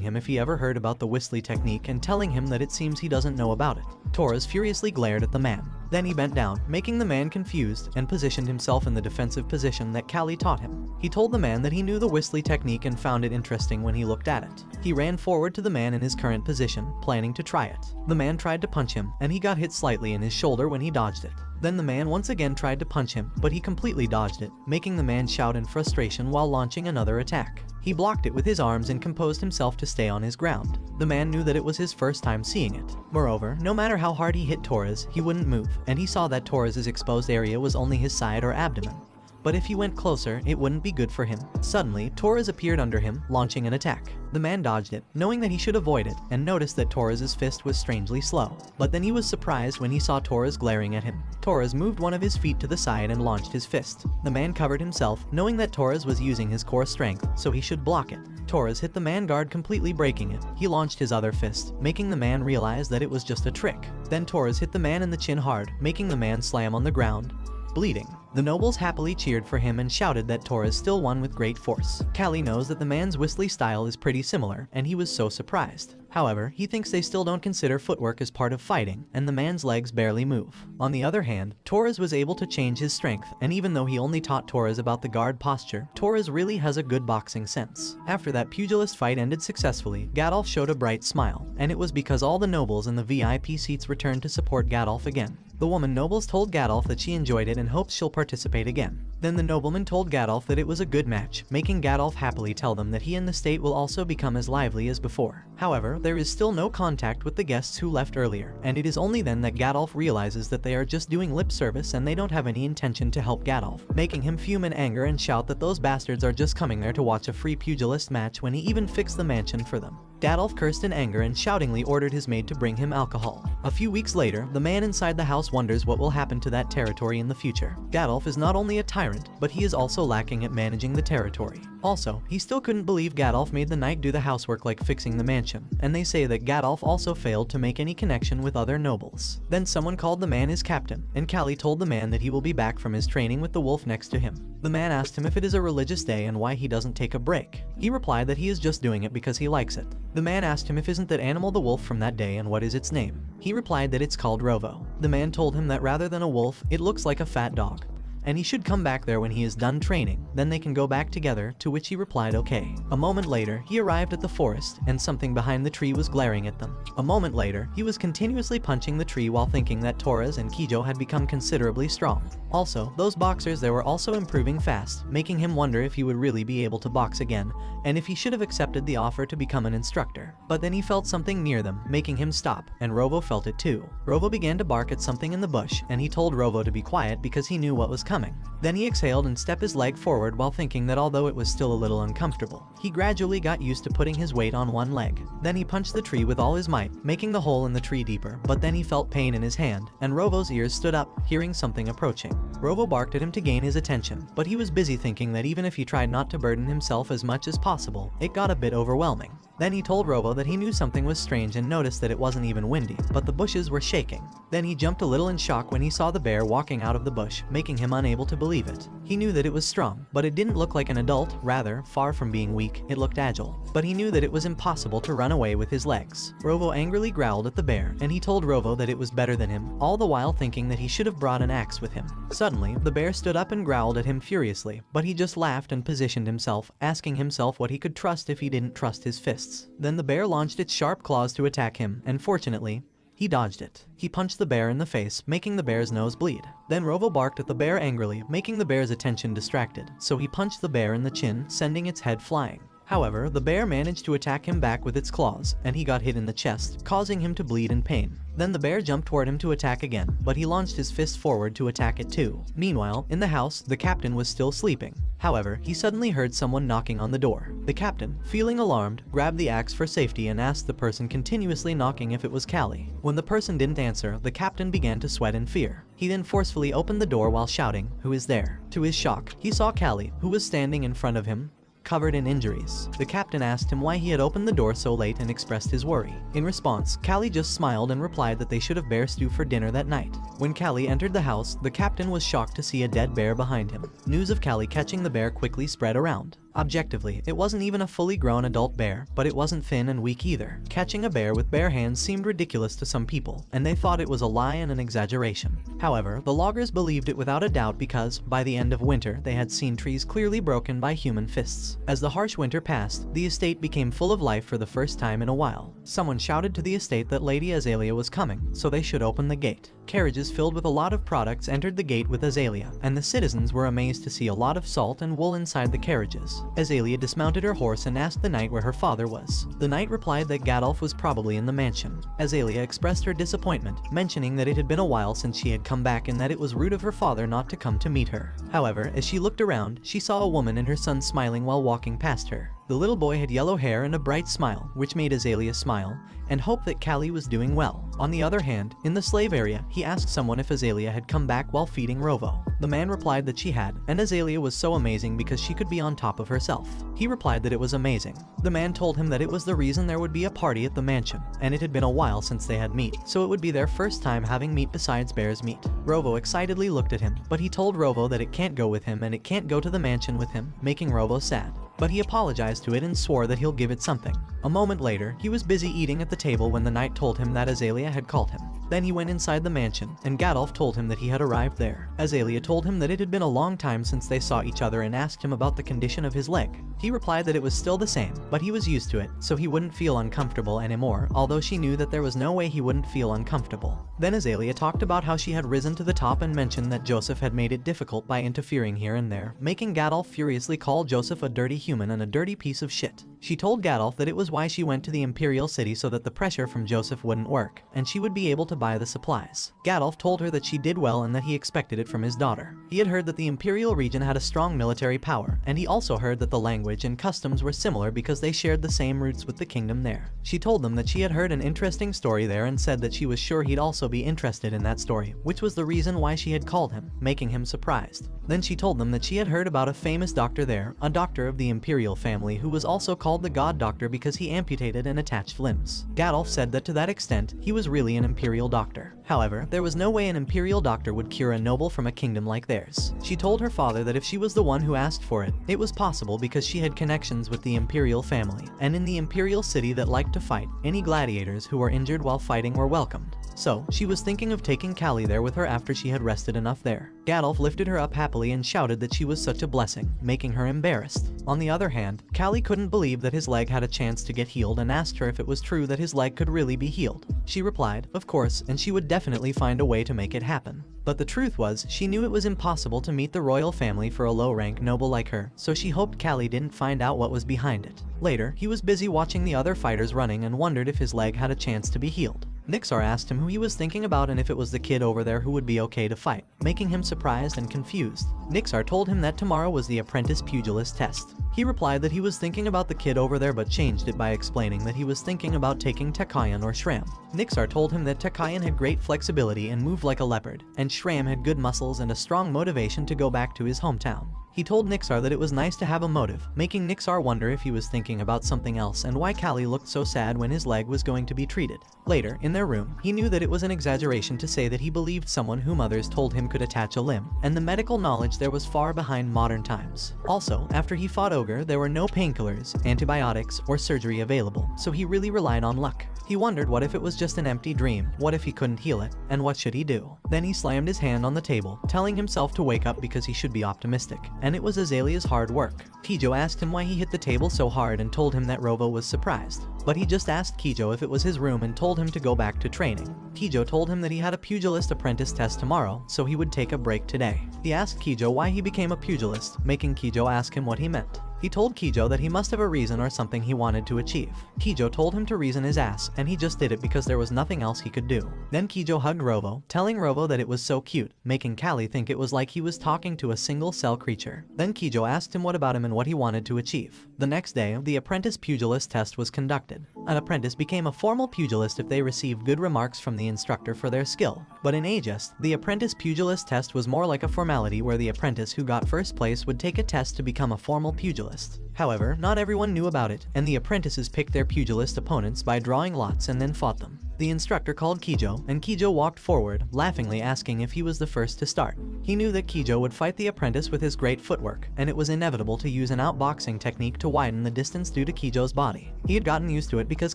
him if he ever heard about the Wisley technique and telling him that it seems he doesn't know about it. Torres furiously glared at the man. Then he bent down, making the man confused, and positioned himself in the defensive position that Cali taught him. He told the man that he knew the Wisley technique and found it interesting when he looked at it. He ran forward to the man in his current position, planning to try it. The man tried to punch him, and he got hit slightly in his shoulder when he dodged it. Then the man once again tried to punch him, but he completely dodged it, making the man shout in frustration while launching another attack. He blocked it with his arms and composed himself to stay on his ground. The man knew that it was his first time seeing it. Moreover, no matter how hard he hit Torres, he wouldn't move, and he saw that Torres' exposed area was only his side or abdomen. But if he went closer, it wouldn't be good for him. Suddenly, Torres appeared under him, launching an attack. The man dodged it, knowing that he should avoid it, and noticed that Torres' fist was strangely slow. But then he was surprised when he saw Torres glaring at him. Torres moved one of his feet to the side and launched his fist. The man covered himself, knowing that Torres was using his core strength, so he should block it. Torres hit the man guard, completely breaking it. He launched his other fist, making the man realize that it was just a trick. Then Torres hit the man in the chin hard, making the man slam on the ground, bleeding. The nobles happily cheered for him and shouted that Torres still won with great force. Callie knows that the man's whistly style is pretty similar, and he was so surprised. However, he thinks they still don't consider footwork as part of fighting, and the man's legs barely move. On the other hand, Torres was able to change his strength, and even though he only taught Torres about the guard posture, Torres really has a good boxing sense. After that pugilist fight ended successfully, Gadolf showed a bright smile, and it was because all the nobles in the VIP seats returned to support Gadolf again. The woman nobles told Gadolf that she enjoyed it and hopes she'll participate again. Then the nobleman told Gadolf that it was a good match, making Gadolf happily tell them that he and the state will also become as lively as before. However, there is still no contact with the guests who left earlier, and it is only then that Gadolf realizes that they are just doing lip service and they don't have any intention to help Gadolf, making him fume in anger and shout that those bastards are just coming there to watch a free pugilist match when he even fixed the mansion for them. Gadolf cursed in anger and shoutingly ordered his maid to bring him alcohol. A few weeks later, the man inside the house wonders what will happen to that territory in the future. Gadolf is not only a tyrant, but he is also lacking at managing the territory. Also, he still couldn't believe Gadolf made the knight do the housework like fixing the mansion, and they say that Gadolf also failed to make any connection with other nobles. Then someone called the man his captain, and Callie told the man that he will be back from his training with the wolf next to him. The man asked him if it is a religious day and why he doesn't take a break. He replied that he is just doing it because he likes it. The man asked him if isn't that animal the wolf from that day and what is its name. He replied that it's called Rovo. The man told him that rather than a wolf, it looks like a fat dog, and he should come back there when he is done training, then they can go back together, to which he replied okay. A moment later, he arrived at the forest, and something behind the tree was glaring at them. A moment later, he was continuously punching the tree while thinking that Torres and Kijo had become considerably strong. Also, those boxers there were also improving fast, making him wonder if he would really be able to box again, and if he should have accepted the offer to become an instructor. But then he felt something near them, making him stop, and Rovo felt it too. Rovo began to bark at something in the bush, and he told Rovo to be quiet because he knew what was coming. Then he exhaled and stepped his leg forward while thinking that although it was still a little uncomfortable, he gradually got used to putting his weight on one leg. Then he punched the tree with all his might, making the hole in the tree deeper, but then he felt pain in his hand, and Rovo's ears stood up, hearing something approaching. Rovo barked at him to gain his attention, but he was busy thinking that even if he tried not to burden himself as much as possible, it got a bit overwhelming. Then he told Rovo that he knew something was strange and noticed that it wasn't even windy, but the bushes were shaking. Then he jumped a little in shock when he saw the bear walking out of the bush, making him unable to believe it. He knew that it was strong, but it didn't look like an adult, rather, far from being weak, it looked agile. But he knew that it was impossible to run away with his legs. Rovo angrily growled at the bear, and he told Rovo that it was better than him, all the while thinking that he should have brought an axe with him. Suddenly, the bear stood up and growled at him furiously, but he just laughed and positioned himself, asking himself what he could trust if he didn't trust his fists. Then the bear launched its sharp claws to attack him, and fortunately, he dodged it. He punched the bear in the face, making the bear's nose bleed. Then Rovo barked at the bear angrily, making the bear's attention distracted, so he punched the bear in the chin, sending its head flying. However, the bear managed to attack him back with its claws, and he got hit in the chest, causing him to bleed in pain. Then the bear jumped toward him to attack again, but he launched his fist forward to attack it too. Meanwhile, in the house, the captain was still sleeping. However, he suddenly heard someone knocking on the door. The captain, feeling alarmed, grabbed the axe for safety and asked the person continuously knocking if it was Callie. When the person didn't answer, the captain began to sweat in fear. He then forcefully opened the door while shouting, "Who is there?" To his shock, he saw Callie, who was standing in front of him, covered in injuries. The captain asked him why he had opened the door so late and expressed his worry. In response, Callie just smiled and replied that they should have bear stew for dinner that night. When Callie entered the house, the captain was shocked to see a dead bear behind him. News of Callie catching the bear quickly spread around. Objectively, it wasn't even a fully grown adult bear, but it wasn't thin and weak either. Catching a bear with bare hands seemed ridiculous to some people, and they thought it was a lie and an exaggeration. However, the loggers believed it without a doubt because, by the end of winter, they had seen trees clearly broken by human fists. As the harsh winter passed, the estate became full of life for the first time in a while. Someone shouted to the estate that Lady Azalea was coming, so they should open the gate. Carriages filled with a lot of products entered the gate with Azalea, and the citizens were amazed to see a lot of salt and wool inside the carriages. Azalea dismounted her horse and asked the knight where her father was. The knight replied that Gadolf was probably in the mansion. Azalea expressed her disappointment, mentioning that it had been a while since she had come back and that it was rude of her father not to come to meet her. However, as she looked around, she saw a woman and her son smiling while walking past her. The little boy had yellow hair and a bright smile, which made Azalea smile and hope that Callie was doing well. On the other hand, in the slave area, he asked someone if Azalea had come back while feeding Rovo. The man replied that she had, and Azalea was so amazing because she could be on top of herself. He replied that it was amazing. The man told him that it was the reason there would be a party at the mansion, and it had been a while since they had meat, so it would be their first time having meat besides bear's meat. Rovo excitedly looked at him, but he told Rovo that it can't go with him and it can't go to the mansion with him, making Rovo sad. But he apologized to it and swore that he'll give it something. A moment later, he was busy eating at the table when the knight told him that Azalea had called him. Then he went inside the mansion, and Gadolf told him that he had arrived there. Azalea told him that it had been a long time since they saw each other and asked him about the condition of his leg. He replied that it was still the same, but he was used to it, so he wouldn't feel uncomfortable anymore, although she knew that there was no way he wouldn't feel uncomfortable. Then Azalea talked about how she had risen to the top and mentioned that Joseph had made it difficult by interfering here and there, making Gadolf furiously call Joseph a dirty human and a dirty piece of shit. She told Gadolf that it was why she went to the Imperial City so that the pressure from Joseph wouldn't work, and she would be able to buy the supplies. Gadolf told her that she did well and that he expected it from his daughter. He had heard that the Imperial region had a strong military power, and he also heard that the language and customs were similar because they shared the same roots with the kingdom there. She told them that she had heard an interesting story there and said that she was sure he'd also be interested in that story, which was the reason why she had called him, making him surprised. Then she told them that she had heard about a famous doctor there, a doctor of the Imperial family who was also called the God Doctor because he amputated and attached limbs. Gadolf said that to that extent, he was really an Imperial doctor. However, there was no way an Imperial doctor would cure a noble from a kingdom like theirs. She told her father that if she was the one who asked for it, it was possible because she had connections with the Imperial family, and in the Imperial city that liked to fight, any gladiators who were injured while fighting were welcomed. So, she was thinking of taking Callie there with her after she had rested enough there. Gadolf lifted her up happily and shouted that she was such a blessing, making her embarrassed. On the other hand, Callie couldn't believe that his leg had a chance to get healed and asked her if it was true that his leg could really be healed. She replied, of course, and she would definitely find a way to make it happen. But the truth was, she knew it was impossible to meet the royal family for a low-rank noble like her, so she hoped Callie didn't find out what was behind it. Later, he was busy watching the other fighters running and wondered if his leg had a chance to be healed. Nixar asked him who he was thinking about and if it was the kid over there who would be okay to fight, making him surprised and confused. Nixar told him that tomorrow was the apprentice pugilist test. He replied that he was thinking about the kid over there but changed it by explaining that he was thinking about taking Takayan or Shram. Nixar told him that Takayan had great flexibility and moved like a leopard, and Shram had good muscles and a strong motivation to go back to his hometown. He told Nixar that it was nice to have a motive, making Nixar wonder if he was thinking about something else and why Callie looked so sad when his leg was going to be treated. Later, in their room, he knew that it was an exaggeration to say that he believed someone whom others told him could attach a limb, and the medical knowledge there was far behind modern times. Also, after he fought Ogre, there were no painkillers, antibiotics, or surgery available, so he really relied on luck. He wondered what if it was just an empty dream, what if he couldn't heal it, and what should he do? Then he slammed his hand on the table, telling himself to wake up because he should be optimistic, and it was Azalea's hard work. Kijo asked him why he hit the table so hard and told him that Rovo was surprised. But he just asked Kijo if it was his room and told him to go back to training. Kijo told him that he had a pugilist apprentice test tomorrow, so he would take a break today. He asked Kijo why he became a pugilist, making Kijo ask him what he meant. He told Kijo that he must have a reason or something he wanted to achieve. Kijo told him to reason his ass, and he just did it because there was nothing else he could do. Then Kijo hugged Rovo, telling Rovo that it was so cute, making Callie think it was like he was talking to a single-cell creature. Then Kijo asked him what about him and what he wanted to achieve. The next day, the apprentice pugilist test was conducted. An apprentice became a formal pugilist if they received good remarks from the instructor for their skill. But in Aegis, the apprentice pugilist test was more like a formality where the apprentice who got first place would take a test to become a formal pugilist. However, not everyone knew about it, and the apprentices picked their pugilist opponents by drawing lots and then fought them. The instructor called Kijo, and Kijo walked forward, laughingly asking if he was the first to start. He knew that Kijo would fight the apprentice with his great footwork, and it was inevitable to use an outboxing technique to widen the distance due to Kijo's body. He had gotten used to it because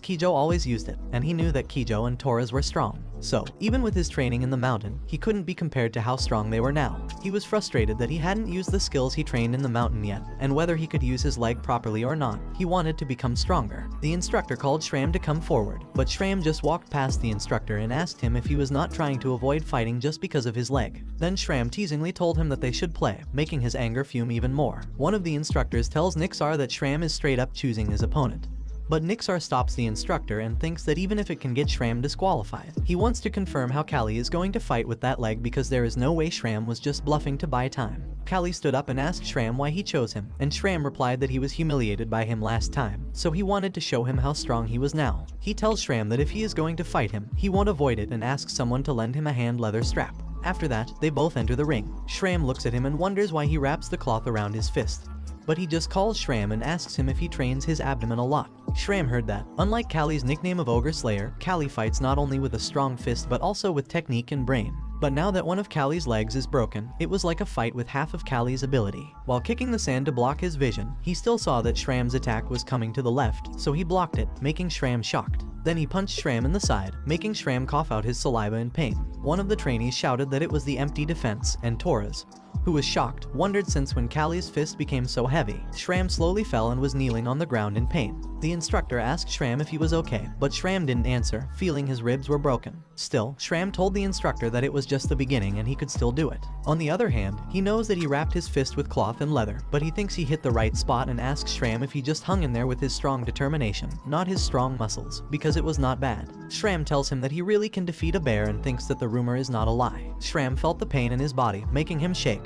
Kijo always used it, and he knew that Kijo and Toras were strong. So, even with his training in the mountain, he couldn't be compared to how strong they were now. He was frustrated that he hadn't used the skills he trained in the mountain yet, and whether he could use his leg properly or not, he wanted to become stronger. The instructor called Shram to come forward, but Shram just walked past the instructor and asked him if he was not trying to avoid fighting just because of his leg. Then Shram teasingly told him that they should play, making his anger fume even more. One of the instructors tells Nixar that Shram is straight up choosing his opponent. But Nixar stops the instructor and thinks that even if it can get Shram disqualified, he wants to confirm how Callie is going to fight with that leg because there is no way Shram was just bluffing to buy time. Callie stood up and asked Shram why he chose him, and Shram replied that he was humiliated by him last time, so he wanted to show him how strong he was now. He tells Shram that if he is going to fight him, he won't avoid it and asks someone to lend him a hand leather strap. After that, they both enter the ring. Shram looks at him and wonders why he wraps the cloth around his fist. But he just calls Shram and asks him if he trains his abdomen a lot. Shram heard that. Unlike Callie's nickname of Ogre Slayer, Callie fights not only with a strong fist but also with technique and brain. But now that one of Callie's legs is broken, it was like a fight with half of Callie's ability. While kicking the sand to block his vision, he still saw that Shram's attack was coming to the left, so he blocked it, making Shram shocked. Then he punched Shram in the side, making Shram cough out his saliva in pain. One of the trainees shouted that it was the empty defense, and Torres, who was shocked, wondered since when Callie's fist became so heavy. Shram slowly fell and was kneeling on the ground in pain. The instructor asked Shram if he was okay, but Shram didn't answer, feeling his ribs were broken. Still, Shram told the instructor that it was just the beginning and he could still do it. On the other hand, he knows that he wrapped his fist with cloth and leather, but he thinks he hit the right spot and asks Shram if he just hung in there with his strong determination, not his strong muscles, because it was not bad. Shram tells him that he really can defeat a bear and thinks that the rumor is not a lie. Shram felt the pain in his body, making him shake.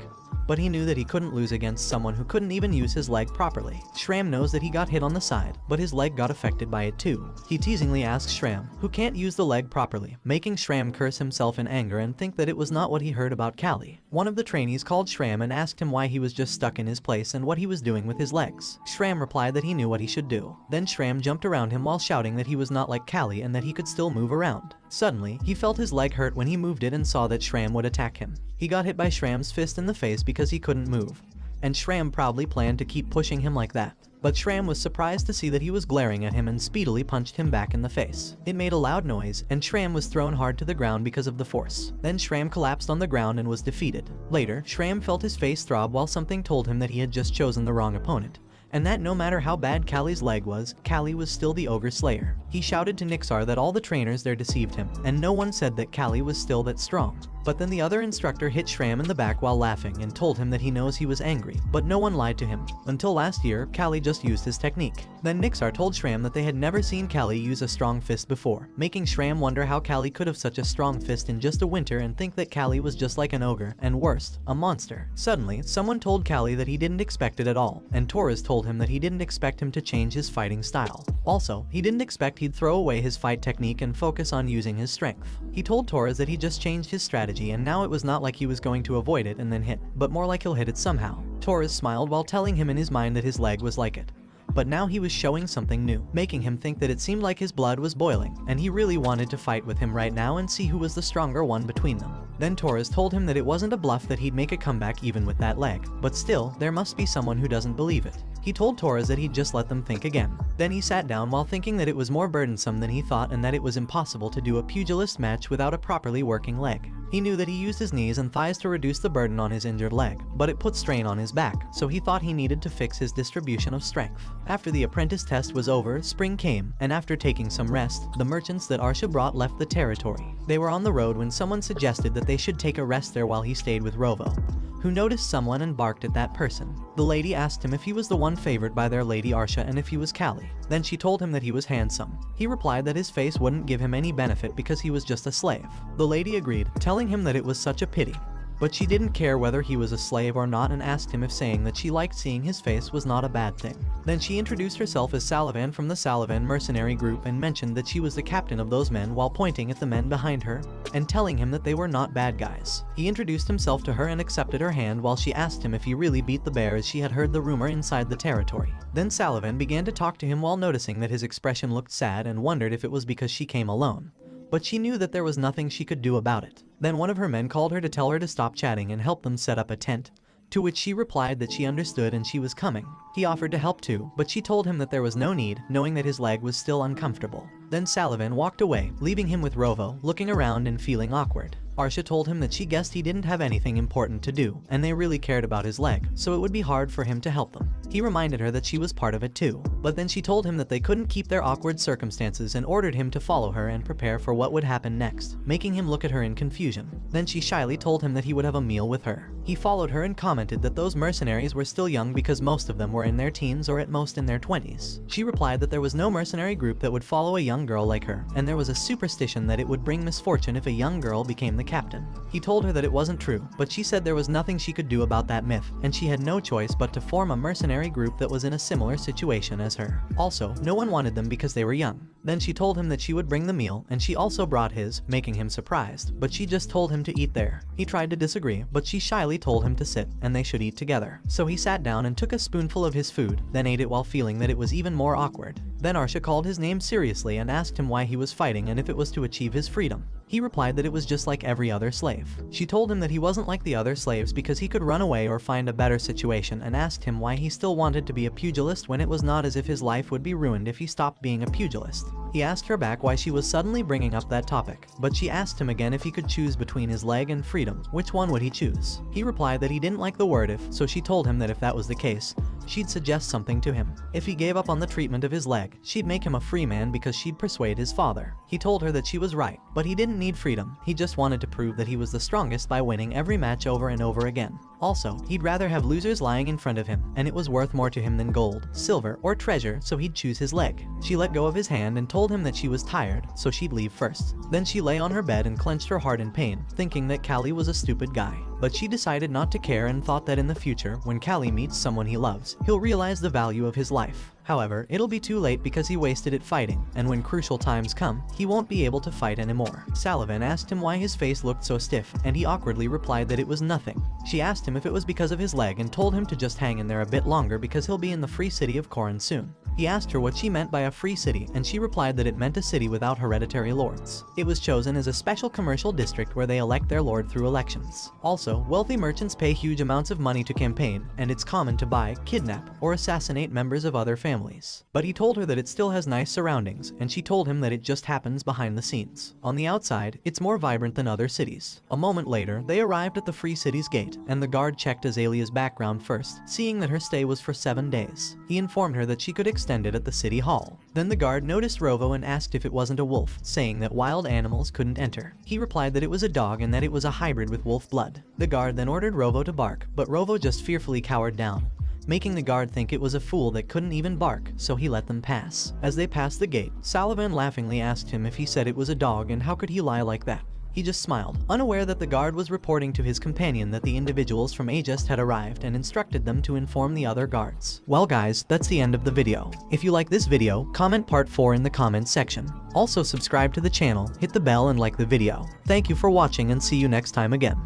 But he knew that he couldn't lose against someone who couldn't even use his leg properly. Shram knows that he got hit on the side, but his leg got affected by it too. He teasingly asks Shram, who can't use the leg properly, making Shram curse himself in anger and think that it was not what he heard about Callie. One of the trainees called Shram and asked him why he was just stuck in his place and what he was doing with his legs. Shram replied that he knew what he should do. Then Shram jumped around him while shouting that he was not like Callie and that he could still move around. Suddenly, he felt his leg hurt when he moved it and saw that Shram would attack him. He got hit by Shram's fist in the face because he couldn't move, and Shram proudly planned to keep pushing him like that. But Shram was surprised to see that he was glaring at him and speedily punched him back in the face. It made a loud noise, and Shram was thrown hard to the ground because of the force. Then Shram collapsed on the ground and was defeated. Later, Shram felt his face throb while something told him that he had just chosen the wrong opponent, and that no matter how bad Callie's leg was, Callie was still the Ogre Slayer. He shouted to Nixar that all the trainers there deceived him, and no one said that Callie was still that strong. But then the other instructor hit Shram in the back while laughing and told him that he knows he was angry, but no one lied to him. Until last year, Callie just used his technique. Then Nixar told Shram that they had never seen Callie use a strong fist before, making Shram wonder how Callie could have such a strong fist in just a winter and think that Callie was just like an ogre, and worst, a monster. Suddenly, someone told Callie that he didn't expect it at all, and Torres told him that he didn't expect him to change his fighting style. Also, he didn't expect he'd throw away his fight technique and focus on using his strength. He told Torres that he just changed his strategy and now it was not like he was going to avoid it and then hit, but more like he'll hit it somehow. Torres smiled while telling him in his mind that his leg was like it. But now he was showing something new, making him think that it seemed like his blood was boiling, and he really wanted to fight with him right now and see who was the stronger one between them. Then Torres told him that it wasn't a bluff that he'd make a comeback even with that leg, but still, there must be someone who doesn't believe it. He told Torres that he'd just let them think again. Then he sat down while thinking that it was more burdensome than he thought and that it was impossible to do a pugilist match without a properly working leg. He knew that he used his knees and thighs to reduce the burden on his injured leg, but it put strain on his back, so he thought he needed to fix his distribution of strength. After the apprentice test was over, spring came, and after taking some rest, the merchants that Arsha brought left the territory. They were on the road when someone suggested that they should take a rest there while he stayed with Rovo, who noticed someone and barked at that person. The lady asked him if he was the one favored by their lady Arsha and if he was Callie. Then she told him that he was handsome. He replied that his face wouldn't give him any benefit because he was just a slave. The lady agreed, telling him that it was such a pity. But she didn't care whether he was a slave or not and asked him if saying that she liked seeing his face was not a bad thing. Then she introduced herself as Salavan from the Salavan mercenary group and mentioned that she was the captain of those men while pointing at the men behind her and telling him that they were not bad guys. He introduced himself to her and accepted her hand while she asked him if he really beat the bear as she had heard the rumor inside the territory. Then Salavan began to talk to him while noticing that his expression looked sad and wondered if it was because she came alone. But she knew that there was nothing she could do about it. Then one of her men called her to tell her to stop chatting and help them set up a tent, to which she replied that she understood and she was coming. He offered to help too, but she told him that there was no need, knowing that his leg was still uncomfortable. Then Salavan walked away, leaving him with Rovo, looking around and feeling awkward. Arsha told him that she guessed he didn't have anything important to do, and they really cared about his leg, so it would be hard for him to help them. He reminded her that she was part of it too, but then she told him that they couldn't keep their awkward circumstances and ordered him to follow her and prepare for what would happen next, making him look at her in confusion. Then she shyly told him that he would have a meal with her. He followed her and commented that those mercenaries were still young because most of them were in their teens or at most in their 20s. She replied that there was no mercenary group that would follow a young girl like her, and there was a superstition that it would bring misfortune if a young girl became the captain. He told her that it wasn't true, but she said there was nothing she could do about that myth, and she had no choice but to form a mercenary group that was in a similar situation as her. Also, no one wanted them because they were young. Then she told him that she would bring the meal, and she also brought his, making him surprised, but she just told him to eat there. He tried to disagree, but she shyly told him to sit, and they should eat together. So he sat down and took a spoonful of his food, then ate it while feeling that it was even more awkward. Then Arsha called his name seriously and asked him why he was fighting and if it was to achieve his freedom. He replied that it was just like every other slave. She told him that he wasn't like the other slaves because he could run away or find a better situation, and asked him why he still wanted to be a pugilist when it was not as if his life would be ruined if he stopped being a pugilist. He asked her back why she was suddenly bringing up that topic, but she asked him again if he could choose between his leg and freedom, which one would he choose? He replied that he didn't like the word if, so she told him that if that was the case, she'd suggest something to him. If he gave up on the treatment of his leg, she'd make him a free man because she'd persuade his father. He told her that she was right, but he didn't need freedom, he just wanted to prove that he was the strongest by winning every match over and over again. Also, he'd rather have losers lying in front of him, and it was worth more to him than gold, silver, or treasure, so he'd choose his leg. She let go of his hand and told him that she was tired, so she'd leave first. Then she lay on her bed and clenched her heart in pain, thinking that Callie was a stupid guy. But she decided not to care and thought that in the future, when Callie meets someone he loves, he'll realize the value of his life. However, it'll be too late because he wasted it fighting, and when crucial times come, he won't be able to fight anymore. Sullivan asked him why his face looked so stiff, and he awkwardly replied that it was nothing. She asked him if it was because of his leg and told him to just hang in there a bit longer because he'll be in the free city of Corin soon. He asked her what she meant by a free city, and she replied that it meant a city without hereditary lords. It was chosen as a special commercial district where they elect their lord through elections. Also, wealthy merchants pay huge amounts of money to campaign, and it's common to buy, kidnap, or assassinate members of other families. But he told her that it still has nice surroundings, and she told him that it just happens behind the scenes. On the outside, it's more vibrant than other cities. A moment later, they arrived at the free city's gate, and the guard checked Azalea's background first, seeing that her stay was for 7 days. He informed her that she could extend it at the city hall. Then the guard noticed Rovo and asked if it wasn't a wolf, saying that wild animals couldn't enter. He replied that it was a dog and that it was a hybrid with wolf blood. The guard then ordered Rovo to bark, but Rovo just fearfully cowered down, making the guard think it was a fool that couldn't even bark, so he let them pass. As they passed the gate, Sullivan laughingly asked him if he said it was a dog and how could he lie like that. He just smiled, unaware that the guard was reporting to his companion that the individuals from Agest had arrived and instructed them to inform the other guards. Well guys, that's the end of the video. If you like this video, comment part 4 in the comments section. Also subscribe to the channel, hit the bell and like the video. Thank you for watching and see you next time again.